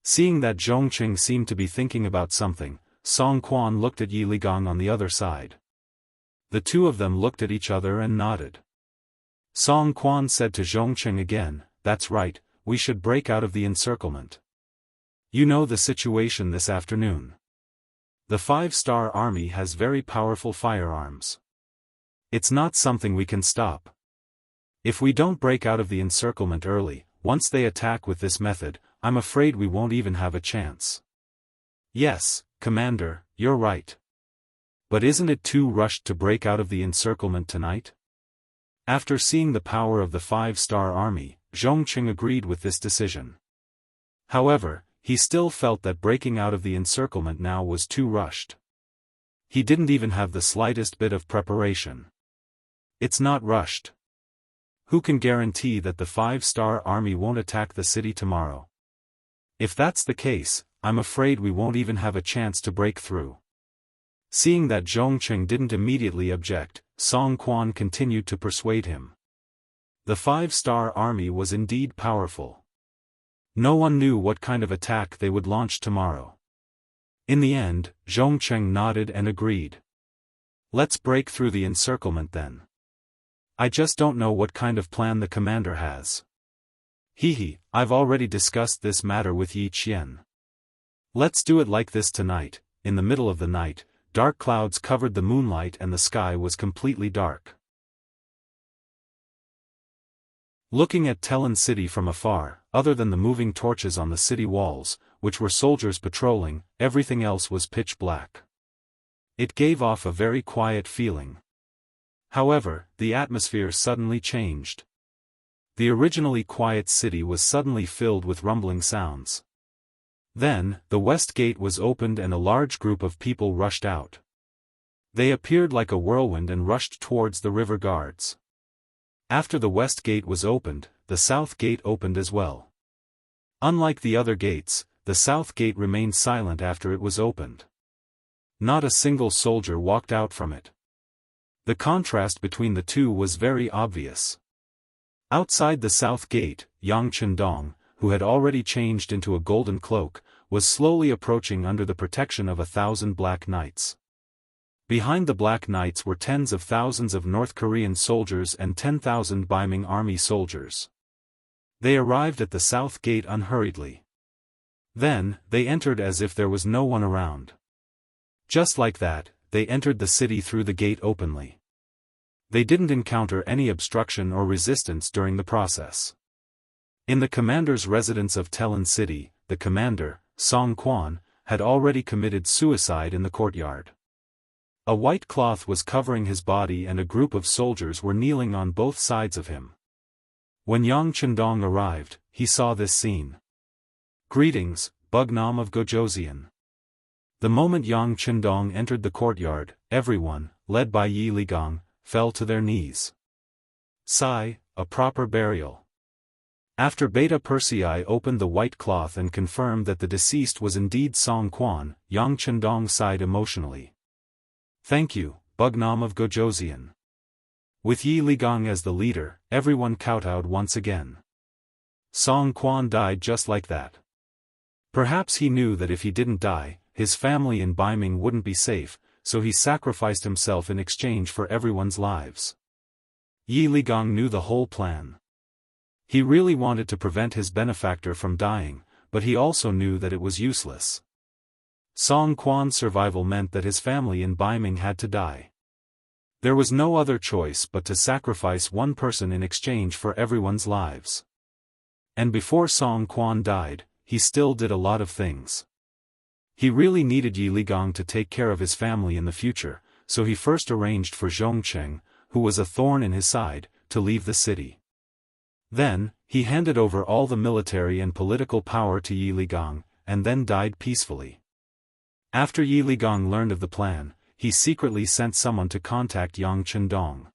Speaker 1: Seeing that Zhongcheng seemed to be thinking about something, Song Quan looked at Yi Ligang on the other side. The two of them looked at each other and nodded. Song Quan said to Zhongcheng again, that's right, we should break out of the encirclement. You know the situation this afternoon. The 5-star army has very powerful firearms. It's not something we can stop. If we don't break out of the encirclement early, once they attack with this method, I'm afraid we won't even have a chance. Yes, Commander, you're right. But isn't it too rushed to break out of the encirclement tonight? After seeing the power of the 5-star army, Zhongqing agreed with this decision. However, he still felt that breaking out of the encirclement now was too rushed. He didn't even have the slightest bit of preparation. It's not rushed. Who can guarantee that the 5-star army won't attack the city tomorrow? If that's the case, I'm afraid we won't even have a chance to break through. Seeing that Zhongqing didn't immediately object, Song Quan continued to persuade him. The 5-star army was indeed powerful. No one knew what kind of attack they would launch tomorrow. In the end, Zhongqing nodded and agreed. Let's break through the encirclement then. I just don't know what kind of plan the commander has. I've already discussed this matter with Yi Qian. Let's do it like this tonight. In the middle of the night, dark clouds covered the moonlight and the sky was completely dark. Looking at Telin city from afar, other than the moving torches on the city walls, which were soldiers patrolling, everything else was pitch black. It gave off a very quiet feeling. However, the atmosphere suddenly changed. The originally quiet city was suddenly filled with rumbling sounds. Then, the west gate was opened and a large group of people rushed out. They appeared like a whirlwind and rushed towards the river guards. After the west gate was opened, the south gate opened as well. Unlike the other gates, the south gate remained silent after it was opened. Not a single soldier walked out from it. The contrast between the two was very obvious. Outside the south gate, Yang Chendong, who had already changed into a golden cloak, was slowly approaching under the protection of 1,000 black knights. Behind the black knights were tens of thousands of North Korean soldiers and 10,000 Beiming army soldiers. They arrived at the south gate unhurriedly. Then, they entered as if there was no one around. Just like that, they entered the city through the gate openly. They didn't encounter any obstruction or resistance during the process. In the commander's residence of Telin City, the commander, Song Quan, had already committed suicide in the courtyard. A white cloth was covering his body and a group of soldiers were kneeling on both sides of him. When Yang Chendong arrived, he saw this scene. Greetings, Bugnam of Gojoseon. The moment Yang Chendong entered the courtyard, everyone, led by Yi Ligang, fell to their knees. Sigh, a proper burial. After Beta Persei opened the white cloth and confirmed that the deceased was indeed Song Quan, Yang Chendong sighed emotionally. Thank you, Bugnam of Gojoseon. With Yi Ligang as the leader, everyone kowtowed once again. Song Quan died just like that. Perhaps he knew that if he didn't die, his family in Beiming wouldn't be safe, so he sacrificed himself in exchange for everyone's lives. Yi Ligang knew the whole plan. He really wanted to prevent his benefactor from dying, but he also knew that it was useless. Song Quan's survival meant that his family in Beiming had to die. There was no other choice but to sacrifice one person in exchange for everyone's lives. And before Song Quan died, he still did a lot of things. He really needed Yi Ligang to take care of his family in the future, so he first arranged for Zhongqing, who was a thorn in his side, to leave the city. Then, he handed over all the military and political power to Yi Ligang, and then died peacefully. After Yi Ligang learned of the plan, he secretly sent someone to contact Yang Chendong.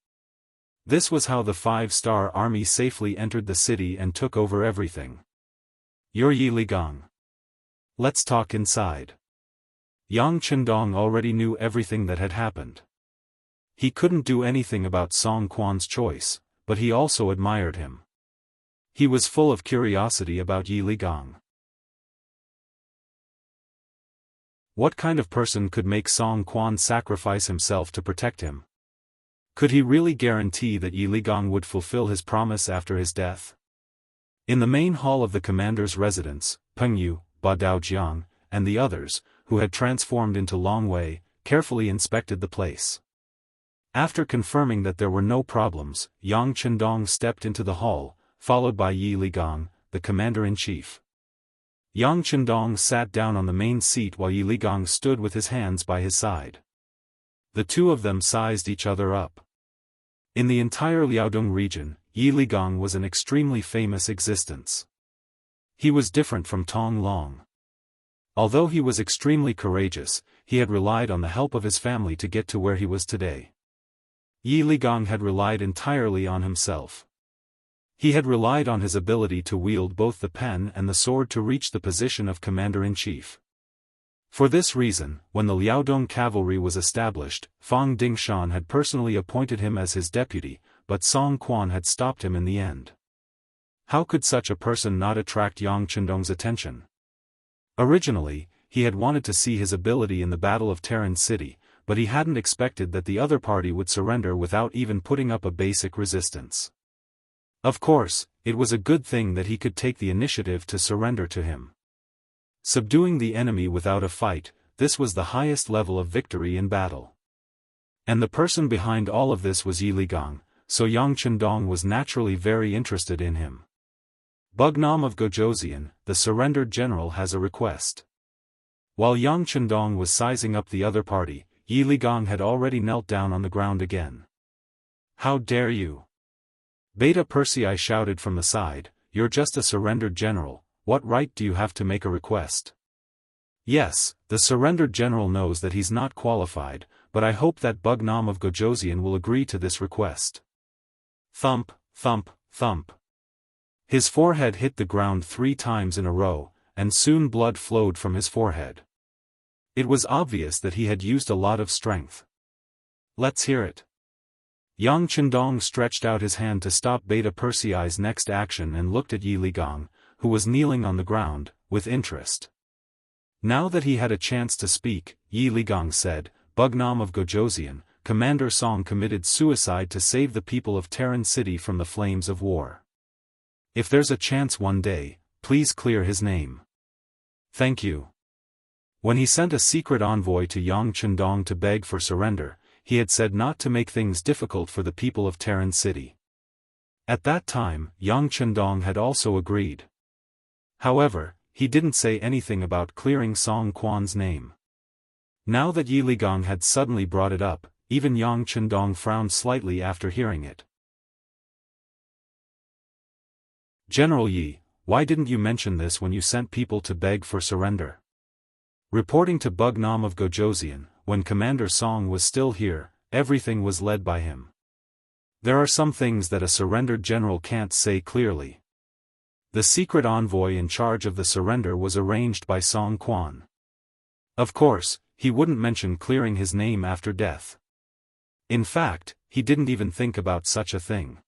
Speaker 1: This was how the 5-star army safely entered the city and took over everything. You're Yi Ligang. Let's talk inside. Yang Chendong already knew everything that had happened. He couldn't do anything about Song Quan's choice, but he also admired him. He was full of curiosity about Yi Ligang. What kind of person could make Song Quan sacrifice himself to protect him? Could he really guarantee that Yi Ligang would fulfill his promise after his death? In the main hall of the commander's residence, Peng Yu, Ba Daojiang, and the others, who had transformed into Long Wei, carefully inspected the place. After confirming that there were no problems, Yang Chendong stepped into the hall, followed by Yi Ligang, the commander-in-chief. Yang Chendong sat down on the main seat while Yi Ligang stood with his hands by his side. The two of them sized each other up. In the entire Liaodong region, Yi Ligong was an extremely famous existence. He was different from Tong Long. Although he was extremely courageous, he had relied on the help of his family to get to where he was today. Yi Ligong had relied entirely on himself. He had relied on his ability to wield both the pen and the sword to reach the position of commander-in-chief. For this reason, when the Liaodong cavalry was established, Fang Dingshan had personally appointed him as his deputy, but Song Quan had stopped him in the end. How could such a person not attract Yang Chendong's attention? Originally, he had wanted to see his ability in the Battle of Terran City, but he hadn't expected that the other party would surrender without even putting up a basic resistance. Of course, it was a good thing that he could take the initiative to surrender to him. Subduing the enemy without a fight, this was the highest level of victory in battle. And the person behind all of this was Yi Ligong, so Yang Chendong was naturally very interested in him. Bugnam of Gojoseon, the surrendered general, has a request. While Yang Chendong was sizing up the other party, Yi Ligong had already knelt down on the ground again. How dare you? Beta Persei shouted from the side, you're just a surrendered general, what right do you have to make a request? Yes, the surrendered general knows that he's not qualified, but I hope that Bugnam of Gojoseon will agree to this request. Thump, thump, thump. His forehead hit the ground 3 times in a row, and soon blood flowed from his forehead. It was obvious that he had used a lot of strength. Let's hear it. Yang Chendong stretched out his hand to stop Beta Persei's next action and looked at Yi Ligong, who was kneeling on the ground, with interest. Now that he had a chance to speak, Yi Ligong said, Bugnam of Gojoseon, Commander Song committed suicide to save the people of Terran City from the flames of war. If there's a chance one day, please clear his name. Thank you. When he sent a secret envoy to Yang Chendong to beg for surrender, he had said not to make things difficult for the people of Terran City. At that time, Yang Chendong had also agreed. However, he didn't say anything about clearing Song Quan's name. Now that Yi Ligong had suddenly brought it up, even Yang Chendong frowned slightly after hearing it. General Yi, why didn't you mention this when you sent people to beg for surrender? Reporting to Bugnam of Gojoseon, when Commander Song was still here, everything was led by him. There are some things that a surrendered general can't say clearly. The secret envoy in charge of the surrender was arranged by Song Quan. Of course, he wouldn't mention clearing his name after death. In fact, he didn't even think about such a thing.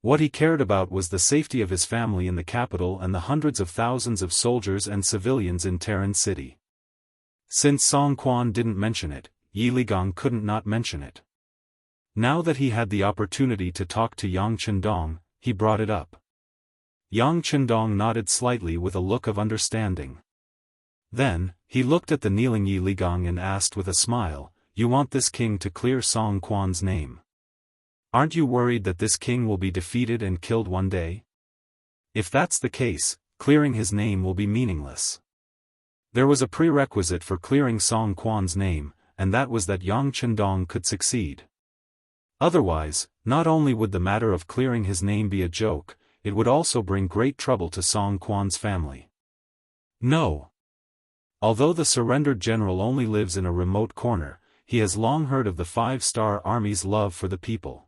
Speaker 1: What he cared about was the safety of his family in the capital and the hundreds of thousands of soldiers and civilians in Terran City. Since Song Quan didn't mention it, Yi Ligong couldn't not mention it. Now that he had the opportunity to talk to Yang Chendong, he brought it up. Yang Chendong nodded slightly with a look of understanding. Then, he looked at the kneeling Yi Ligong and asked with a smile, you want this king to clear Song Quan's name? Aren't you worried that this king will be defeated and killed one day? If that's the case, clearing his name will be meaningless. There was a prerequisite for clearing Song Quan's name, and that was that Yang Chendong could succeed. Otherwise, not only would the matter of clearing his name be a joke, it would also bring great trouble to Song Quan's family. No. Although the surrendered general only lives in a remote corner, he has long heard of the 5-star army's love for the people.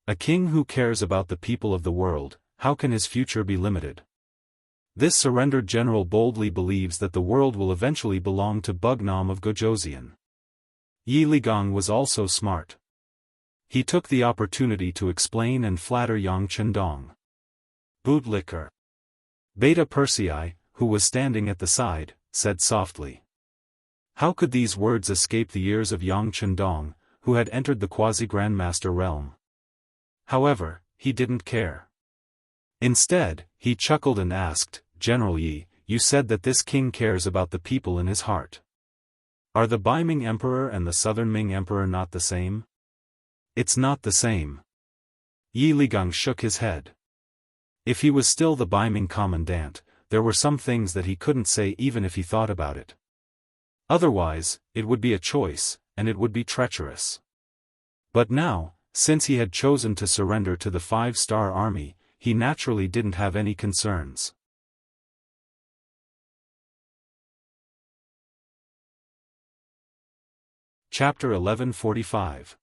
Speaker 1: A king who cares about the people of the world, how can his future be limited? This surrendered general boldly believes that the world will eventually belong to Bugnam of Gojoseon. Yi Ligong was also smart. He took the opportunity to explain and flatter Yang Chendong. Bootlicker. Beta Persei, who was standing at the side, said softly. How could these words escape the ears of Yang Chendong, who had entered the quasi-grandmaster realm? However, he didn't care. Instead, he chuckled and asked, General Yi, you said that this king cares about the people in his heart. Are the Bai Ming Emperor and the Southern Ming Emperor not the same? It's not the same. Yi Ligong shook his head. If he was still the Bai Ming commandant, there were some things that he couldn't say even if he thought about it. Otherwise, it would be a choice, and it would be treacherous. But now, Since he had chosen to surrender to the 5-star army, he naturally didn't have any concerns. Chapter 1145.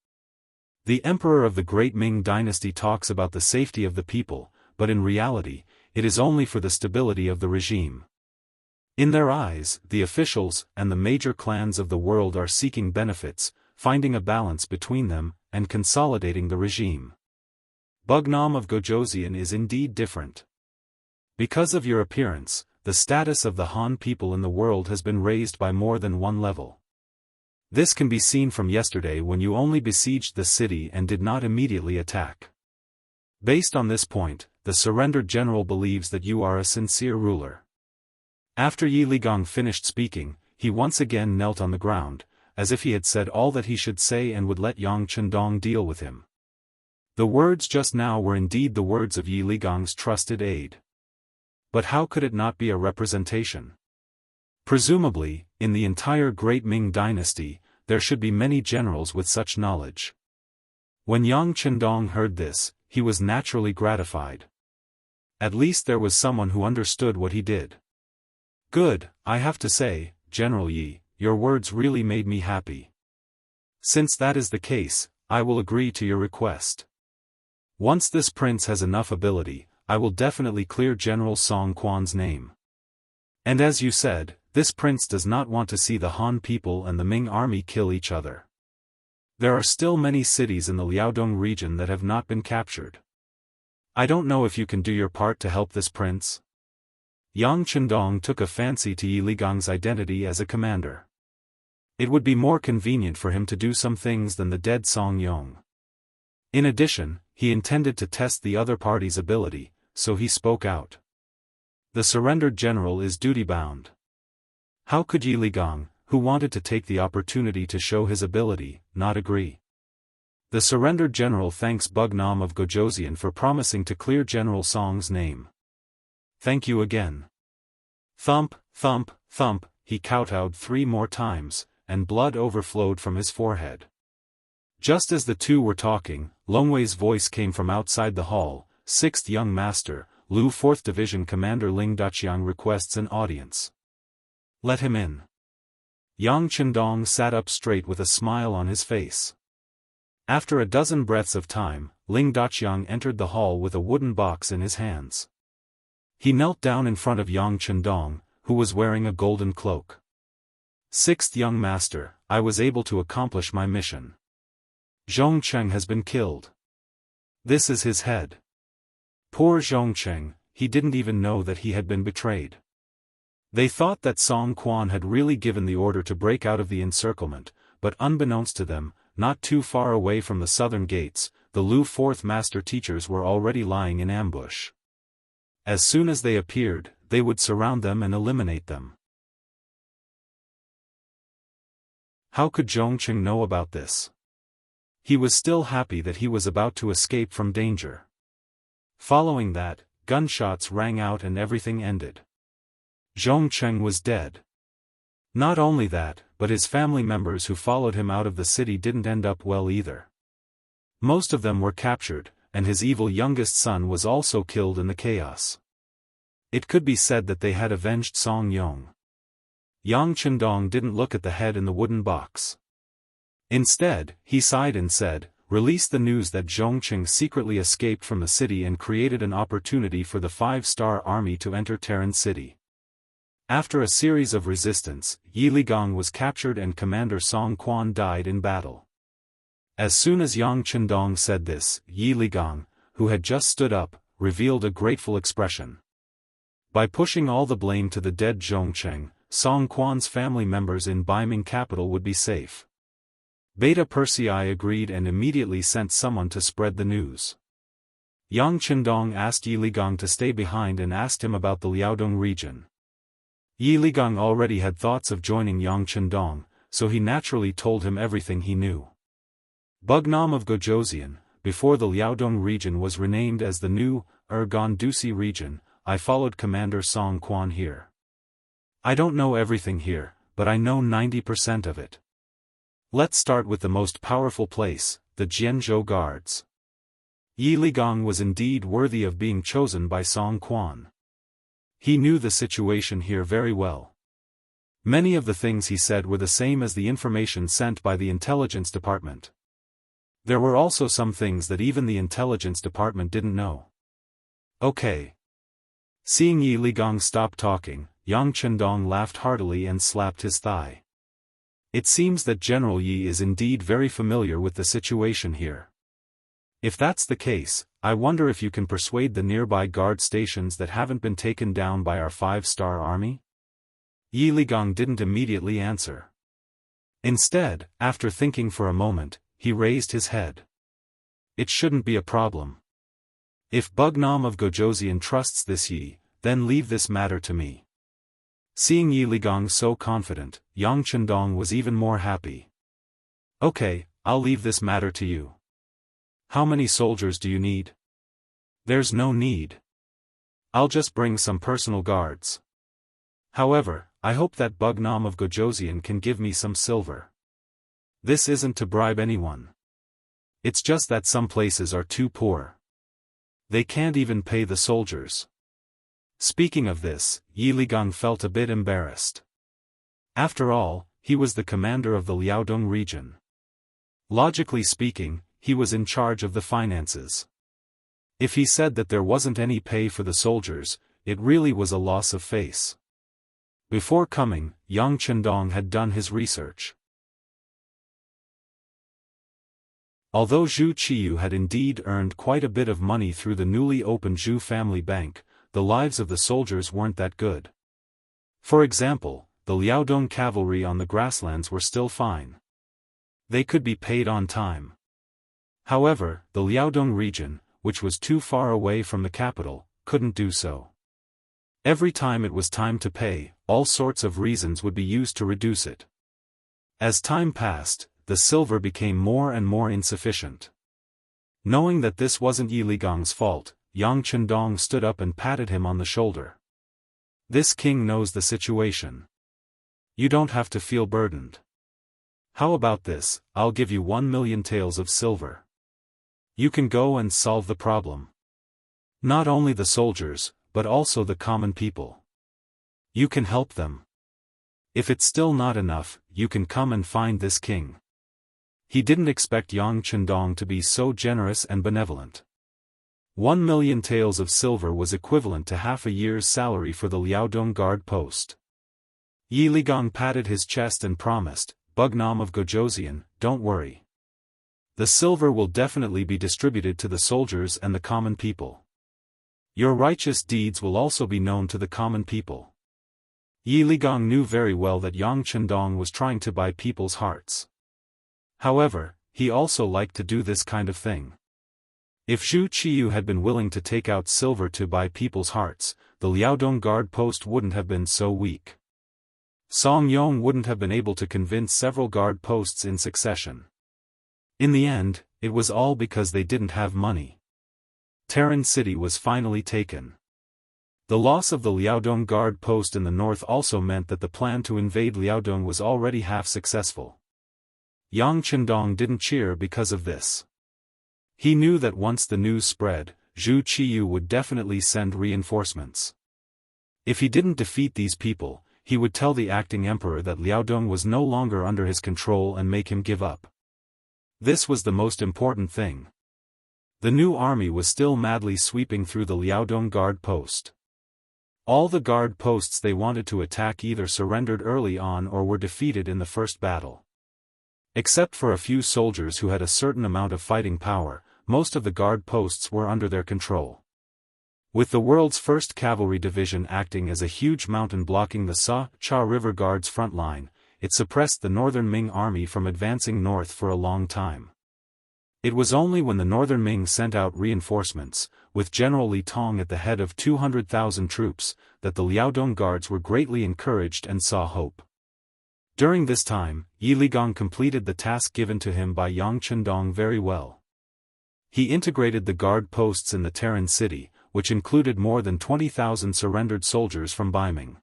Speaker 1: The Emperor of the Great Ming Dynasty talks about the safety of the people, but in reality, it is only for the stability of the regime. In their eyes, the officials and the major clans of the world are seeking benefits, finding a balance between them, and consolidating the regime. Bugnam of Gojoseon is indeed different. Because of your appearance, the status of the Han people in the world has been raised by more than one level. This can be seen from yesterday when you only besieged the city and did not immediately attack. Based on this point, the surrendered general believes that you are a sincere ruler. After Yi Ligang finished speaking, he once again knelt on the ground, as if he had said all that he should say and would let Yang Chendong deal with him. The words just now were indeed the words of Yi Ligang's trusted aide. But how could it not be a representation? Presumably, in the entire Great Ming Dynasty, there should be many generals with such knowledge. When Yang Chendong heard this, he was naturally gratified. At least there was someone who understood what he did. Good, I have to say, General Yi, your words really made me happy. Since that is the case, I will agree to your request. Once this prince has enough ability, I will definitely clear General Song Quan's name. And as you said, this prince does not want to see the Han people and the Ming army kill each other. There are still many cities in the Liaodong region that have not been captured. I don't know if you can do your part to help this prince. Yang Chendong took a fancy to Yi Ligang's identity as a commander. It would be more convenient for him to do some things than the dead Song Yong. In addition, he intended to test the other party's ability, so he spoke out. The surrendered general is duty-bound. How could Yi Ligang, who wanted to take the opportunity to show his ability, not agree? The surrendered general thanks Bugnam of Gojoseon for promising to clear General Song's name. Thank you again. Thump, thump, thump, he kowtowed 3 more times, and blood overflowed from his forehead. Just as the two were talking, Longwei's voice came from outside the hall. 6th Young Master, Lu 4th Division Commander Ling Daqiang requests an audience. Let him in. Yang Chendong sat up straight with a smile on his face. After a dozen breaths of time, Ling Daqiang entered the hall with a wooden box in his hands. He knelt down in front of Yang Chendong, who was wearing a golden cloak. 6th Young Master, I was able to accomplish my mission. Zhongcheng has been killed. This is his head. Poor Zhongcheng, he didn't even know that he had been betrayed. They thought that Song Quan had really given the order to break out of the encirclement, but unbeknownst to them, not too far away from the southern gates, the Lu 4th Master teachers were already lying in ambush. As soon as they appeared, they would surround them and eliminate them. How could Zhongcheng know about this? He was still happy that he was about to escape from danger. Following that, gunshots rang out and everything ended. Zhongcheng was dead. Not only that, but his family members who followed him out of the city didn't end up well either. Most of them were captured, and his evil youngest son was also killed in the chaos. It could be said that they had avenged Song Yong. Yang Chendong didn't look at the head in the wooden box. Instead, he sighed and said, "Release the news that Zhongcheng secretly escaped from the city and created an opportunity for the 5-star army to enter Terran City." After a series of resistance, Yi Ligang was captured and Commander Song Quan died in battle. As soon as Yang Chendong said this, Yi Ligang, who had just stood up, revealed a grateful expression. By pushing all the blame to the dead Zhongcheng, Song Quan's family members in Baiming capital would be safe. Beta Persei agreed and immediately sent someone to spread the news. Yang Chendong asked Yi Ligang to stay behind and asked him about the Liaodong region. Yi Ligang already had thoughts of joining Yang Chendong, so he naturally told him everything he knew. Bugnam of Gojoseon, before the Liaodong region was renamed as the new Gondusi region, I followed Commander Song Quan here. I don't know everything here, but I know 90% of it. Let's start with the most powerful place, the Jianzhou Guards. Yi Ligong was indeed worthy of being chosen by Song Quan. He knew the situation here very well. Many of the things he said were the same as the information sent by the intelligence department. There were also some things that even the intelligence department didn't know. Okay. Seeing Yi Ligong stop talking, Yang Chendong laughed heartily and slapped his thigh. It seems that General Yi is indeed very familiar with the situation here. If that's the case, I wonder if you can persuade the nearby guard stations that haven't been taken down by our 5-star army? Yi Ligong didn't immediately answer. Instead, after thinking for a moment, he raised his head. It shouldn't be a problem. If Bugnam of Gojoseon trusts this Yi, then leave this matter to me. Seeing Yi Ligong so confident, Yang Chendong was even more happy. Okay, I'll leave this matter to you. How many soldiers do you need? There's no need. I'll just bring some personal guards. However, I hope that Bugnam of Gojoseon can give me some silver. This isn't to bribe anyone. It's just that some places are too poor. They can't even pay the soldiers. Speaking of this, Yi Ligong felt a bit embarrassed. After all, he was the commander of the Liaodong region. Logically speaking, he was in charge of the finances. If he said that there wasn't any pay for the soldiers, it really was a loss of face. Before coming, Yang Chendong had done his research. Although Zhu Qiyu had indeed earned quite a bit of money through the newly opened Zhu family bank, the lives of the soldiers weren't that good. For example, the Liaodong cavalry on the grasslands were still fine. They could be paid on time. However, the Liaodong region, which was too far away from the capital, couldn't do so. Every time it was time to pay, all sorts of reasons would be used to reduce it. As time passed, the silver became more and more insufficient. Knowing that this wasn't Yi Ligong's fault, Yang Chendong stood up and patted him on the shoulder. This king knows the situation. You don't have to feel burdened. How about this? I'll give you 1 million taels of silver. You can go and solve the problem. Not only the soldiers, but also the common people. You can help them. If it's still not enough, you can come and find this king. He didn't expect Yang Chendong to be so generous and benevolent. 1 million taels of silver was equivalent to half a year's salary for the Liaodong guard post. Yi Ligong patted his chest and promised, Bugnam of Gojoseon, don't worry. The silver will definitely be distributed to the soldiers and the common people. Your righteous deeds will also be known to the common people. Yi Ligong knew very well that Yang Chendong was trying to buy people's hearts. However, he also liked to do this kind of thing. If Zhu Qiyu had been willing to take out silver to buy people's hearts, the Liaodong guard post wouldn't have been so weak. Song Yong wouldn't have been able to convince several guard posts in succession. In the end, it was all because they didn't have money. Terran City was finally taken. The loss of the Liaodong guard post in the north also meant that the plan to invade Liaodong was already half successful. Yang Chendong didn't cheer because of this. He knew that once the news spread, Zhu Qiyu would definitely send reinforcements. If he didn't defeat these people, he would tell the acting emperor that Liaodong was no longer under his control and make him give up. This was the most important thing. The new army was still madly sweeping through the Liaodong guard post. All the guard posts they wanted to attack either surrendered early on or were defeated in the first battle. Except for a few soldiers who had a certain amount of fighting power, most of the guard posts were under their control. With the world's first cavalry division acting as a huge mountain blocking the Sa-Cha River Guard's front line, it suppressed the northern Ming army from advancing north for a long time. It was only when the northern Ming sent out reinforcements, with General Li Tong at the head of 200,000 troops, that the Liaodong guards were greatly encouraged and saw hope. During this time, Yi Ligong completed the task given to him by Yang Chendong very well. He integrated the guard posts in the Terran City, which included more than 20,000 surrendered soldiers from Baiming.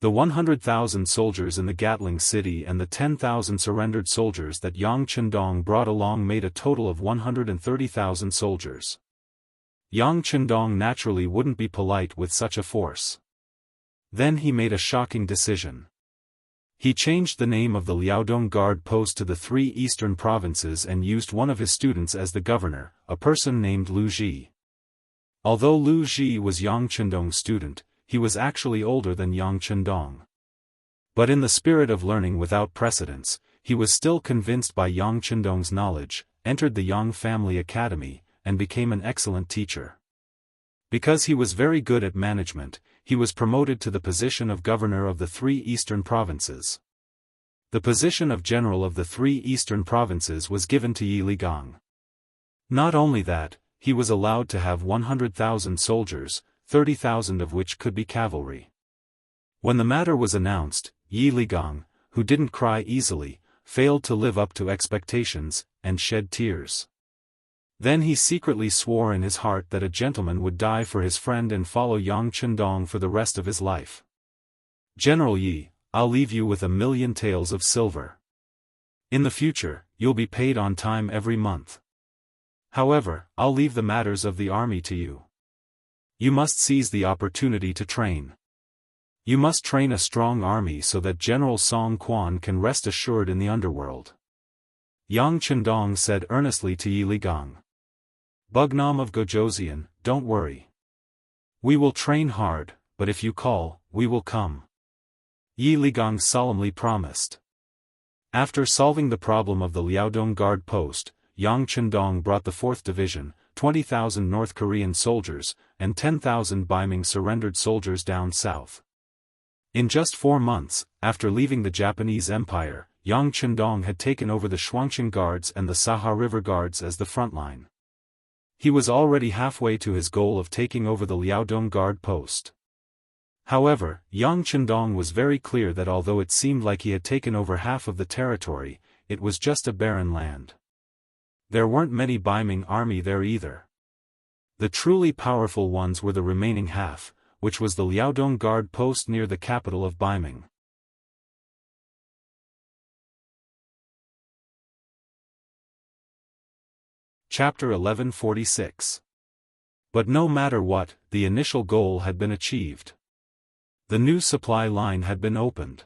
Speaker 1: The 100,000 soldiers in the Gatling city and the 10,000 surrendered soldiers that Yang Chendong brought along made a total of 130,000 soldiers. Yang Chendong naturally wouldn't be polite with such a force. Then he made a shocking decision. He changed the name of the Liaodong Guard post to the 3 eastern provinces and used one of his students as the governor, a person named Lu Ji. Although Lu Ji was Yang Chendong's student, he was actually older than Yang Chendong. But in the spirit of learning without precedence, he was still convinced by Yang Chendong's knowledge, entered the Yang Family Academy, and became an excellent teacher. Because he was very good at management, he was promoted to the position of governor of the 3 eastern provinces. The position of general of the 3 eastern provinces was given to Yi Ligang. Not only that, he was allowed to have 100,000 soldiers, 30,000 of which could be cavalry. When the matter was announced, Yi Ligang, who didn't cry easily, failed to live up to expectations, and shed tears. Then he secretly swore in his heart that a gentleman would die for his friend and follow Yang Chendong for the rest of his life. General Yi, I'll leave you with 1,000,000 taels of silver. In the future, you'll be paid on time every month. However, I'll leave the matters of the army to you. You must seize the opportunity to train. You must train a strong army so that General Song Quan can rest assured in the underworld. Yang Chendong said earnestly to Yi Ligang. Bugnam of Gojoseon, don't worry. We will train hard, but if you call, we will come. Yi Ligang solemnly promised. After solving the problem of the Liaodong Guard post, Yang Chendong brought the 4th Division, 20,000 North Korean soldiers, and 10,000 Baiming surrendered soldiers down south. In just 4 months, after leaving the Japanese Empire, Yang Chendong had taken over the Shuangqing Guards and the Saha River Guards as the front line. He was already halfway to his goal of taking over the Liaodong Guard post. However, Yang Chendong was very clear that although it seemed like he had taken over half of the territory, it was just a barren land. There weren't many Baiming army there either. The truly powerful ones were the remaining half, which was the Liaodong Guard post near the capital of Baiming. Chapter 1146. But no matter what, the initial goal had been achieved. The new supply line had been opened.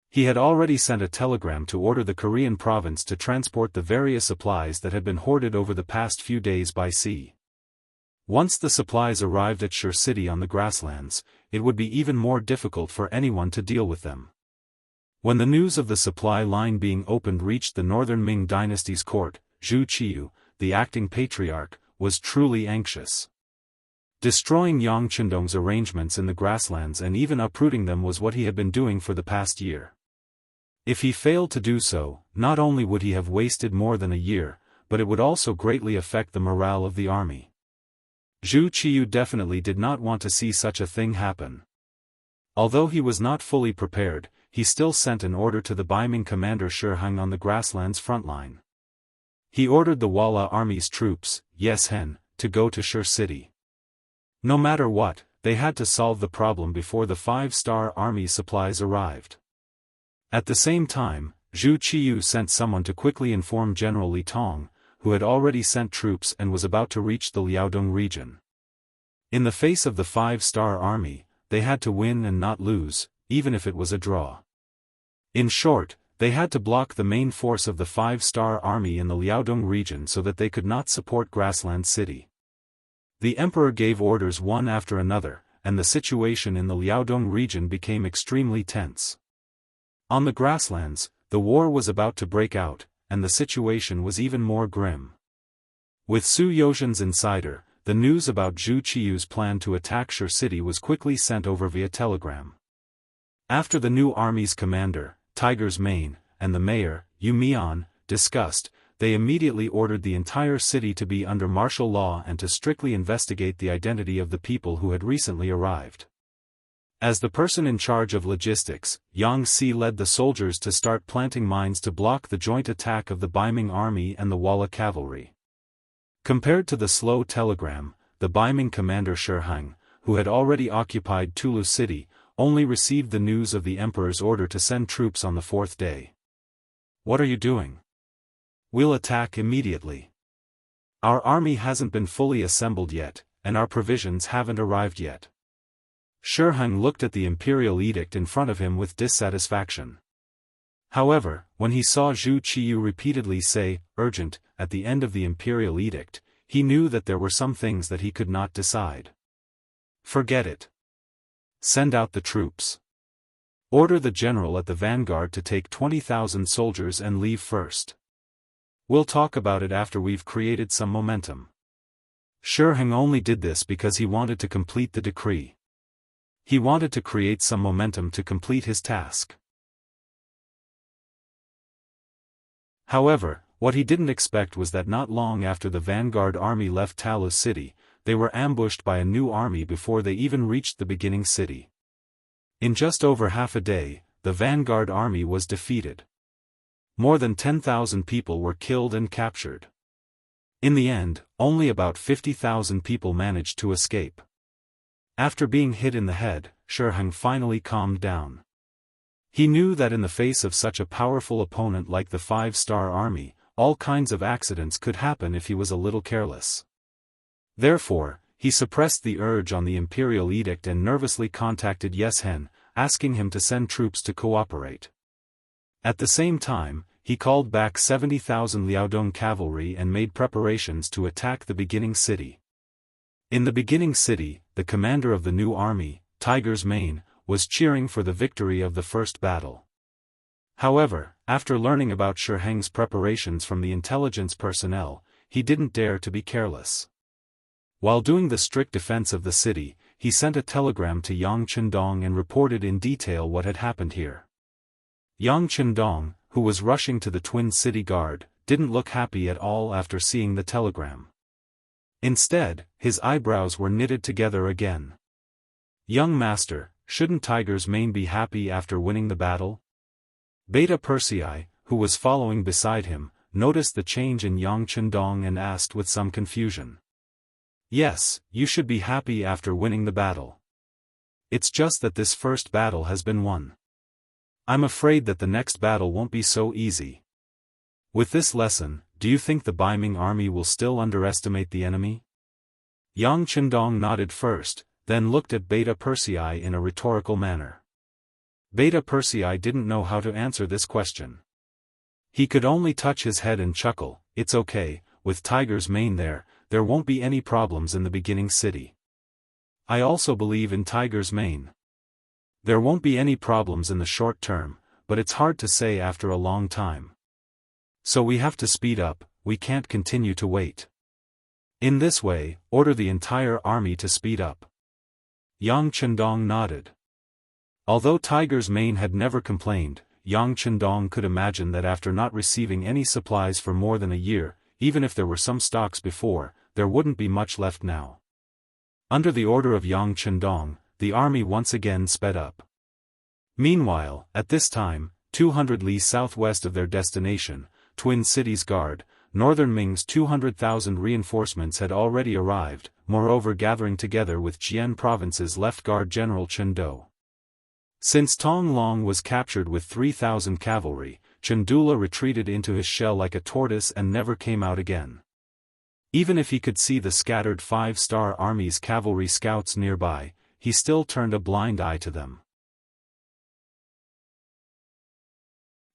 Speaker 1: He had already sent a telegram to order the Korean province to transport the various supplies that had been hoarded over the past few days by sea. Once the supplies arrived at Shur City on the grasslands, it would be even more difficult for anyone to deal with them. When the news of the supply line being opened reached the northern Ming dynasty's court, Zhu Qiyu, the acting patriarch, was truly anxious. Destroying Yang Chendong's arrangements in the grasslands and even uprooting them was what he had been doing for the past year. If he failed to do so, not only would he have wasted more than a year, but it would also greatly affect the morale of the army. Zhu Qiyu definitely did not want to see such a thing happen. Although he was not fully prepared, he still sent an order to the Baiming commander Shiheng on the grasslands front line. He ordered the Walla army's troops, Yes Hen, to go to Shur City. No matter what, they had to solve the problem before the 5-star army supplies arrived. At the same time, Zhu Qiyu sent someone to quickly inform General Li Tong, who had already sent troops and was about to reach the Liaodong region. In the face of the 5-star army, they had to win and not lose, even if it was a draw. In short, they had to block the main force of the 5-star army in the Liaodong region so that they could not support Grassland City. The emperor gave orders one after another, and the situation in the Liaodong region became extremely tense. On the grasslands, the war was about to break out, and the situation was even more grim. With Su Yozhen's insider, the news about Zhu Qiyu's plan to attack Shur City was quickly sent over via telegram. After the new army's commander, Tiger's Mane, and the mayor, Yu Mian, discussed, they immediately ordered the entire city to be under martial law and to strictly investigate the identity of the people who had recently arrived. As the person in charge of logistics, Yang Si led the soldiers to start planting mines to block the joint attack of the Baiming army and the Walla cavalry. Compared to the slow telegram, the Baiming commander Shiheng, who had already occupied Tulu City, only received the news of the Emperor's order to send troops on the 4th day. What are you doing? We'll attack immediately. Our army hasn't been fully assembled yet, and our provisions haven't arrived yet. Shiheng looked at the imperial edict in front of him with dissatisfaction. However, when he saw Zhu Qiyu repeatedly say, urgent, at the end of the imperial edict, he knew that there were some things that he could not decide. Forget it. Send out the troops. Order the general at the vanguard to take 20,000 soldiers and leave first. We'll talk about it after we've created some momentum. Shiheng only did this because he wanted to complete the decree. He wanted to create some momentum to complete his task. However, what he didn't expect was that not long after the vanguard army left Talu city, they were ambushed by a new army before they even reached the beginning city. In just over half a day, the vanguard army was defeated. More than 10,000 people were killed and captured. In the end, only about 50,000 people managed to escape. After being hit in the head, Shiheng finally calmed down. He knew that in the face of such a powerful opponent like the 5-star army, all kinds of accidents could happen if he was a little careless. Therefore, he suppressed the urge on the imperial edict and nervously contacted Yeshen, asking him to send troops to cooperate. At the same time, he called back 70,000 Liaodong cavalry and made preparations to attack the beginning city. In the beginning city, the commander of the new army, Tiger's Mane, was cheering for the victory of the first battle. However, after learning about Shiheng's preparations from the intelligence personnel, he didn't dare to be careless. While doing the strict defense of the city, he sent a telegram to Yang Qindong and reported in detail what had happened here. Yang Qindong, who was rushing to the Twin City Guard, didn't look happy at all after seeing the telegram. Instead, his eyebrows were knitted together again. Young master, shouldn't Tiger's Mane be happy after winning the battle? Beta Persei, who was following beside him, noticed the change in Yang Qindong and asked with some confusion. Yes, you should be happy after winning the battle. It's just that this first battle has been won. I'm afraid that the next battle won't be so easy. With this lesson, do you think the Baiming army will still underestimate the enemy? Yang Qindong nodded first, then looked at Beta Persei in a rhetorical manner. Beta Persei didn't know how to answer this question. He could only touch his head and chuckle. It's okay, with Tiger's Mane there won't be any problems in the beginning city. I also believe in Tiger's Mane. There won't be any problems in the short term, but it's hard to say after a long time. So we have to speed up, we can't continue to wait. In this way, order the entire army to speed up. Yang Qindong nodded. Although Tiger's Mane had never complained, Yang Qindong could imagine that after not receiving any supplies for more than a year, even if there were some stocks before, there wouldn't be much left now. Under the order of Yang Qindong, the army once again sped up. Meanwhile, at this time, 200 li southwest of their destination, Twin Cities Guard, Northern Ming's 200,000 reinforcements had already arrived, moreover gathering together with Jian Province's left guard General Chen Do. Since Tong Long was captured with 3,000 cavalry, Chen Dula retreated into his shell like a tortoise and never came out again. Even if he could see the scattered 5-star army's cavalry scouts nearby, he still turned a blind eye to them.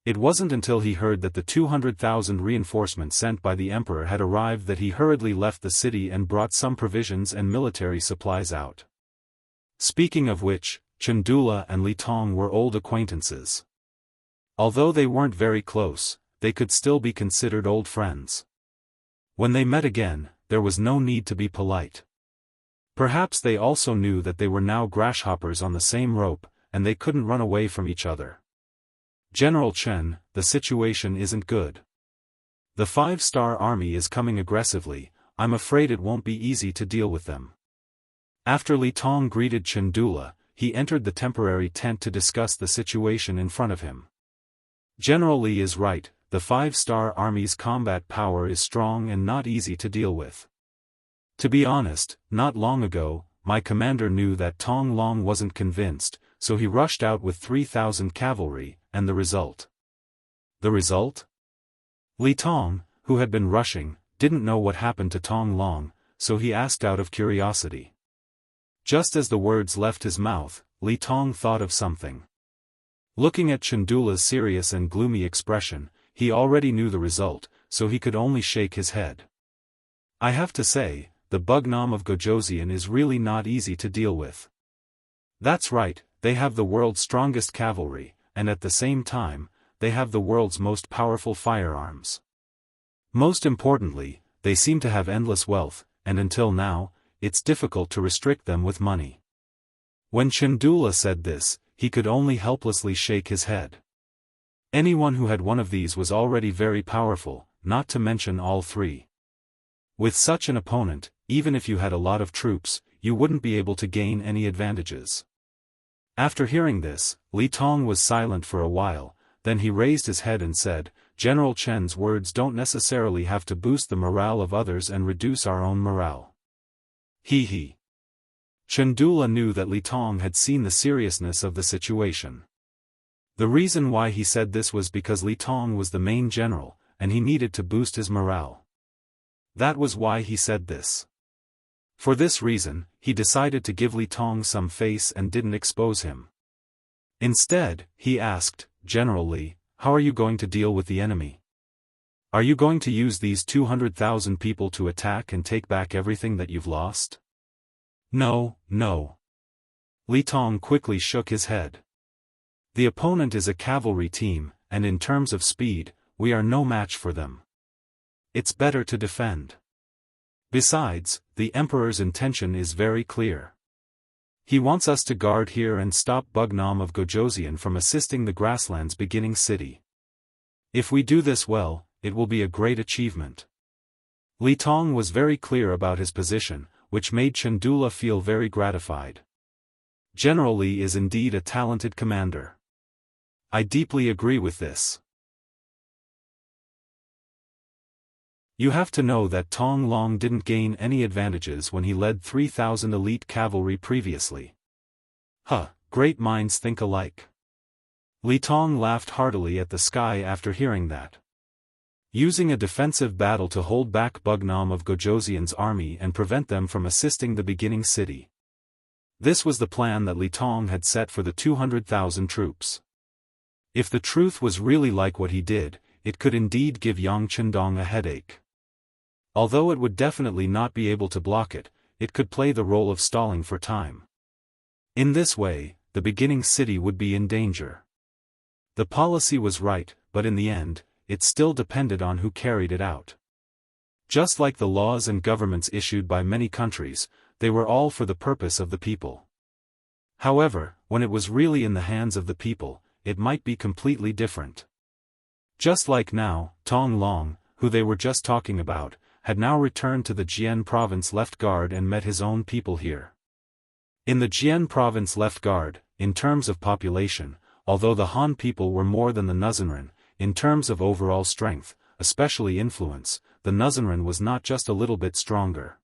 Speaker 1: It wasn't until he heard that the 200,000 reinforcements sent by the emperor had arrived that he hurriedly left the city and brought some provisions and military supplies out. Speaking of which, Chen Dula and Li Tong were old acquaintances. Although they weren't very close, they could still be considered old friends. When they met again, there was no need to be polite. Perhaps they also knew that they were now grasshoppers on the same rope, and they couldn't run away from each other. General Chen, the situation isn't good. The 5-star army is coming aggressively, I'm afraid it won't be easy to deal with them. After Li Tong greeted Chen Dula, he entered the temporary tent to discuss the situation in front of him. General Li is right, the 5-star army's combat power is strong and not easy to deal with. To be honest, not long ago, my commander knew that Tong Long wasn't convinced, so he rushed out with 3,000 cavalry, and the result? The result? Li Tong, who had been rushing, didn't know what happened to Tong Long, so he asked out of curiosity. Just as the words left his mouth, Li Tong thought of something. Looking at Chandula's serious and gloomy expression, he already knew the result, so he could only shake his head. I have to say, the Bugnam of Gojoseon is really not easy to deal with. That's right, they have the world's strongest cavalry, and at the same time, they have the world's most powerful firearms. Most importantly, they seem to have endless wealth, and until now, it's difficult to restrict them with money. When Chandula said this, he could only helplessly shake his head. Anyone who had one of these was already very powerful, not to mention all three. With such an opponent, even if you had a lot of troops, you wouldn't be able to gain any advantages. After hearing this, Li Tong was silent for a while, then he raised his head and said, General Chen's words don't necessarily have to boost the morale of others and reduce our own morale. He. Chandula knew that Li Tong had seen the seriousness of the situation. The reason why he said this was because Li Tong was the main general, and he needed to boost his morale. That was why he said this. For this reason, he decided to give Li Tong some face and didn't expose him. Instead, he asked, General Li, how are you going to deal with the enemy? Are you going to use these 200,000 people to attack and take back everything that you've lost? No. Li Tong quickly shook his head. The opponent is a cavalry team, and in terms of speed, we are no match for them. It's better to defend. Besides, the Emperor's intention is very clear. He wants us to guard here and stop Bugnam of Gojoseon from assisting the Grasslands beginning city. If we do this well, it will be a great achievement. Li Tong was very clear about his position, which made Chandula feel very gratified. General Li is indeed a talented commander. I deeply agree with this. You have to know that Tong Long didn't gain any advantages when he led 3,000 elite cavalry previously. Great minds think alike. Li Tong laughed heartily at the sky after hearing that. Using a defensive battle to hold back Bugnam of Gojoseon's army and prevent them from assisting the beginning city. This was the plan that Li Tong had set for the 200,000 troops. If the truth was really like what he did, it could indeed give Yang Chendong a headache. Although it would definitely not be able to block it, it could play the role of stalling for time. In this way, the beginning city would be in danger. The policy was right, but in the end, it still depended on who carried it out. Just like the laws and governments issued by many countries, they were all for the purpose of the people. However, when it was really in the hands of the people, it might be completely different. Just like now, Tong Long, who they were just talking about, had now returned to the Jian province left guard and met his own people here. In the Jian province left guard, in terms of population, although the Han people were more than the Nuzanren, in terms of overall strength, especially influence, the Nuzanren was not just a little bit stronger.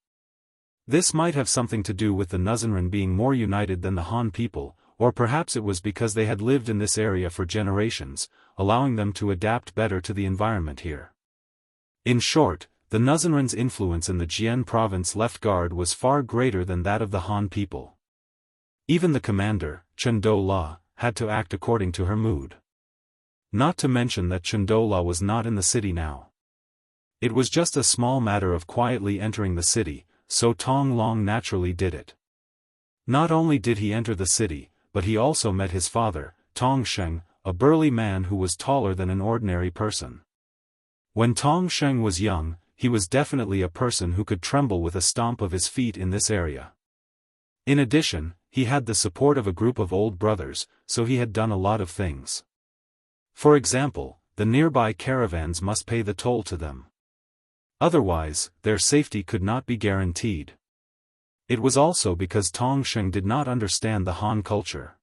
Speaker 1: This might have something to do with the Nuzanren being more united than the Han people, or perhaps it was because they had lived in this area for generations, allowing them to adapt better to the environment here. In short, the Nuzanren's influence in the Jian province left guard was far greater than that of the Han people. Even the commander, Chendola, had to act according to her mood. Not to mention that Chendola was not in the city now. It was just a small matter of quietly entering the city, so Tong Long naturally did it. Not only did he enter the city, but he also met his father, Tong Sheng, a burly man who was taller than an ordinary person. When Tong Sheng was young, he was definitely a person who could tremble with a stomp of his feet in this area. In addition, he had the support of a group of old brothers, so he had done a lot of things. For example, the nearby caravans must pay the toll to them. Otherwise, their safety could not be guaranteed. It was also because Tong Sheng did not understand the Han culture.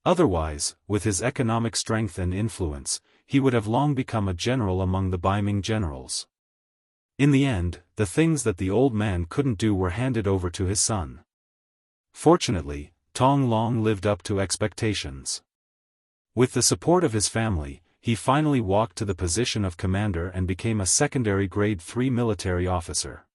Speaker 1: Otherwise, with his economic strength and influence, he would have long become a general among the Baiming generals. In the end, the things that the old man couldn't do were handed over to his son. Fortunately, Tong Long lived up to expectations. With the support of his family, he finally walked to the position of commander and became a secondary grade 3 military officer.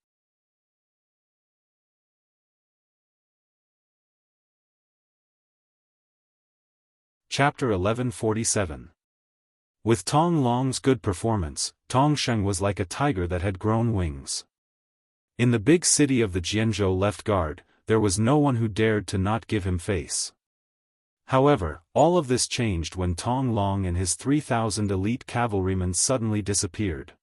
Speaker 1: Chapter 1147. With Tong Long's good performance, Tong Sheng was like a tiger that had grown wings. In the big city of the Jianghu left guard, there was no one who dared to not give him face. However, all of this changed when Tong Long and his 3,000 elite cavalrymen suddenly disappeared.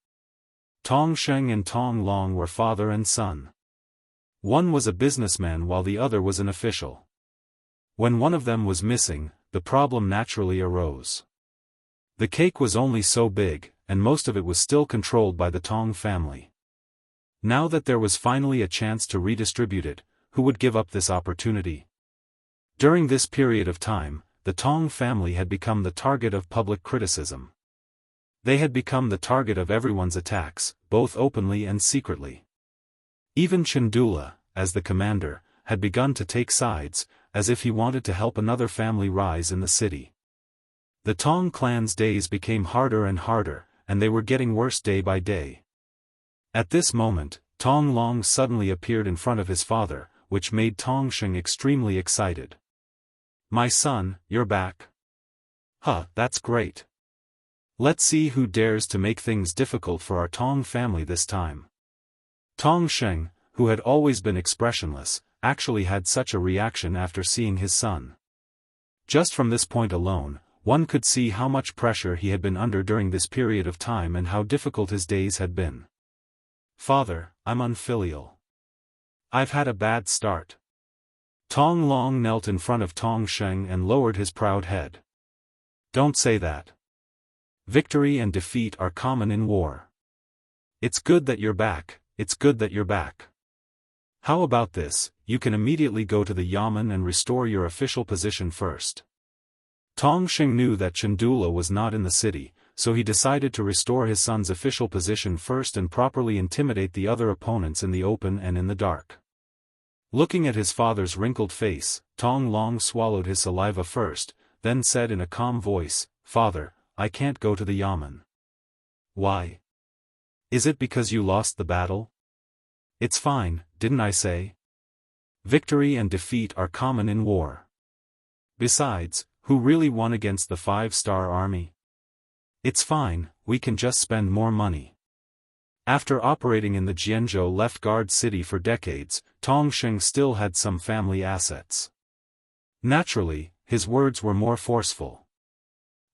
Speaker 1: Tong Sheng and Tong Long were father and son. One was a businessman while the other was an official. When one of them was missing, the problem naturally arose. The cake was only so big, and most of it was still controlled by the Tong family. Now that there was finally a chance to redistribute it, who would give up this opportunity? During this period of time, the Tong family had become the target of public criticism. They had become the target of everyone's attacks, both openly and secretly. Even Chandula, as the commander, had begun to take sides, as if he wanted to help another family rise in the city. The Tong clan's days became harder and harder, and they were getting worse day by day. At this moment, Tong Long suddenly appeared in front of his father, which made Tong Sheng extremely excited. "My son, you're back. Huh, that's great. Let's see who dares to make things difficult for our Tong family this time." Tong Sheng, who had always been expressionless, actually had such a reaction after seeing his son. Just from this point alone, one could see how much pressure he had been under during this period of time and how difficult his days had been. "Father, I'm unfilial. I've had a bad start." Tong Long knelt in front of Tong Sheng and lowered his proud head. "Don't say that. Victory and defeat are common in war. It's good that you're back, it's good that you're back. How about this, you can immediately go to the Yamen and restore your official position first." Tong Sheng knew that Chandula was not in the city, so he decided to restore his son's official position first and properly intimidate the other opponents in the open and in the dark. Looking at his father's wrinkled face, Tong Long swallowed his saliva first, then said in a calm voice, "Father, I can't go to the Yamen." "Why? Is it because you lost the battle?" "It's fine, didn't I say? Victory and defeat are common in war. Besides, who really won against the 5-star army? It's fine, we can just spend more money." After operating in the Jianghu left guard city for decades, Tong Sheng still had some family assets. Naturally, his words were more forceful.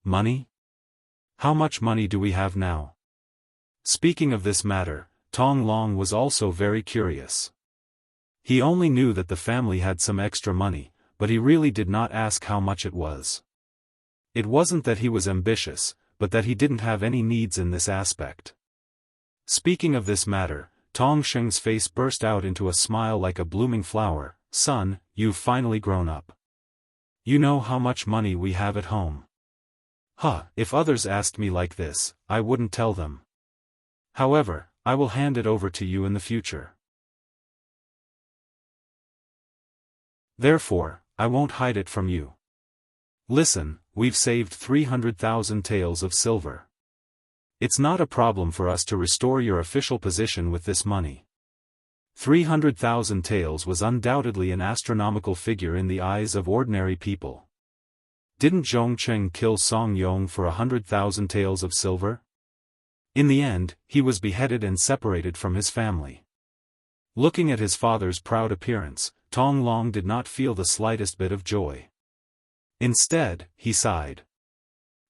Speaker 1: "Money? How much money do we have now?" Speaking of this matter, Tong Long was also very curious. He only knew that the family had some extra money, but he really did not ask how much it was. It wasn't that he was ambitious, but that he didn't have any needs in this aspect. Speaking of this matter, Tong Sheng's face burst out into a smile like a blooming flower. "Son, you've finally grown up. You know how much money we have at home." "Huh, if others asked me like this, I wouldn't tell them. However, I will hand it over to you in the future. Therefore, I won't hide it from you. Listen, we've saved 300,000 taels of silver. It's not a problem for us to restore your official position with this money." 300,000 taels was undoubtedly an astronomical figure in the eyes of ordinary people. Didn't Zhongcheng kill Song Yong for 100,000 taels of silver? In the end, he was beheaded and separated from his family. Looking at his father's proud appearance, Tong Long did not feel the slightest bit of joy. Instead, he sighed.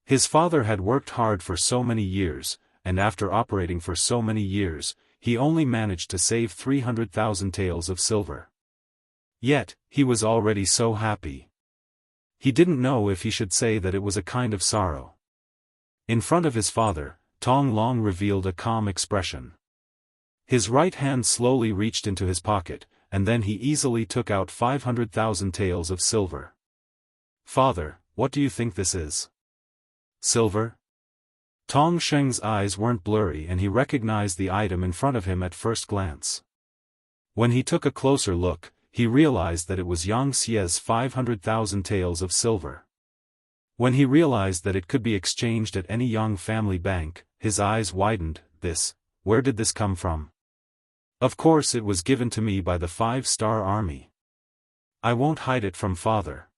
Speaker 1: His father had worked hard for so many years, and after operating for so many years, he only managed to save 300,000 taels of silver. Yet, he was already so happy. He didn't know if he should say that it was a kind of sorrow. In front of his father, Tong Long revealed a calm expression. His right hand slowly reached into his pocket, and then he easily took out 500,000 taels of silver. "Father, what do you think this is?" "Silver?" Tong Sheng's eyes weren't blurry and he recognized the item in front of him at first glance. When he took a closer look, he realized that it was Xianxia's 500,000 taels of silver. When he realized that it could be exchanged at any Yang family bank, his eyes widened. Where did this come from? Of course it was given to me by the 5-star army. I won't hide it from father.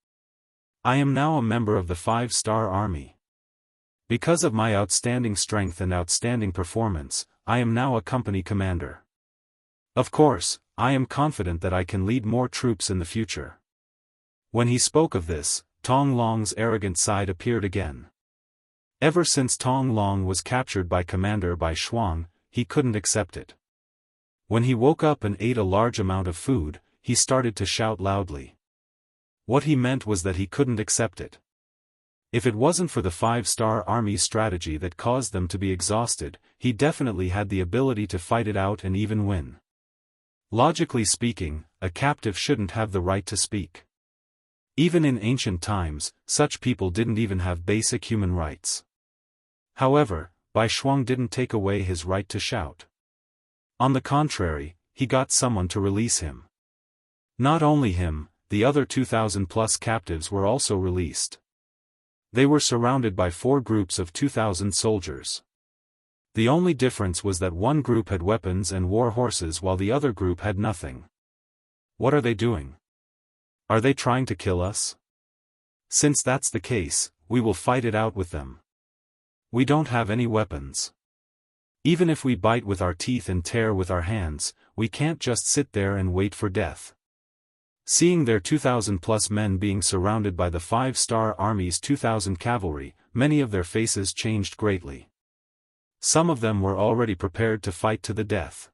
Speaker 1: I am now a member of the 5-star army. Because of my outstanding strength and outstanding performance, I am now a company commander. Of course, I am confident that I can lead more troops in the future. When he spoke of this, Tong Long's arrogant side appeared again. Ever since Tong Long was captured by Commander Bai Shuang, he couldn't accept it. When he woke up and ate a large amount of food, he started to shout loudly. What he meant was that he couldn't accept it. If it wasn't for the 5-star army's strategy that caused them to be exhausted, he definitely had the ability to fight it out and even win. Logically speaking, a captive shouldn't have the right to speak. Even in ancient times, such people didn't even have basic human rights. However, Bai Shuang didn't take away his right to shout. On the contrary, he got someone to release him. Not only him, the other 2,000+ captives were also released. They were surrounded by 4 groups of 2,000 soldiers. The only difference was that one group had weapons and war horses while the other group had nothing. What are they doing? Are they trying to kill us? Since that's the case, we will fight it out with them. We don't have any weapons. Even if we bite with our teeth and tear with our hands, we can't just sit there and wait for death. Seeing their 2,000+ men being surrounded by the 5-star army's 2,000 cavalry, many of their faces changed greatly. Some of them were already prepared to fight to the death.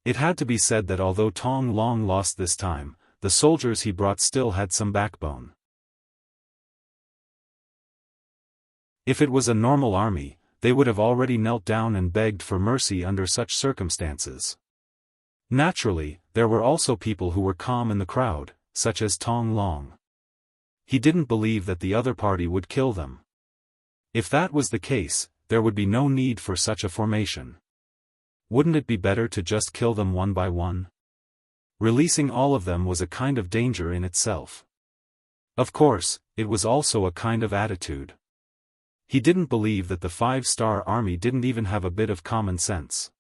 Speaker 1: It had to be said that although Tong Long lost this time, the soldiers he brought still had some backbone. If it was a normal army, they would have already knelt down and begged for mercy under such circumstances. Naturally, there were also people who were calm in the crowd, such as Tong Long. He didn't believe that the other party would kill them. If that was the case, there would be no need for such a formation. Wouldn't it be better to just kill them one by one? Releasing all of them was a kind of danger in itself. Of course, it was also a kind of attitude. He didn't believe that the 5-star army didn't even have a bit of common sense.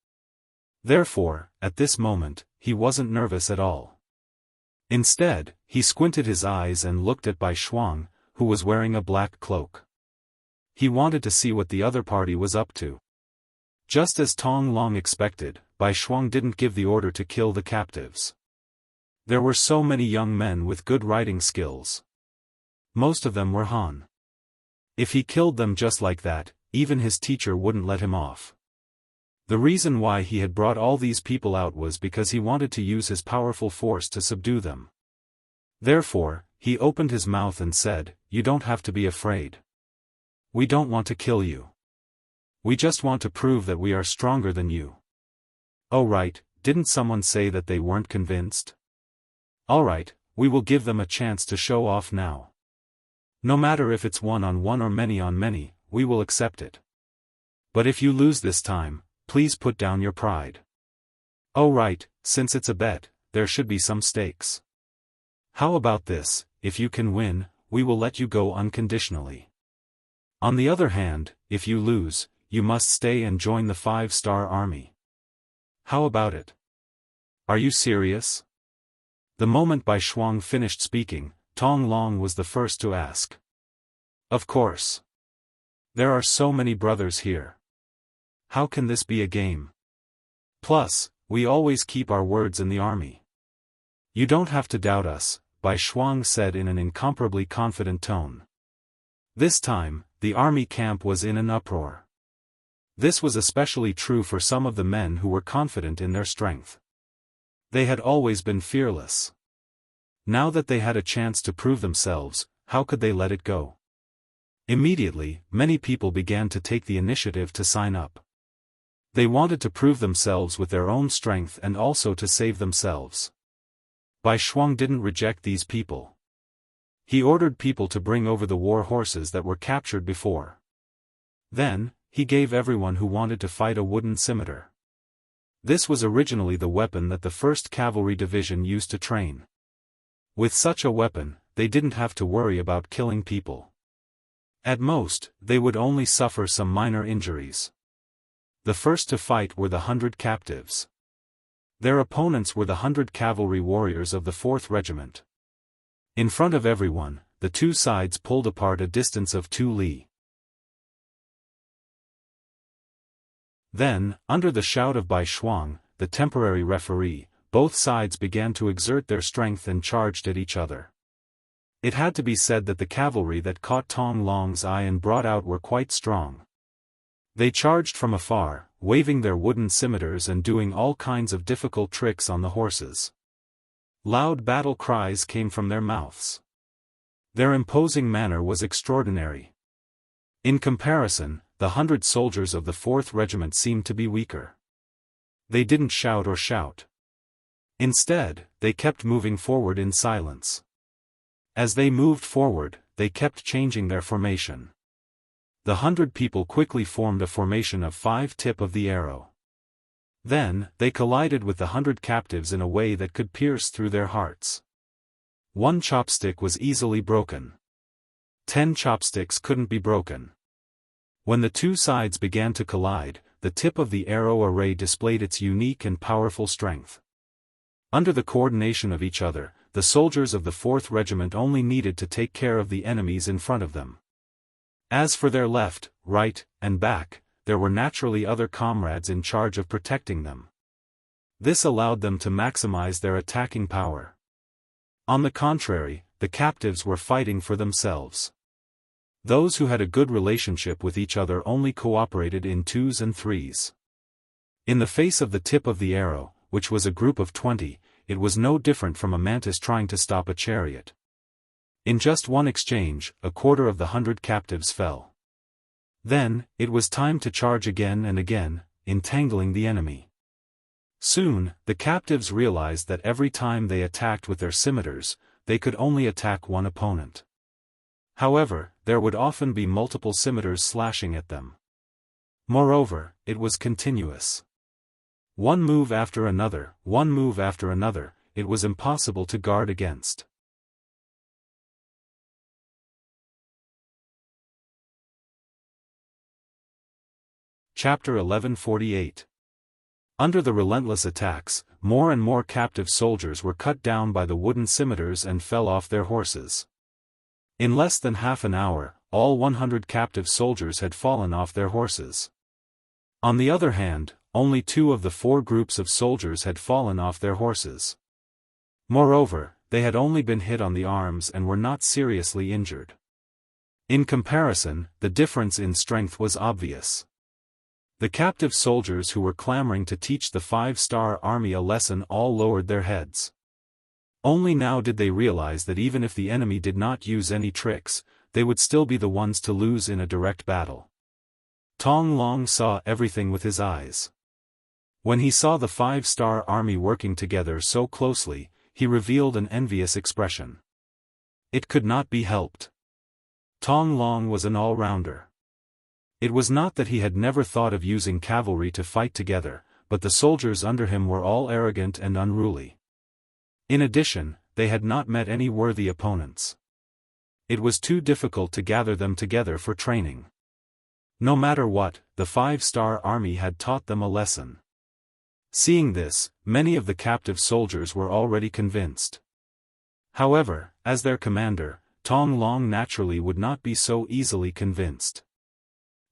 Speaker 1: Therefore, at this moment, he wasn't nervous at all. Instead, he squinted his eyes and looked at Bai Shuang, who was wearing a black cloak. He wanted to see what the other party was up to. Just as Tong Long expected, Bai Shuang didn't give the order to kill the captives. There were so many young men with good writing skills. Most of them were Han. If he killed them just like that, even his teacher wouldn't let him off. The reason why he had brought all these people out was because he wanted to use his powerful force to subdue them. Therefore, he opened his mouth and said, "You don't have to be afraid. We don't want to kill you. We just want to prove that we are stronger than you." Oh right, didn't someone say that they weren't convinced? Alright, we will give them a chance to show off now. No matter if it's 1-on-1 or many-on-many, we will accept it. But if you lose this time, please put down your pride. Oh right, since it's a bet, there should be some stakes. How about this, if you can win, we will let you go unconditionally. On the other hand, if you lose, you must stay and join the 5-star army. How about it? Are you serious? The moment Bai Shuang finished speaking, Tong Long was the first to ask. Of course. There are so many brothers here. How can this be a game? Plus, we always keep our words in the army. You don't have to doubt us, Bai Shuang said in an incomparably confident tone. This time, the army camp was in an uproar. This was especially true for some of the men who were confident in their strength. They had always been fearless. Now that they had a chance to prove themselves, how could they let it go? Immediately, many people began to take the initiative to sign up. They wanted to prove themselves with their own strength and also to save themselves. Bai Shuang didn't reject these people. He ordered people to bring over the war horses that were captured before. Then, he gave everyone who wanted to fight a wooden scimitar. This was originally the weapon that the 1st Cavalry Division used to train. With such a weapon, they didn't have to worry about killing people. At most, they would only suffer some minor injuries. The first to fight were the 100 captives. Their opponents were the 100 cavalry warriors of the 4th Regiment. In front of everyone, the two sides pulled apart a distance of 2 li. Then, under the shout of Bai Shuang, the temporary referee, both sides began to exert their strength and charged at each other. It had to be said that the cavalry that caught Tong Long's eye and brought out were quite strong. They charged from afar, waving their wooden scimitars and doing all kinds of difficult tricks on the horses. Loud battle cries came from their mouths. Their imposing manner was extraordinary. In comparison, the 100 soldiers of the 4th Regiment seemed to be weaker. They didn't shout or shout. Instead, they kept moving forward in silence. As they moved forward, they kept changing their formation. The 100 people quickly formed a formation of 5 tip of the arrow. Then, they collided with the 100 captives in a way that could pierce through their hearts. 1 chopstick was easily broken. 10 chopsticks couldn't be broken. When the two sides began to collide, the tip of the arrow array displayed its unique and powerful strength. Under the coordination of each other, the soldiers of the 4th Regiment only needed to take care of the enemies in front of them. As for their left, right, and back, there were naturally other comrades in charge of protecting them. This allowed them to maximize their attacking power. On the contrary, the captives were fighting for themselves. Those who had a good relationship with each other only cooperated in 2s and 3s. In the face of the tip of the arrow, which was a group of 20, it was no different from a mantis trying to stop a chariot. In just one exchange, a quarter of the 100 captives fell. Then, it was time to charge again and again, entangling the enemy. Soon, the captives realized that every time they attacked with their scimitars, they could only attack one opponent. However, there would often be multiple scimitars slashing at them. Moreover, it was continuous. One move after another, it was impossible to guard against. Chapter 1148. Under the relentless attacks, more and more captive soldiers were cut down by the wooden scimitars and fell off their horses. In less than half an hour, all 100 captive soldiers had fallen off their horses. On the other hand, only 2 of the 4 groups of soldiers had fallen off their horses. Moreover, they had only been hit on the arms and were not seriously injured. In comparison, the difference in strength was obvious. The captive soldiers who were clamoring to teach the 5-star army a lesson all lowered their heads. Only now did they realize that even if the enemy did not use any tricks, they would still be the ones to lose in a direct battle. Tong Long saw everything with his eyes. When he saw the 5-star army working together so closely, he revealed an envious expression. It could not be helped. Tong Long was an all-rounder. It was not that he had never thought of using cavalry to fight together, but the soldiers under him were all arrogant and unruly. In addition, they had not met any worthy opponents. It was too difficult to gather them together for training. No matter what, the 5-star army had taught them a lesson. Seeing this, many of the captive soldiers were already convinced. However, as their commander, Tong Long naturally would not be so easily convinced.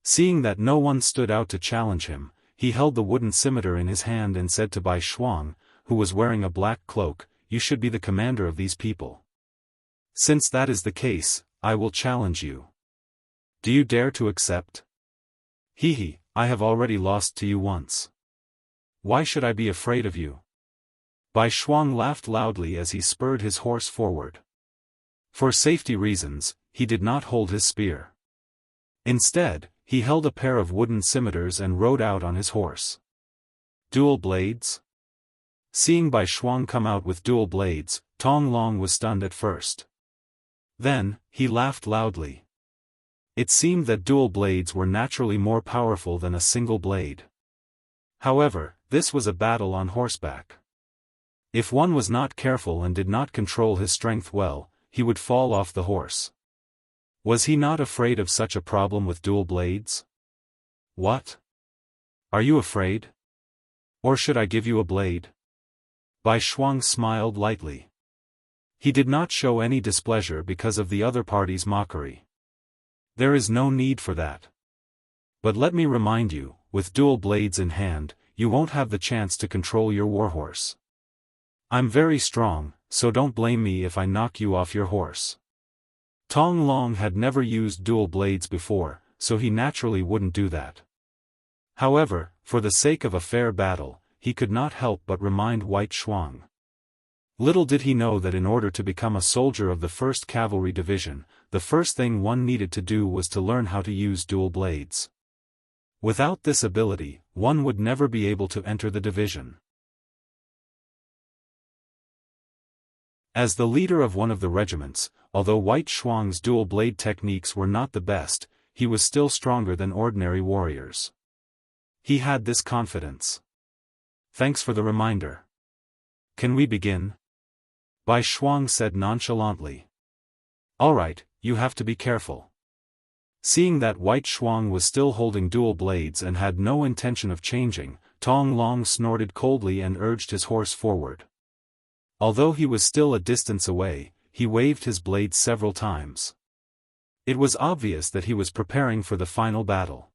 Speaker 1: Seeing that no one stood out to challenge him, he held the wooden scimitar in his hand and said to Bai Shuang, who was wearing a black cloak, "You should be the commander of these people. Since that is the case, I will challenge you. Do you dare to accept?" "He, I have already lost to you once. Why should I be afraid of you?" Bai Shuang laughed loudly as he spurred his horse forward. For safety reasons, he did not hold his spear. Instead, he held a pair of wooden scimitars and rode out on his horse. Dual blades? Seeing Bai Shuang come out with dual blades, Tong Long was stunned at first. Then, he laughed loudly. It seemed that dual blades were naturally more powerful than a single blade. However, this was a battle on horseback. If one was not careful and did not control his strength well, he would fall off the horse. Was he not afraid of such a problem with dual blades? What? Are you afraid? Or should I give you a blade? Bai Shuang smiled lightly. He did not show any displeasure because of the other party's mockery. There is no need for that. But let me remind you, with dual blades in hand, you won't have the chance to control your warhorse. I'm very strong, so don't blame me if I knock you off your horse. Tong Long had never used dual blades before, so he naturally wouldn't do that. However, for the sake of a fair battle, he could not help but remind White Shuang. Little did he know that in order to become a soldier of the 1st Cavalry Division, the first thing one needed to do was to learn how to use dual blades. Without this ability, one would never be able to enter the division. As the leader of one of the regiments, although White Shuang's dual blade techniques were not the best, he was still stronger than ordinary warriors. He had this confidence. Thanks for the reminder. Can we begin? Bai Shuang said nonchalantly. Alright, you have to be careful. Seeing that White Shuang was still holding dual blades and had no intention of changing, Tong Long snorted coldly and urged his horse forward. Although he was still a distance away, he waved his blades several times. It was obvious that he was preparing for the final battle.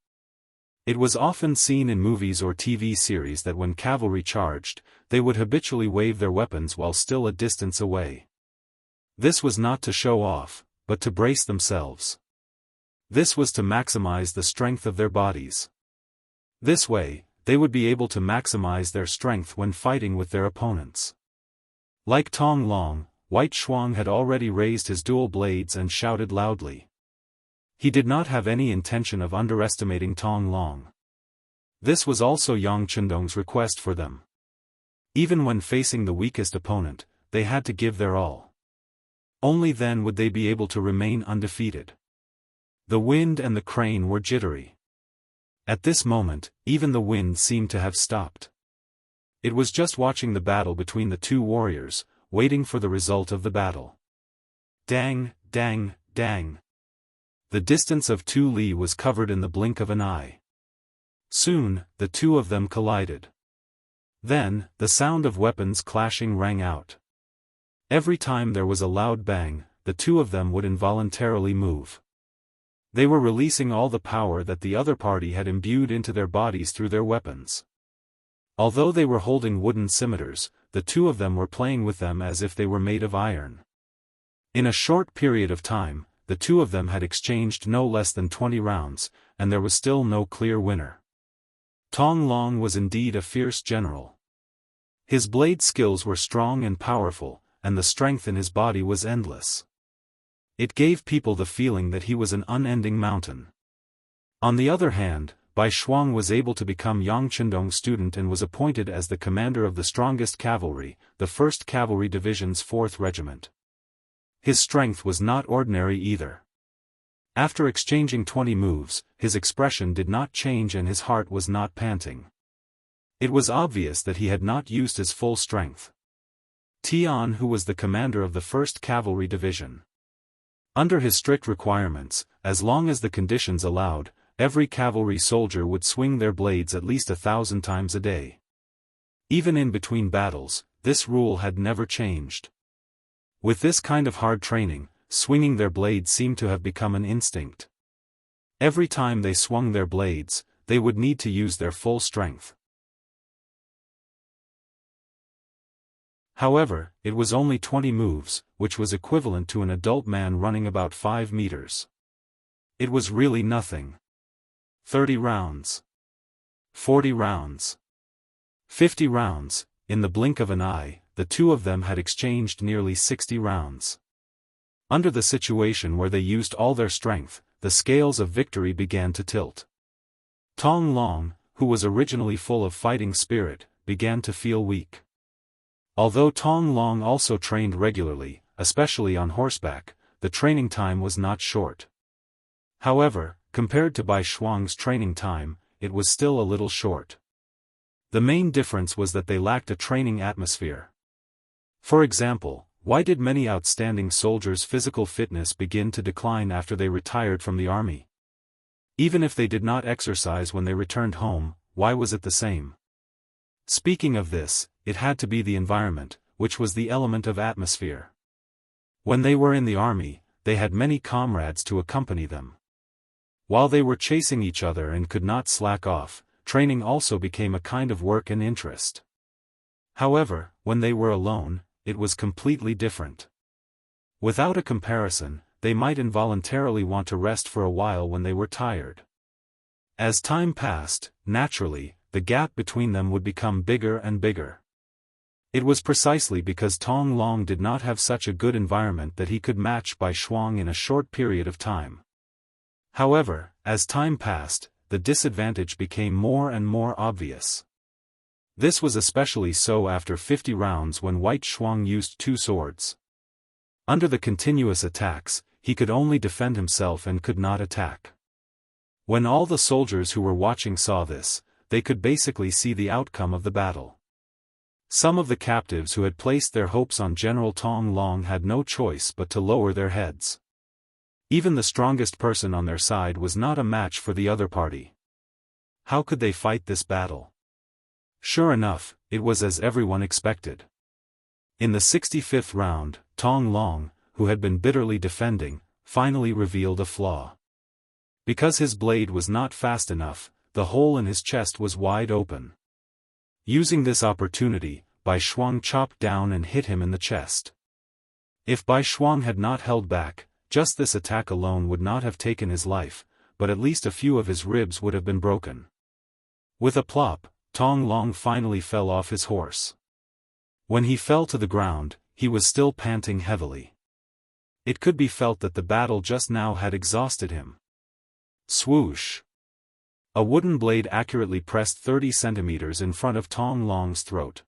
Speaker 1: It was often seen in movies or TV series that when cavalry charged, they would habitually wave their weapons while still a distance away. This was not to show off, but to brace themselves. This was to maximize the strength of their bodies. This way, they would be able to maximize their strength when fighting with their opponents. Like Tong Long, White Shuang had already raised his dual blades and shouted loudly. He did not have any intention of underestimating Tong Long. This was also Yang Chendong's request for them. Even when facing the weakest opponent, they had to give their all. Only then would they be able to remain undefeated. The wind and the crane were jittery. At this moment, even the wind seemed to have stopped. It was just watching the battle between the two warriors, waiting for the result of the battle. Dang, dang, dang. The distance of 2 li was covered in the blink of an eye. Soon, the two of them collided. Then, the sound of weapons clashing rang out. Every time there was a loud bang, the two of them would involuntarily move. They were releasing all the power that the other party had imbued into their bodies through their weapons. Although they were holding wooden scimitars, the two of them were playing with them as if they were made of iron. In a short period of time, the two of them had exchanged no less than 20 rounds, and there was still no clear winner. Tong Long was indeed a fierce general. His blade skills were strong and powerful, and the strength in his body was endless. It gave people the feeling that he was an unending mountain. On the other hand, Bai Shuang was able to become Yang Chendong's student and was appointed as the commander of the strongest cavalry, the 1st Cavalry Division's 4th Regiment. His strength was not ordinary either. After exchanging 20 moves, his expression did not change and his heart was not panting. It was obvious that he had not used his full strength. Tian, who was the commander of the 1st Cavalry Division. Under his strict requirements, as long as the conditions allowed, every cavalry soldier would swing their blades at least 1,000 times a day. Even in between battles, this rule had never changed. With this kind of hard training, swinging their blades seemed to have become an instinct. Every time they swung their blades, they would need to use their full strength. However, it was only 20 moves, which was equivalent to an adult man running about 5 meters. It was really nothing. 30 rounds. 40 rounds. 50 rounds, in the blink of an eye, the two of them had exchanged nearly 60 rounds. Under the situation where they used all their strength, the scales of victory began to tilt. Tong Long, who was originally full of fighting spirit, began to feel weak. Although Tong Long also trained regularly, especially on horseback, the training time was not short. However, compared to Bai Shuang's training time, it was still a little short. The main difference was that they lacked a training atmosphere. For example, why did many outstanding soldiers' physical fitness begin to decline after they retired from the army? Even if they did not exercise when they returned home, why was it the same? Speaking of this, it had to be the environment, which was the element of atmosphere. When they were in the army, they had many comrades to accompany them. While they were chasing each other and could not slack off, training also became a kind of work and interest. However, when they were alone, it was completely different. Without a comparison, they might involuntarily want to rest for a while when they were tired. As time passed, naturally, the gap between them would become bigger and bigger. It was precisely because Tong Long did not have such a good environment that he could match Bai Shuang in a short period of time. However, as time passed, the disadvantage became more and more obvious. This was especially so after 50 rounds when White Shuang used 2 swords. Under the continuous attacks, he could only defend himself and could not attack. When all the soldiers who were watching saw this, they could basically see the outcome of the battle. Some of the captives who had placed their hopes on General Tong Long had no choice but to lower their heads. Even the strongest person on their side was not a match for the other party. How could they fight this battle? Sure enough, it was as everyone expected. In the 65th round, Tong Long, who had been bitterly defending, finally revealed a flaw. Because his blade was not fast enough, the hole in his chest was wide open. Using this opportunity, Bai Shuang chopped down and hit him in the chest. If Bai Shuang had not held back, just this attack alone would not have taken his life, but at least a few of his ribs would have been broken. With a plop, Tong Long finally fell off his horse. When he fell to the ground, he was still panting heavily. It could be felt that the battle just now had exhausted him. Swoosh! A wooden blade accurately pressed 30 centimeters in front of Tong Long's throat.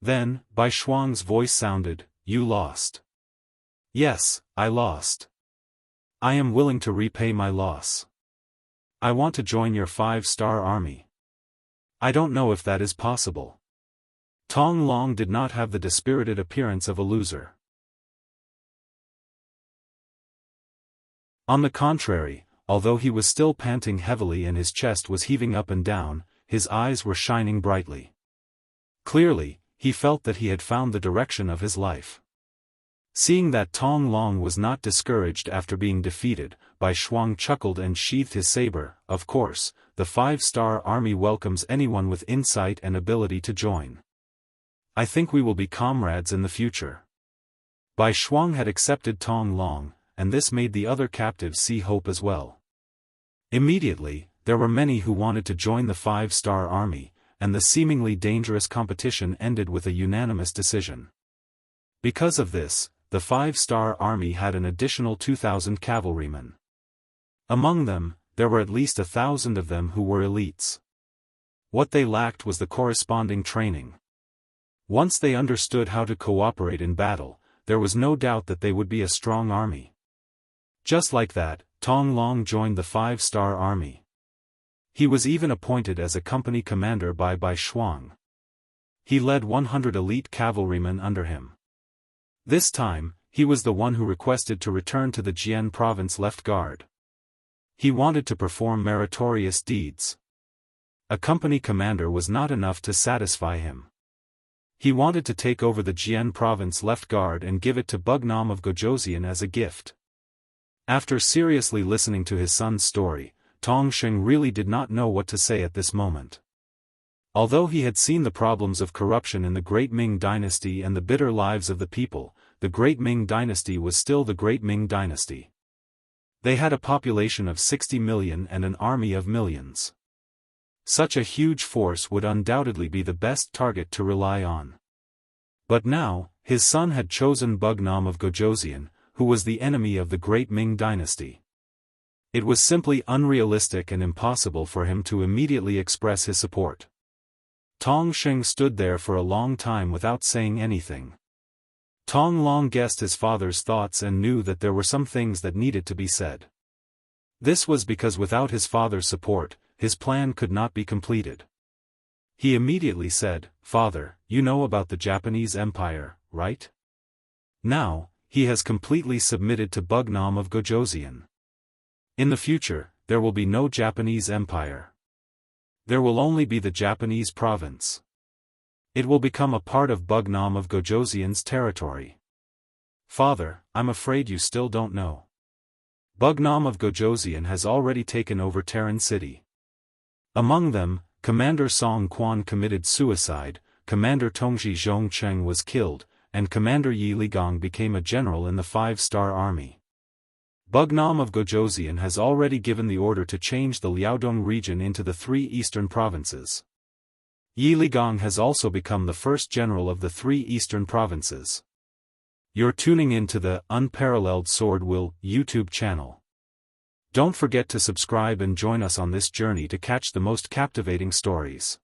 Speaker 1: Then, Bai Shuang's voice sounded, "You lost." "Yes, I lost. I am willing to repay my loss. I want to join your 5-star army." "I don't know if that is possible." Tong Long did not have the dispirited appearance of a loser. On the contrary, although he was still panting heavily and his chest was heaving up and down, his eyes were shining brightly. Clearly, he felt that he had found the direction of his life. Seeing that Tong Long was not discouraged after being defeated, Bai Shuang chuckled and sheathed his saber. "Of course, the 5-star army welcomes anyone with insight and ability to join. I think we will be comrades in the future." Bai Shuang had accepted Tong Long, and this made the other captives see hope as well. Immediately, there were many who wanted to join the 5-star army, and the seemingly dangerous competition ended with a unanimous decision. Because of this, the 5-star army had an additional 2,000 cavalrymen. Among them, there were at least 1,000 of them who were elites. What they lacked was the corresponding training. Once they understood how to cooperate in battle, there was no doubt that they would be a strong army. Just like that, Tong Long joined the 5-star army. He was even appointed as a company commander by Bai Shuang. He led 100 elite cavalrymen under him. This time, he was the one who requested to return to the Jian province left guard. He wanted to perform meritorious deeds. A company commander was not enough to satisfy him. He wanted to take over the Jian province left guard and give it to Bugnam of Gojoseon as a gift. After seriously listening to his son's story, Tong Sheng really did not know what to say at this moment. Although he had seen the problems of corruption in the Great Ming Dynasty and the bitter lives of the people, the Great Ming Dynasty was still the Great Ming Dynasty. They had a population of 60 million and an army of millions. Such a huge force would undoubtedly be the best target to rely on. But now, his son had chosen Bugnam of Gojoseon, who was the enemy of the Great Ming Dynasty. It was simply unrealistic and impossible for him to immediately express his support. Tong Sheng stood there for a long time without saying anything. Tong Long guessed his father's thoughts and knew that there were some things that needed to be said. This was because without his father's support, his plan could not be completed. He immediately said, "Father, you know about the Japanese Empire, right? Now, he has completely submitted to Bugnam of Gojoseon. In the future, there will be no Japanese Empire. There will only be the Japanese province. It will become a part of Bugnam of Gojoseon's territory." "Father, I'm afraid you still don't know. Bugnam of Gojoseon has already taken over Terran City. Among them, Commander Song Quan committed suicide, Commander Tongji Zhongcheng was killed, and Commander Yi Ligang became a general in the 5-star army. Bugnam of Gojoseon has already given the order to change the Liaodong region into the 3 eastern provinces. Yi Ligang has also become the first general of the 3 eastern provinces." You're tuning in to the Unparalleled Sword Will YouTube channel. Don't forget to subscribe and join us on this journey to catch the most captivating stories.